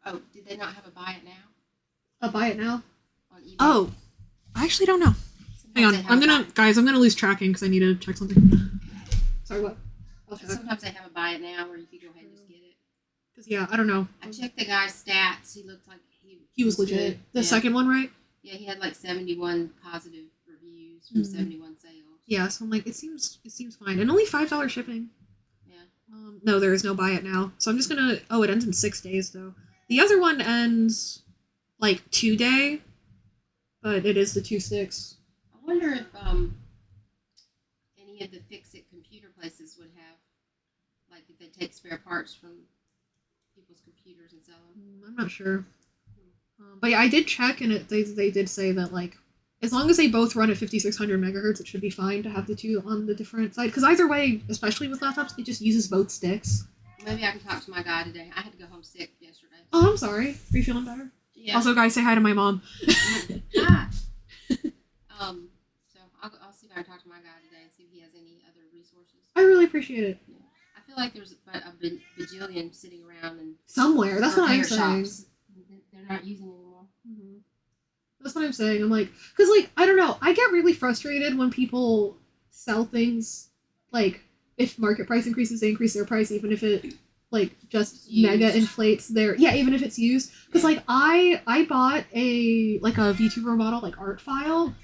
oh, did they not have a buy it now? A buy it now? On eBay? Oh, I actually don't know. Hang on, I'm gonna lose tracking because I need to check something. Sorry, what? Sometimes they have a buy it now where you can go ahead and just get it. Because, yeah, I don't know. I checked the guy's stats. He looked like He was legit. good. The second one, right? Yeah, he had like 71 positive reviews from 71 sales. Yeah, so I'm like, it seems fine. And only $5 shipping. Yeah. No, there is no buy it now. So I'm just gonna... Oh, it ends in 6 days, though. The other one ends, like, 2-day, but it is the 2/6. I wonder if any of the fix-it computer places would have, like, if they take spare parts from people's computers and sell them. I'm not sure. But yeah, I did check, and they did say that, like, as long as they both run at 5600 megahertz, it should be fine to have the two on the different side. Because either way, especially with laptops, it just uses both sticks. Maybe I can talk to my guy today. I had to go home sick yesterday. Oh, I'm sorry. Are you feeling better? Yeah. Also, guys, say hi to my mom. Hi. So I'll see if I can talk to my guy today and see if he has any other resources. I really appreciate it. Yeah. I feel like there's a bajillion sitting around and Somewhere. That's what I'm repair saying. shops they're not using anymore. Mm-hmm. That's what I'm saying. I'm like, because, like, I don't know. I get really frustrated when people sell things, like, if market price increases, they increase their price, even if it, like, just mega inflates their... Yeah, even if it's used. Because, like, I bought a VTuber model, like, art file,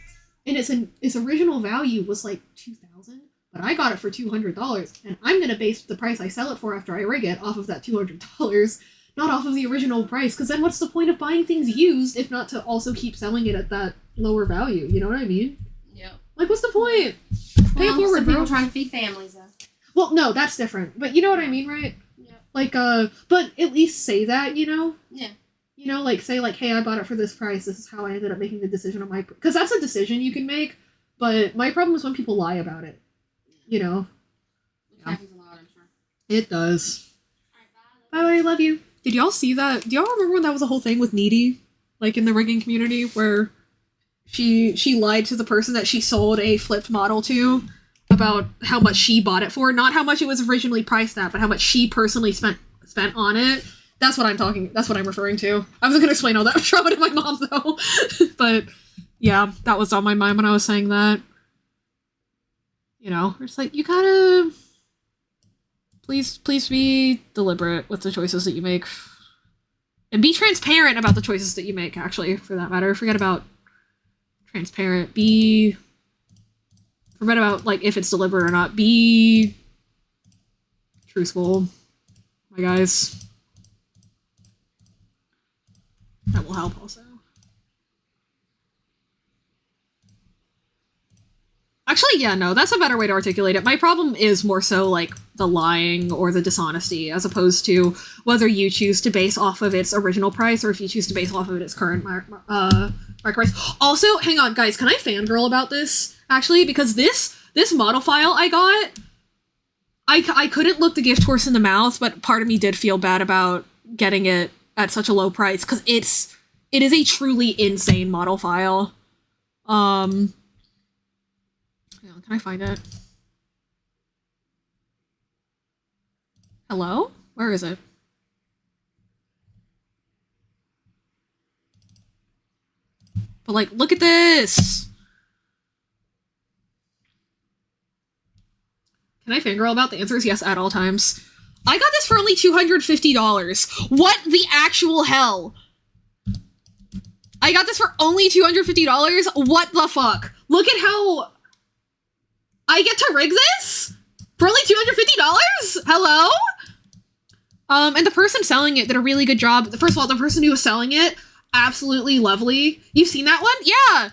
and its original value was, like, $2,000, but I got it for $200, and I'm going to base the price I sell it for after I rig it off of that $200, not off of the original price, because then what's the point of buying things used if not to also keep selling it at that lower value? You know what I mean? Yeah. Like, what's the point? Pay it forward, some bro. people trying to feed families, though. Well, no, that's different. But you know what I mean, right? Yeah. Like, but at least say that, you know? Yeah. You know, like, say, like, hey, I bought it for this price. This is how I ended up making the decision on my... Because that's a decision you can make, but my problem is when people lie about it. You know? Which happens a lot, I'm sure. It does. Bye, I love you. Did y'all see that? Do y'all remember when that was a whole thing with Needy? Like, in the rigging community, where she lied to the person that she sold a flipped model to about how much she bought it for. Not how much it was originally priced at, but how much she personally spent on it. That's what I'm referring to. I wasn't gonna explain all that trauma to my mom, though. But, yeah, that was on my mind when I was saying that. You know, it's like, you gotta... Please be deliberate with the choices that you make. And be transparent about the choices that you make, actually, for that matter. Forget about transparent. Forget about, like, if it's deliberate or not. Be truthful, my guys. That will help, also. Actually, yeah, no, that's a better way to articulate it. My problem is more so, like, the lying or the dishonesty, as opposed to whether you choose to base off of its original price or if you choose to base off of its current market price. Also, hang on, guys, can I fangirl about this, actually? Because this model file I got, I couldn't look the gift horse in the mouth, but part of me did feel bad about getting it at such a low price, because it is a truly insane model file. Can I find it? Hello? Where is it? But, like, look at this! Can I fangirl about? The answer is yes at all times. I got this for only $250. What the actual hell? I got this for only $250? What the fuck? Look at how... I get to rig this? For only $250? Hello? And the person selling it did a really good job. First of all, the person who was selling it, absolutely lovely. You've seen that one? Yeah!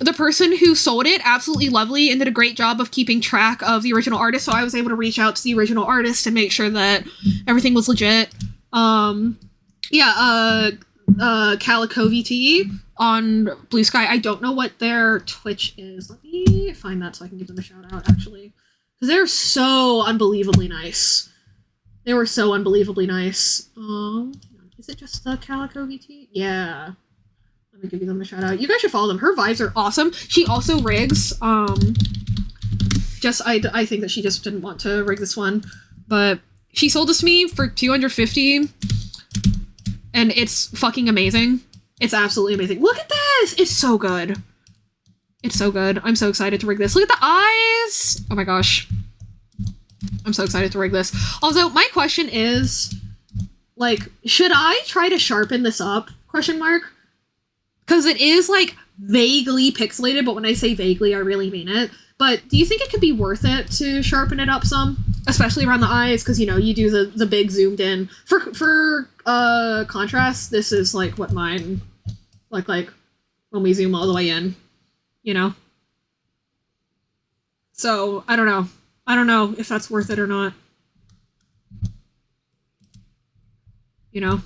The person who sold it, absolutely lovely, and did a great job of keeping track of the original artist, so I was able to reach out to the original artist and make sure that everything was legit. Calico VT on Blue Sky. I don't know what their Twitch is. Let me find that so I can give them a shout out, actually. Because they're so unbelievably nice. They were so unbelievably nice. Is it just the Calico VT? Yeah. Let me give them a shout out. You guys should follow them. Her vibes are awesome. She also rigs. I think that she just didn't want to rig this one. But she sold this to me for $250. And it's fucking amazing. It's absolutely amazing. Look at this! It's so good. It's so good. I'm so excited to rig this. Look at the eyes! Oh my gosh. I'm so excited to rig this. Also, my question is, like, should I try to sharpen this up? Question mark. Because it is, like, vaguely pixelated, but when I say vaguely, I really mean it. But do you think it could be worth it to sharpen it up some? especially around the eyes, because you know you do the big zoomed in. For contrast, this is like what mine look like when we zoom all the way in, you know. So I don't know. I don't know if that's worth it or not. You know.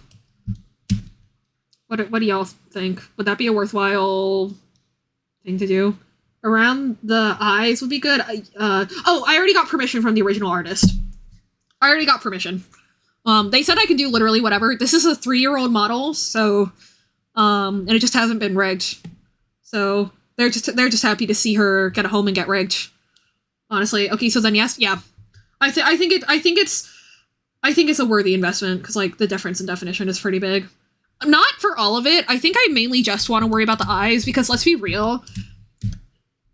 What do y'all think? Would that be a worthwhile thing to do? Around the eyes would be good. Oh, I already got permission from the original artist. I already got permission. They said I can do literally whatever. This is a 3-year-old model, so and it just hasn't been rigged. So they're just happy to see her get a home and get rigged. Honestly, okay. So then yes, yeah. I think it's a worthy investment because like the difference in definition is pretty big. Not for all of it. I think I mainly just want to worry about the eyes because let's be real.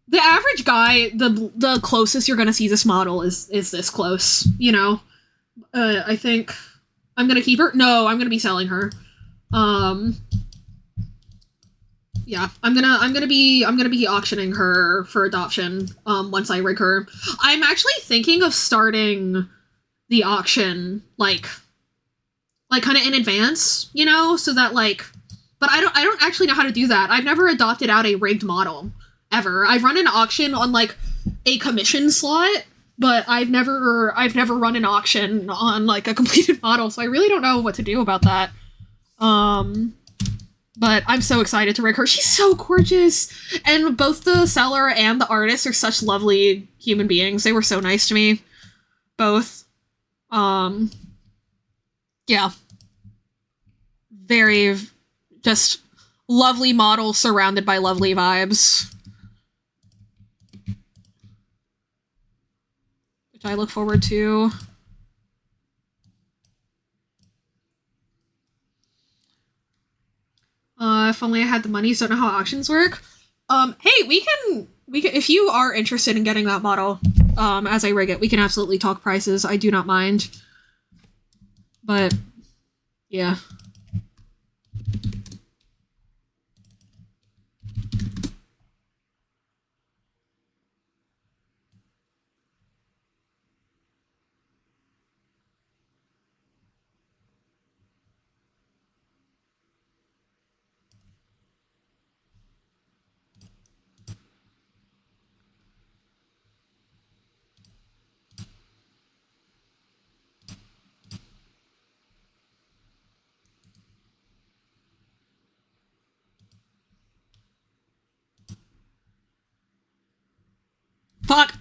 The average guy, the closest you're gonna see this model is this close, you know. I think I'm gonna keep her. No, I'm gonna be selling her. Yeah, I'm gonna be auctioning her for adoption. Once I rig her, I'm actually thinking of starting the auction like kind of in advance, you know, so that like. But I don't actually know how to do that. I've never adopted out a rigged model. Ever. I've run an auction on like a commission slot, but I've never run an auction on like a completed model, so I really don't know what to do about that. But I'm so excited to rig her. She's so gorgeous, and both the seller and the artist are such lovely human beings. They were so nice to me, both. Yeah, very just lovely model surrounded by lovely vibes. I look forward to. If only I had the money. Don't know how auctions work. Hey, we can if you are interested in getting that model, as I rig it, we can absolutely talk prices. I do not mind. But yeah. Fuck.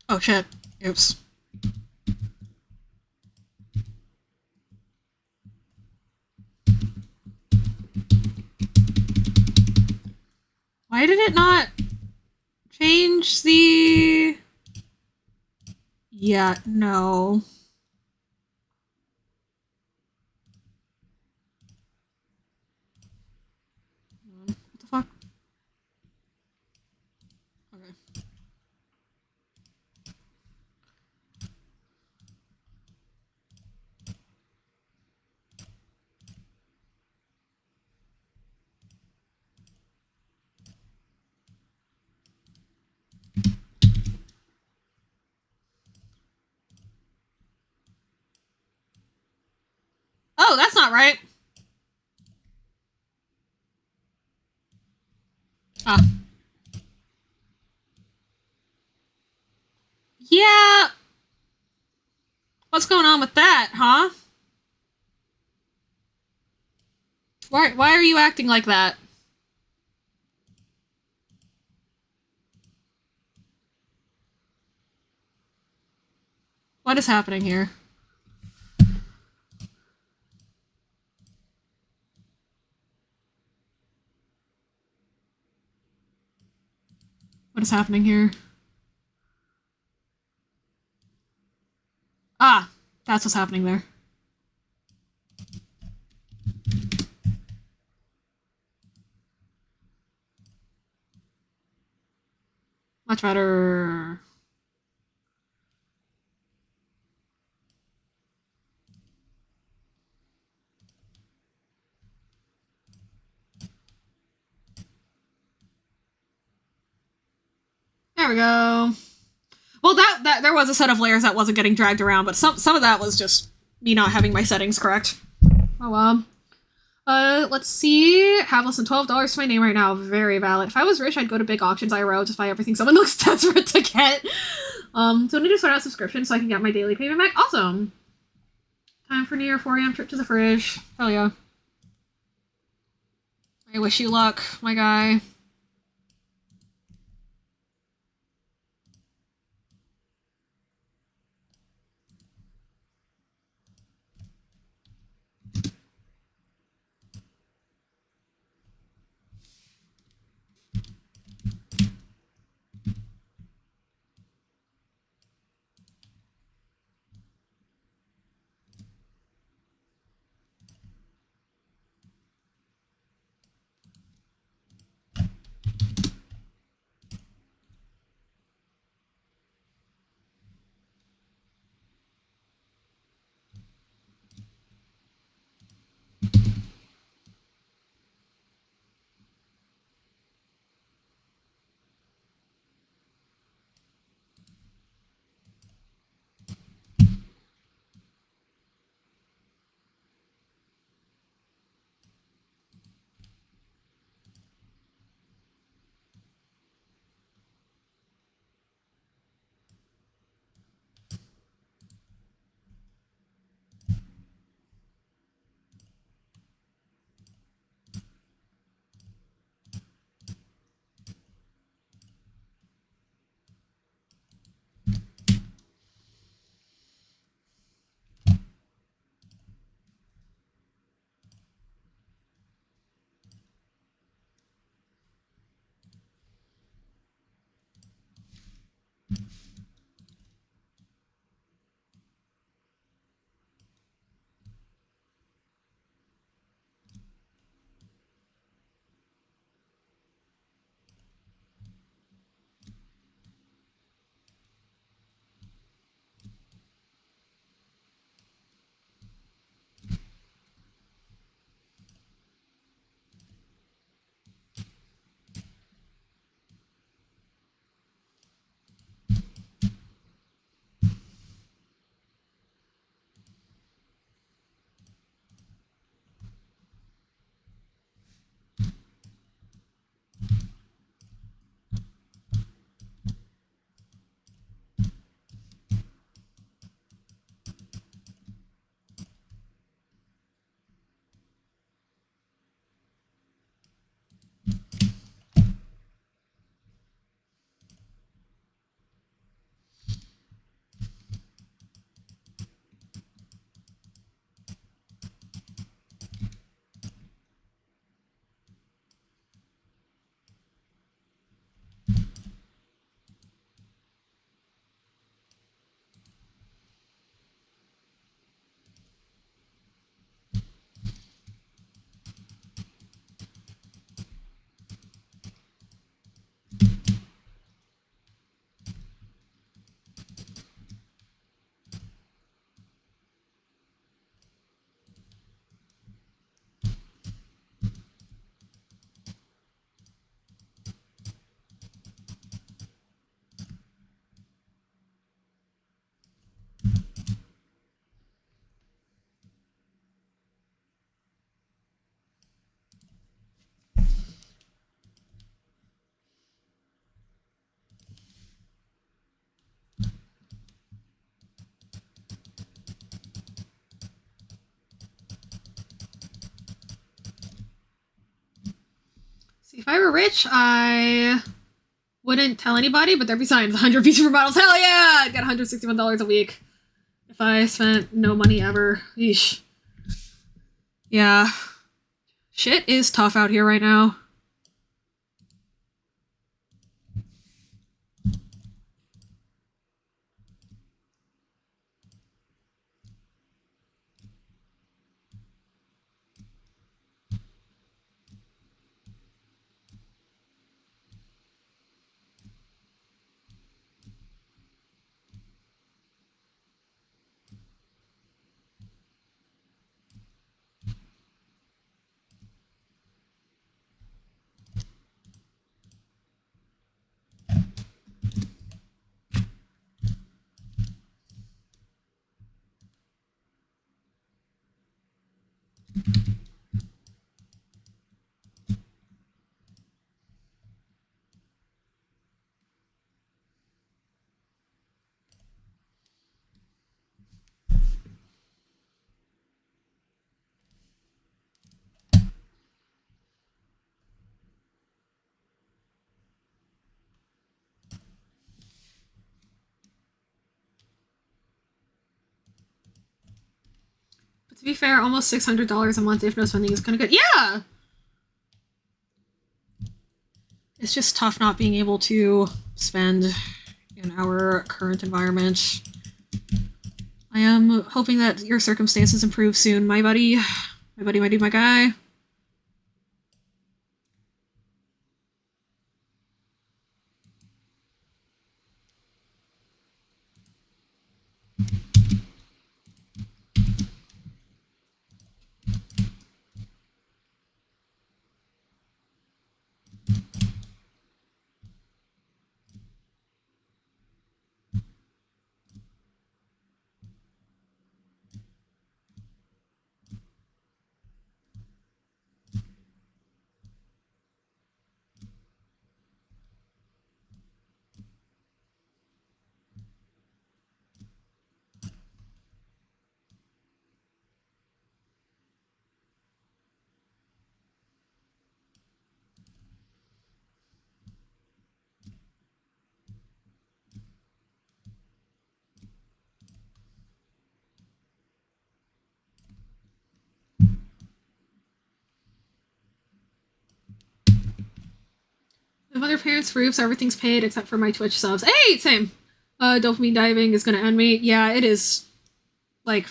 Oh shit. Oops. Why did it not change the... Yeah, no. What the fuck? Okay. Oh, that's not right. Ah. Yeah. What's going on with that, huh? Why are you acting like that? What is happening here? What is happening here? Ah, that's what's happening there. Much better. There we go. Well, that there was a set of layers that wasn't getting dragged around, but some of that was just me not having my settings correct. Oh well. Let's see. Have less than $12 to my name right now. Very valid. If I was rich, I'd go to big auctions IRL, just buy everything someone looks desperate to get. So I need to sort out subscription so I can get my daily payment back. Awesome. Time for New Year 4 a.m. trip to the fridge. Hell yeah. I wish you luck, my guy. See, if I were rich, I wouldn't tell anybody, but there'd be signs 100 VTuber models. Hell yeah! I'd get $161 a week if I spent no money ever. Yeesh. Yeah. Shit is tough out here right now. To be fair, almost $600 a month if no spending is kind of good. Yeah! It's just tough not being able to spend in our current environment. I am hoping that your circumstances improve soon, my buddy. My buddy, my dude, my guy. With other parents' roofs, everything's paid except for my Twitch subs. Hey, same. Dopamine diving is gonna end me. Yeah, it is. Like,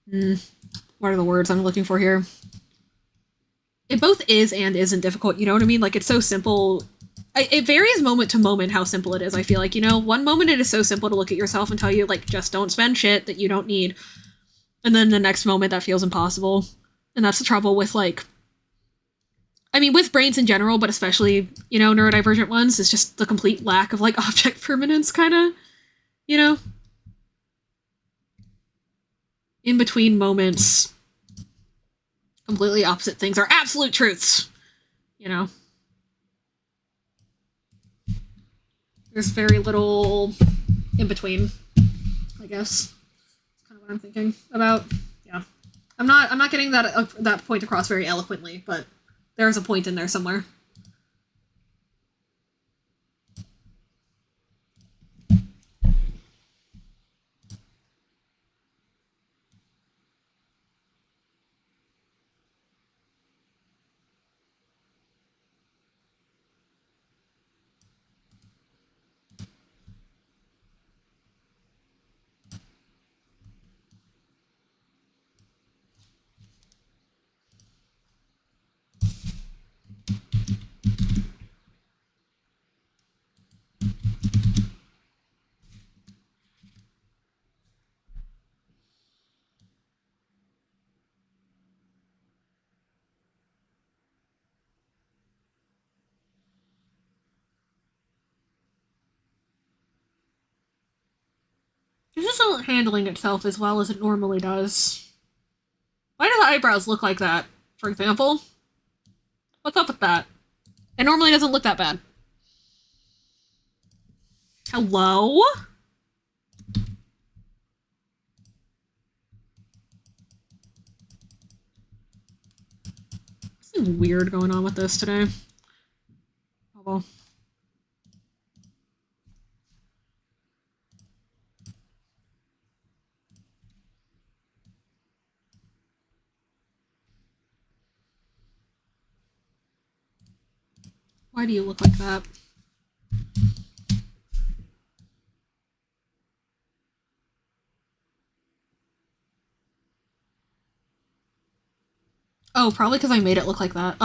what are the words I'm looking for here? It both is and isn't difficult. You know what I mean? Like, it's so simple. It varies moment to moment how simple it is. I feel like, you know, one moment it is so simple to look at yourself and tell you, like, just don't spend shit that you don't need. And then the next moment that feels impossible. And that's the trouble with, like, I mean, with brains in general, but especially, you know, neurodivergent ones, is just the complete lack of, like, object permanence, kind of, you know? In between moments, completely opposite things are absolute truths, you know? There's very little in between, I guess. That's kind of what I'm thinking about. Yeah. I'm not getting that point across very eloquently, but there's a point in there somewhere. This isn't handling itself as well as it normally does. Why do the eyebrows look like that, for example? What's up with that? It normally doesn't look that bad. Hello? Something weird going on with this today. Oh well. Why do you look like that? Oh, probably because I made it look like that.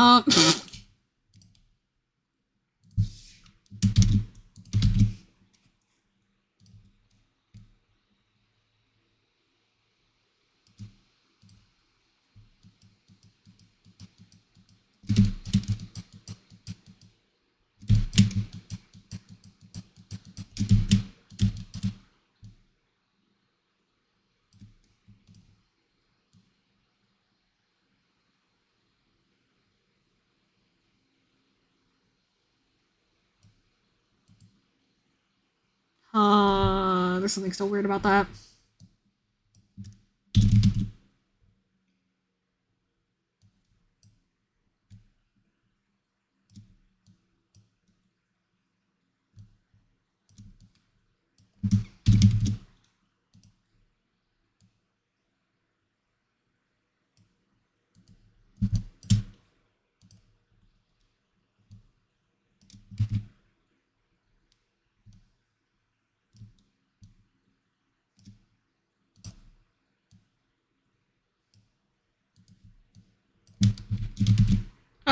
There's something so weird about that.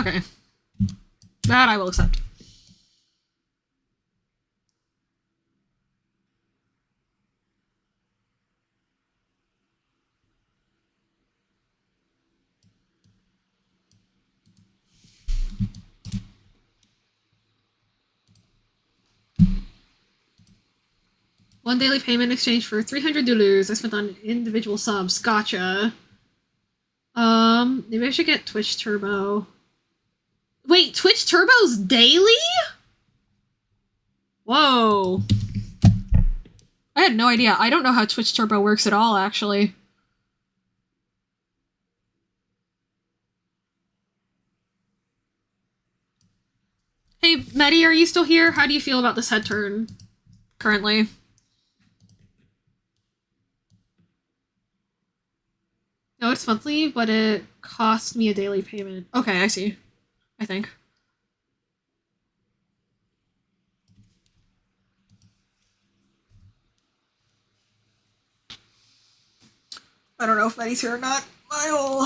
Okay. That I will accept. One daily payment in exchange for 300 dollars I spent on individual subs. Gotcha. Maybe I should get Twitch Turbo. Wait, Twitch Turbo's daily? Whoa. I had no idea. I don't know how Twitch Turbo works at all, actually. Hey, Maddie, are you still here? How do you feel about this head turn currently? No, it's monthly, but it costs me a daily payment. Okay, I see. I think. I don't know if Maddie's here or not. I'll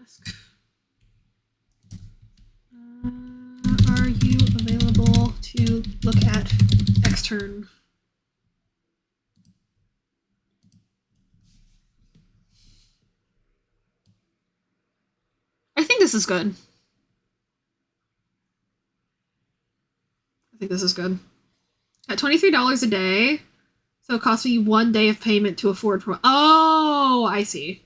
ask. Are you available to look at extern? I think this is good. I think this is good. At $23 a day, so it costs me 1 day of payment to afford. Oh, I see.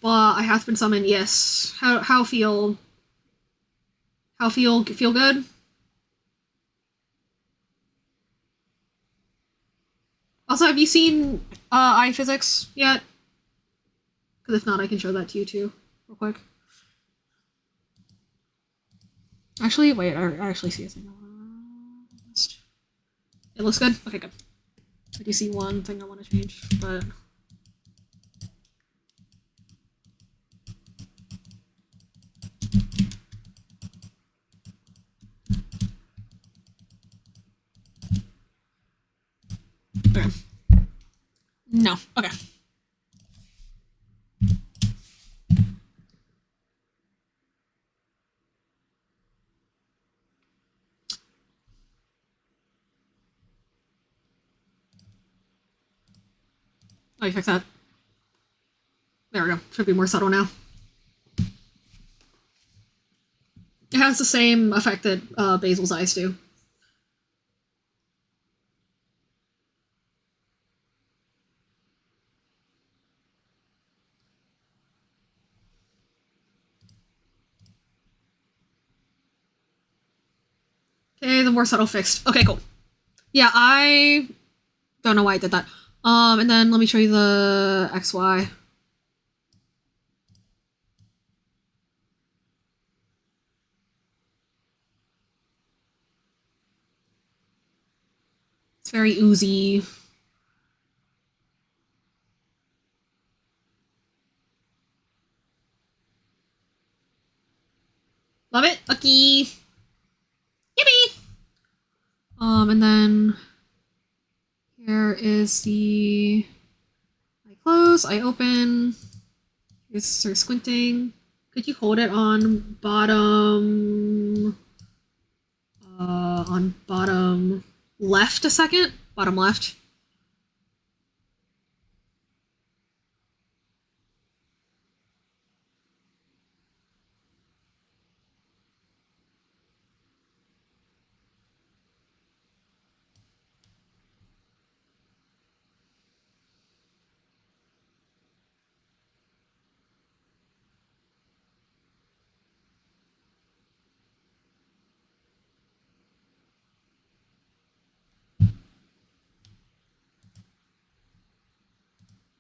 Well, I have been summoned. Yes. How feel? How feel good? Also, have you seen iPhysics yet? Because if not, I can show that to you too, real quick. Actually, wait, I actually see a thing. It looks good? Okay, good. I do see one thing I want to change, but... Okay. No. Okay. Oh, you fix that. There we go. Should be more subtle now. It has the same effect that Basil's eyes do. Okay, the more subtle fixed. Okay, cool. Yeah, I don't know why I did that. And then let me show you the XY. It's very oozy. Love it. Lucky. Yippee! And then here is the... I close, I open. Here's sort of squinting. Could you hold it on bottom... on bottom left a second? Bottom left.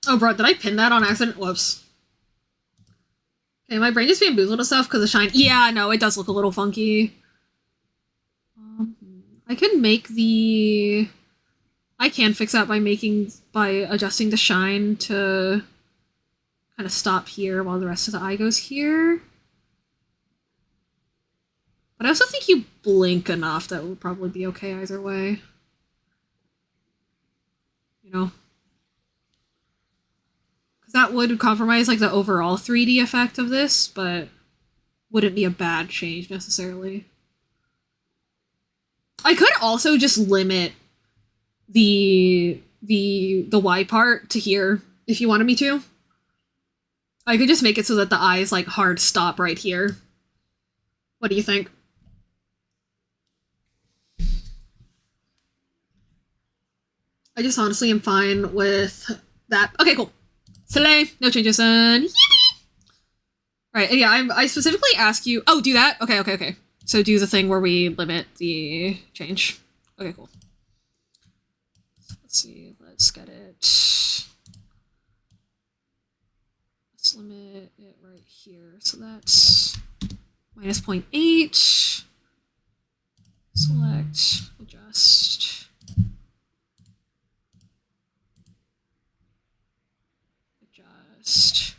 Oh, bro, did I pin that on accident? Whoops. Okay, my brain just bamboozled itself because of shine. Yeah, no, it does look a little funky. I can make the... I can fix that by adjusting the shine to kind of stop here while the rest of the eye goes here. But I also think you blink enough that would probably be okay either way. You know? Because that would compromise like the overall 3D effect of this, but wouldn't be a bad change necessarily. I could also just limit the Y part to here if you wanted me to. I could just make it so that the eyes like hard stop right here. What do you think? I just honestly am fine with that. Okay, cool. Slay, no changes, and yippee! Right, yeah, I specifically ask you. Oh, do that. Okay. So do the thing where we limit the change. Okay, cool. Let's see. Let's get it. Let's limit it right here. So that's minus 0.8. Select, adjust. Adjust.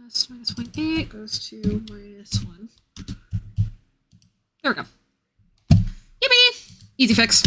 Just minus 0.8 goes to minus 1. There we go. Yippee! Easy fix.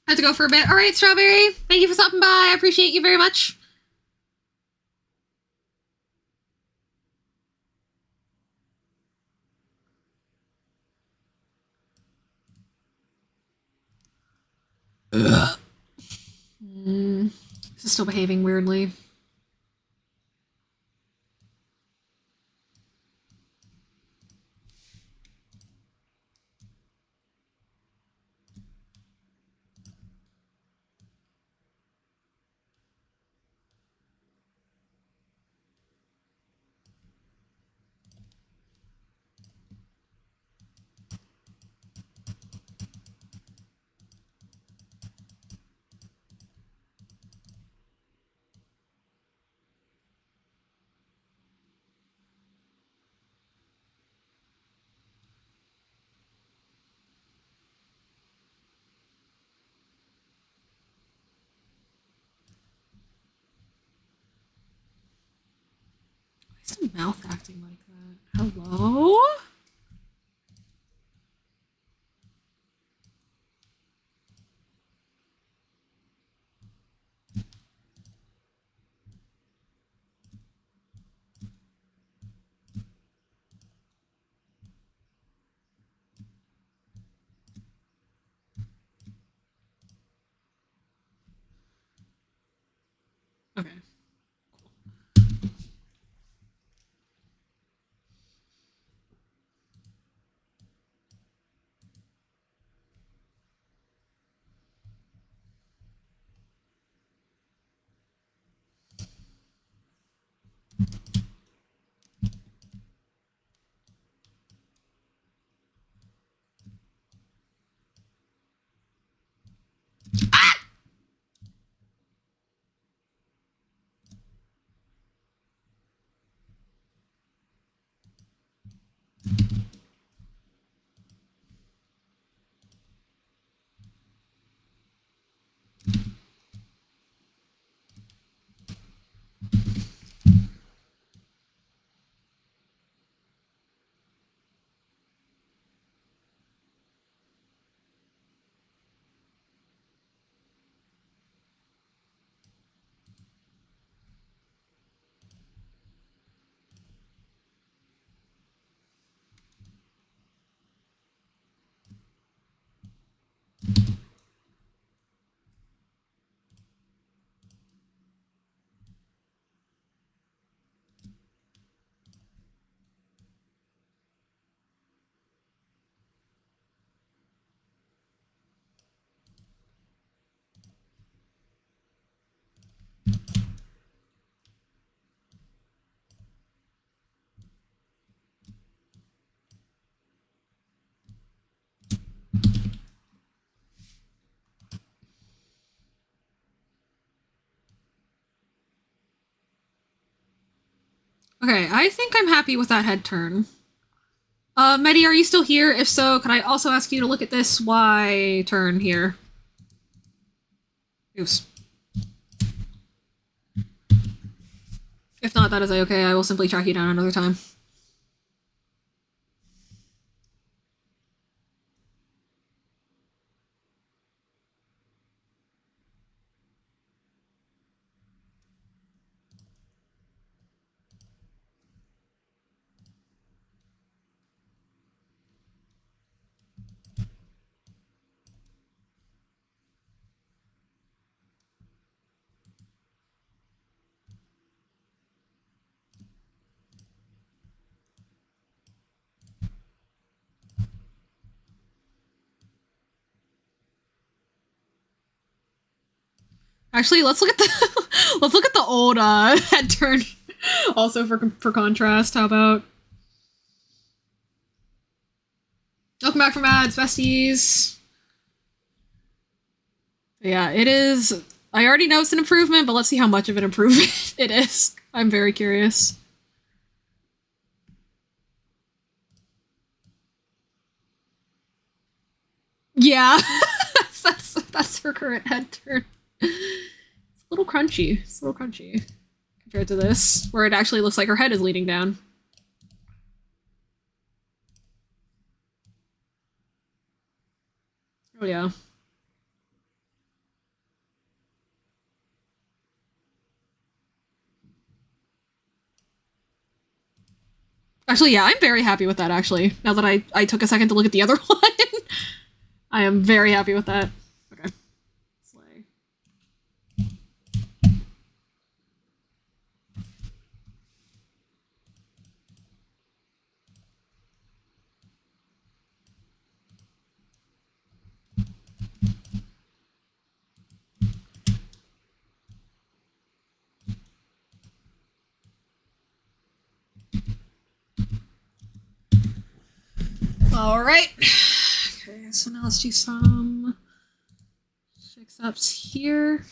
I have to go for a bit. All right, Strawberry. Thank you for stopping by. I appreciate you very much. This is still behaving weirdly. Why is the mouth acting like that? Hello? Okay. Okay, I think I'm happy with that head turn. Medi, are you still here? If so, could I also ask you to look at this Y turn here? Oops. If not, that is okay. I will simply track you down another time. Actually, let's look at the let's look at the old head turn. Also for contrast, how about? Welcome back from ads, besties. Yeah, it is. I already know it's an improvement, but let's see how much of an improvement it is. I'm very curious. Yeah, that's her current head turn. It's a little crunchy. It's a little crunchy compared to this, where it actually looks like her head is leaning down. Oh yeah. Actually, yeah, I'm very happy with that, actually. Now that I took a second to look at the other one. I am very happy with that. Okay. Slay. Alright. Okay, so now let's do some fix-ups here.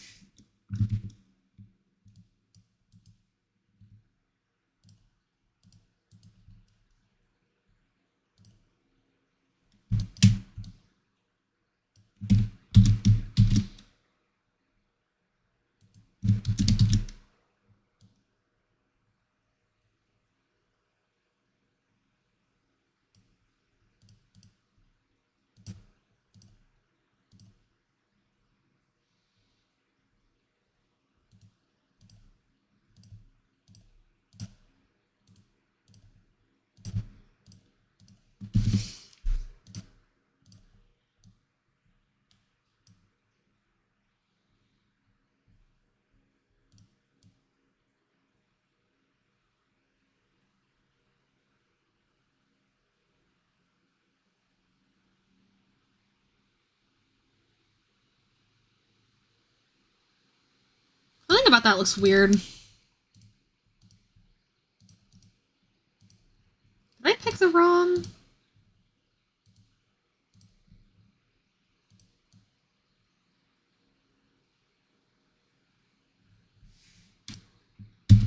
Something about that looks weird. Did I pick the wrong?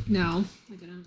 No, I didn't.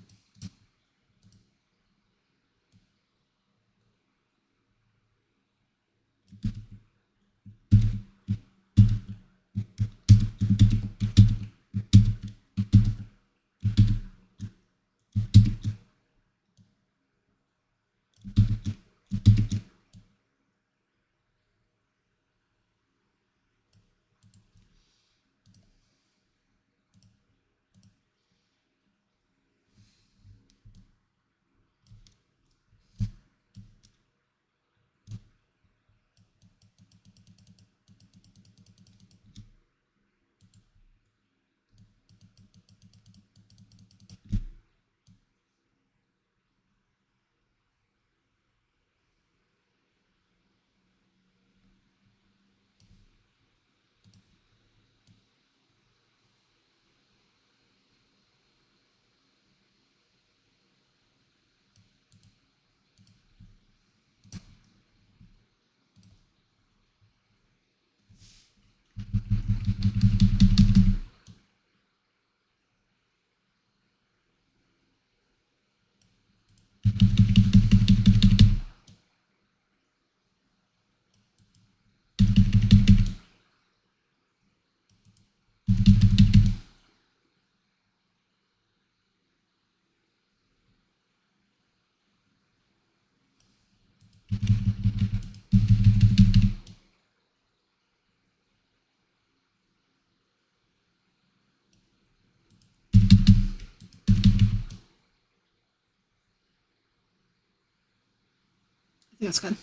think that's good.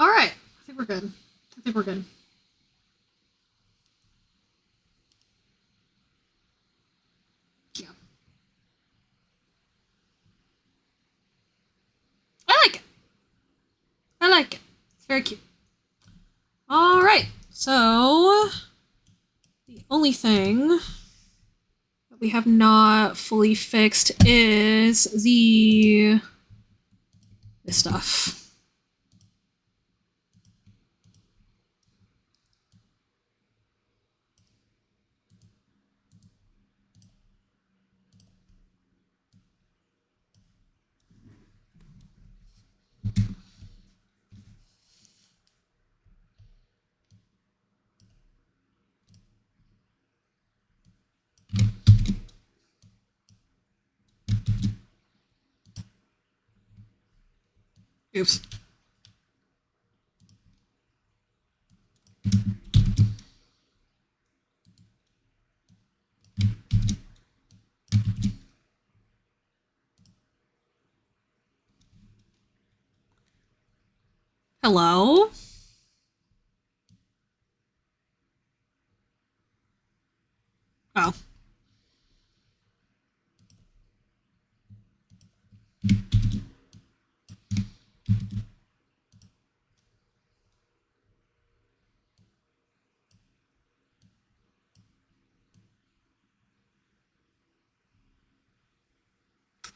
All right, I think we're good. I think we're good. Yeah, I like it. I like it. It's very cute. All right, so Only thing that we have not fully fixed is this stuff. Oops. Hello? Oh.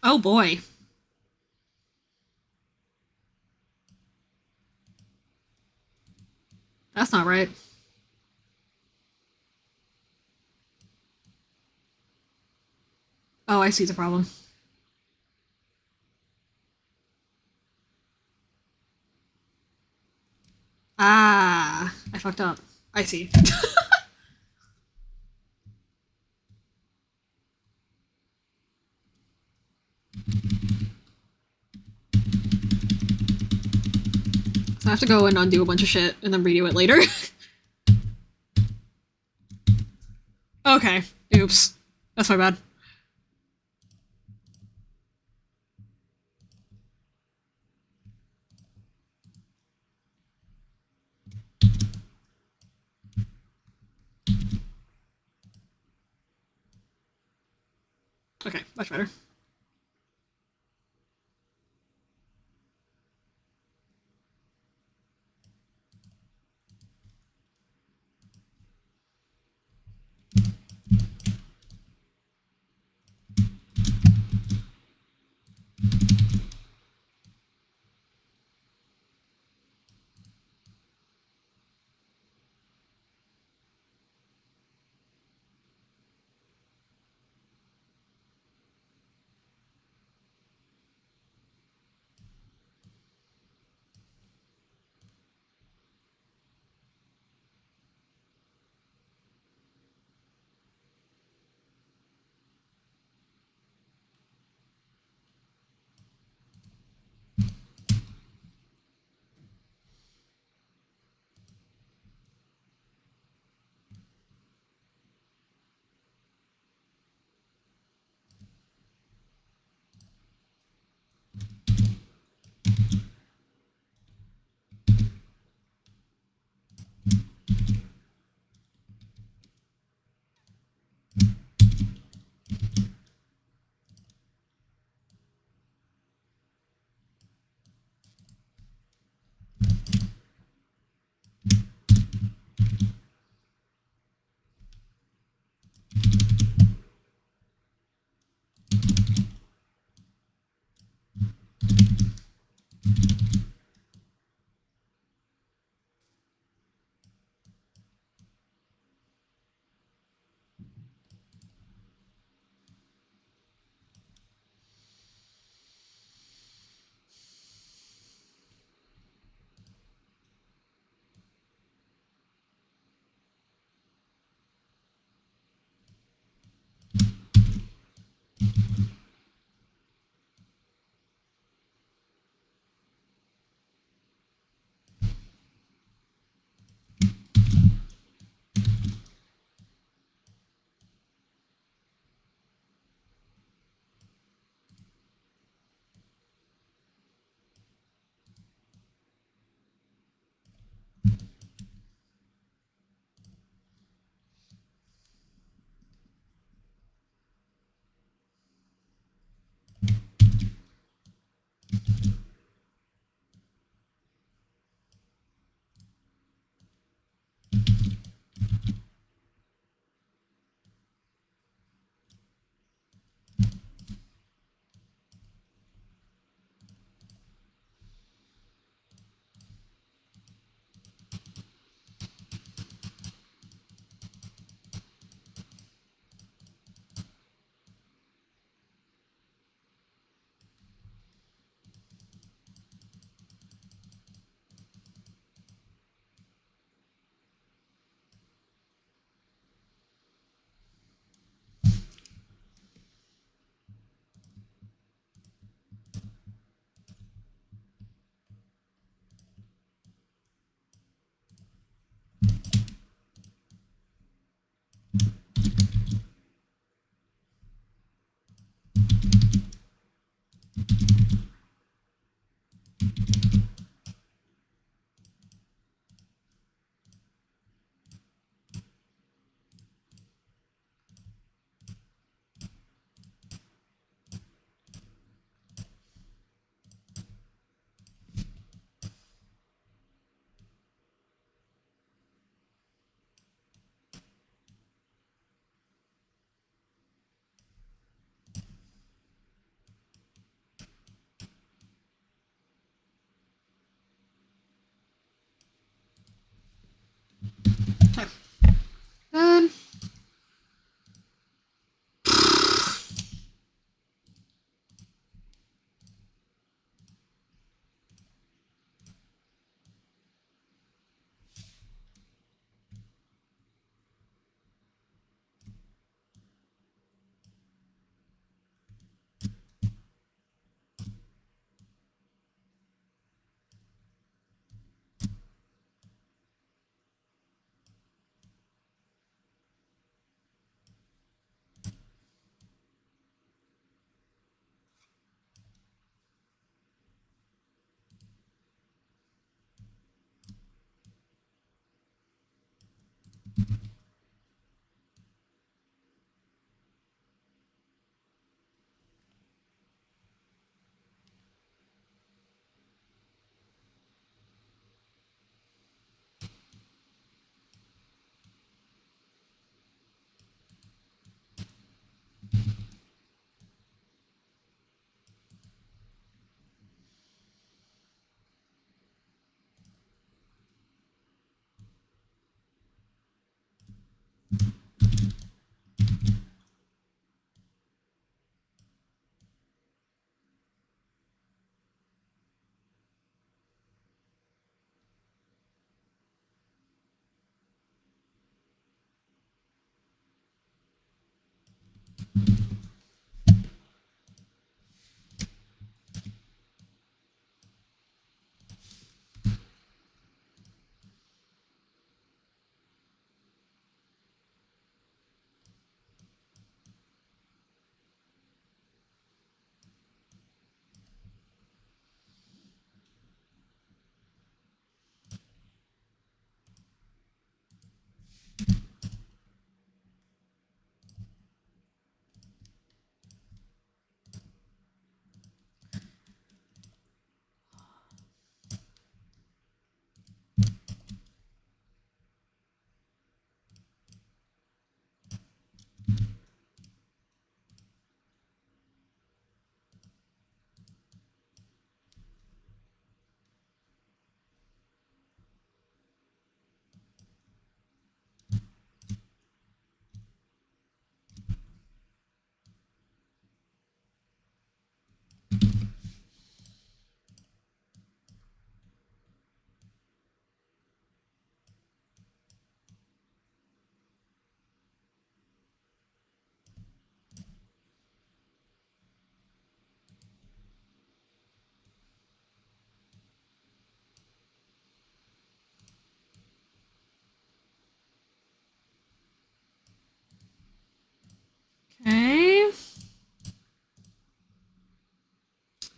Oh boy. That's not right. Oh, I see the problem. Ah, I fucked up. I see. So I have to go and undo a bunch of shit and then redo it later. Okay. Oops. That's my bad. Okay, much better.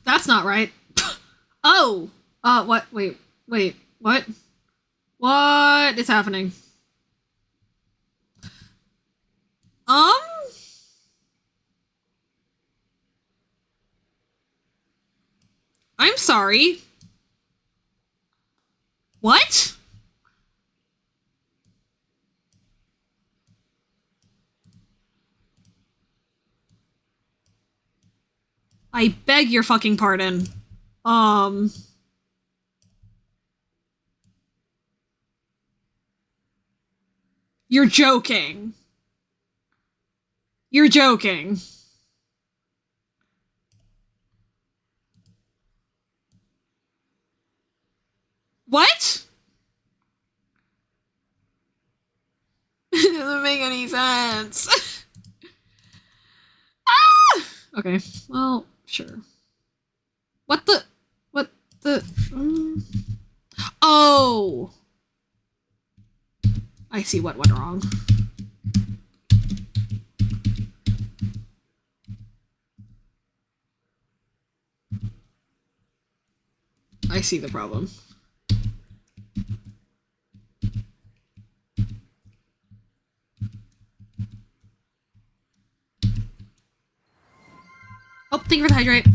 That's not right. Oh! What? Wait. What? What is happening? Um? I'm sorry. What? I beg your fucking pardon. Um... You're joking. You're joking. What? It doesn't make any sense. Ah! Okay, well, sure. What the? What the? Oh! I see what went wrong. I see the problem. Oh, thank you for the hydrate.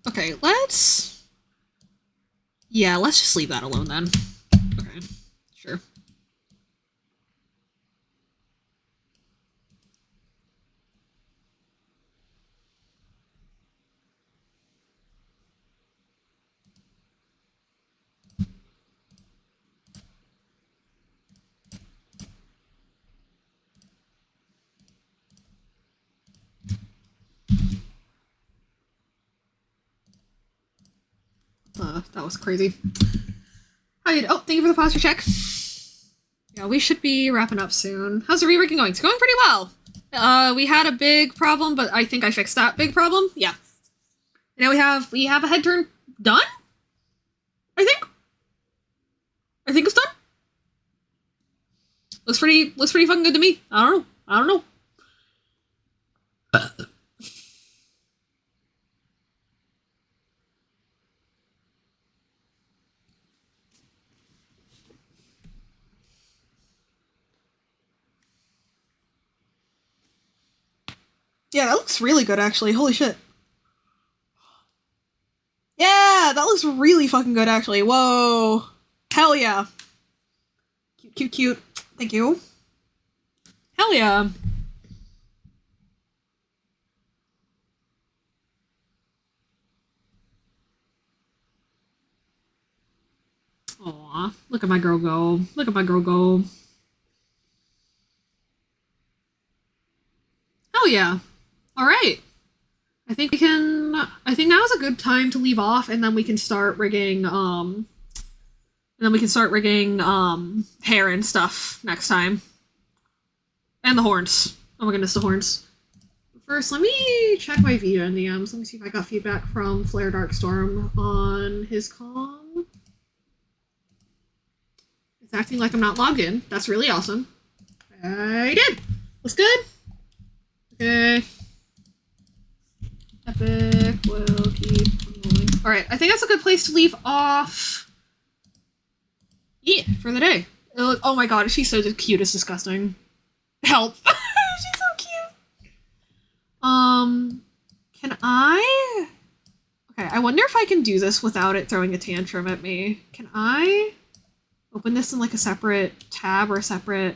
Okay, let's... Yeah, let's just leave that alone then. Okay, sure. That was crazy. Oh, thank you for the posture check. Yeah, we should be wrapping up soon. How's the re-rigging going? It's going pretty well. We had a big problem, but I think I fixed that big problem. Yeah. Now we have a head turn done? I think it's done. Looks pretty fucking good to me. I don't know. Yeah, that looks really good, actually. Holy shit. Yeah, that looks really fucking good, actually. Whoa. Hell yeah. Cute. Thank you. Hell yeah. Aw, look at my girl go. Hell yeah. Alright. I think now is a good time to leave off, and then we can start rigging, hair and stuff next time. And the horns. Oh my goodness, the horns. First, let me check my Vita in the DMs. Let me see if I got feedback from Flare Darkstorm on his comm. It's acting like I'm not logged in. That's really awesome. I did! Looks good? Okay. Epic will keep going. Alright, I think that's a good place to leave off. Yeah, for the day. Oh my god, she's so cute, it's disgusting. Help. She's so cute. Can I... Okay, I wonder if I can do this without it throwing a tantrum at me. Can I open this in like a separate tab or a separate...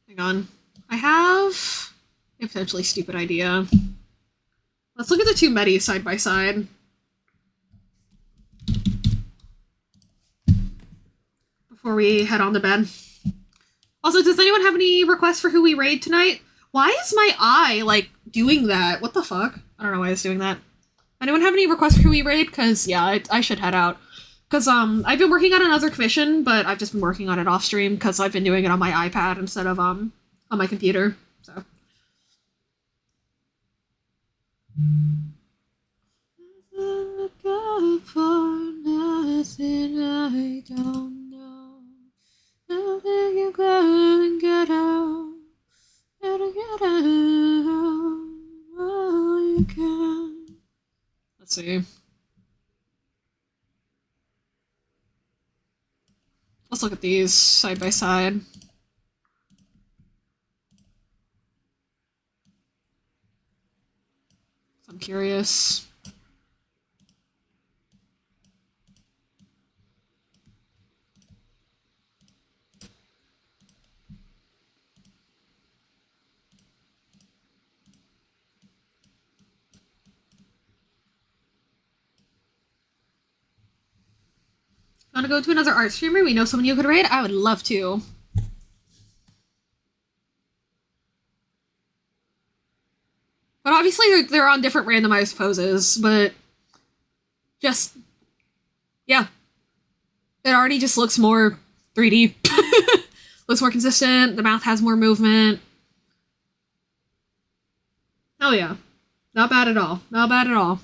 Hang on. I have a potentially stupid idea. Let's look at the two medis side by side. Before we head on to bed. Also, does anyone have any requests for who we raid tonight? Why is my eye, like, doing that? What the fuck? I don't know why it's doing that. Anyone have any requests for who we raid? Because, yeah, I should head out. Because, I've been working on another commission, but I've just been working on it off stream because I've been doing it on my iPad instead of, on my computer, so. again. Let's see. Let's look at these side by side. I'm curious. Want to go to another art streamer? We know someone you could raid? I would love to. But obviously they're on different randomized poses, but just, yeah. It already just looks more 3D. Looks more consistent, the mouth has more movement. Oh yeah. Not bad at all. Not bad at all.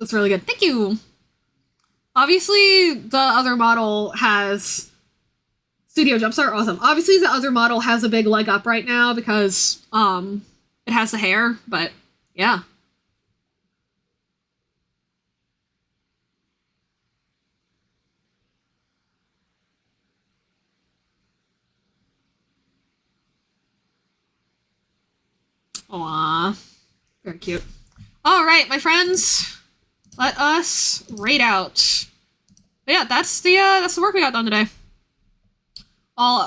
That's really good. Thank you! Obviously, the other model has... Studio jumps are awesome. Obviously, the other model has a big leg up right now because, it has the hair, but, yeah. Aww. Very cute. Alright, my friends. Let us raid out. But yeah, that's the work we got done today.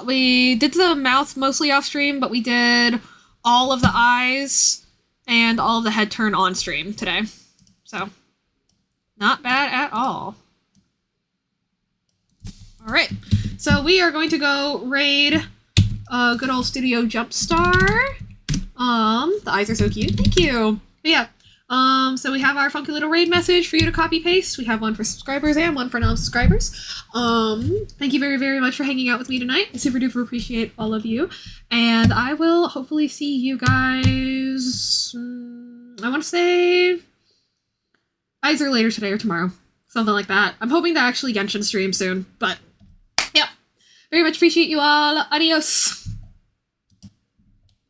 We did the mouth mostly off stream, but we did all of the eyes and all of the head turn on stream today. So, not bad at all. Alright, so we are going to go raid good old Studio Jumpstar. The eyes are so cute. Thank you. But yeah. So we have our funky little raid message for you to copy paste. We have one for subscribers and one for non-subscribers. Thank you very, very much for hanging out with me tonight. I super duper appreciate all of you. And I will hopefully see you guys, I want to say either later today or tomorrow. Something like that. I'm hoping to actually Genshin stream soon, but yeah. Very much appreciate you all. Adios.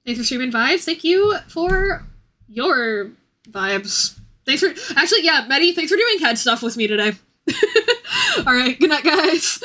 Thanks for streaming vibes. Thank you for your vibes. Thanks for... Actually, yeah, Medi, thanks for doing head stuff with me today. Alright, good night, guys.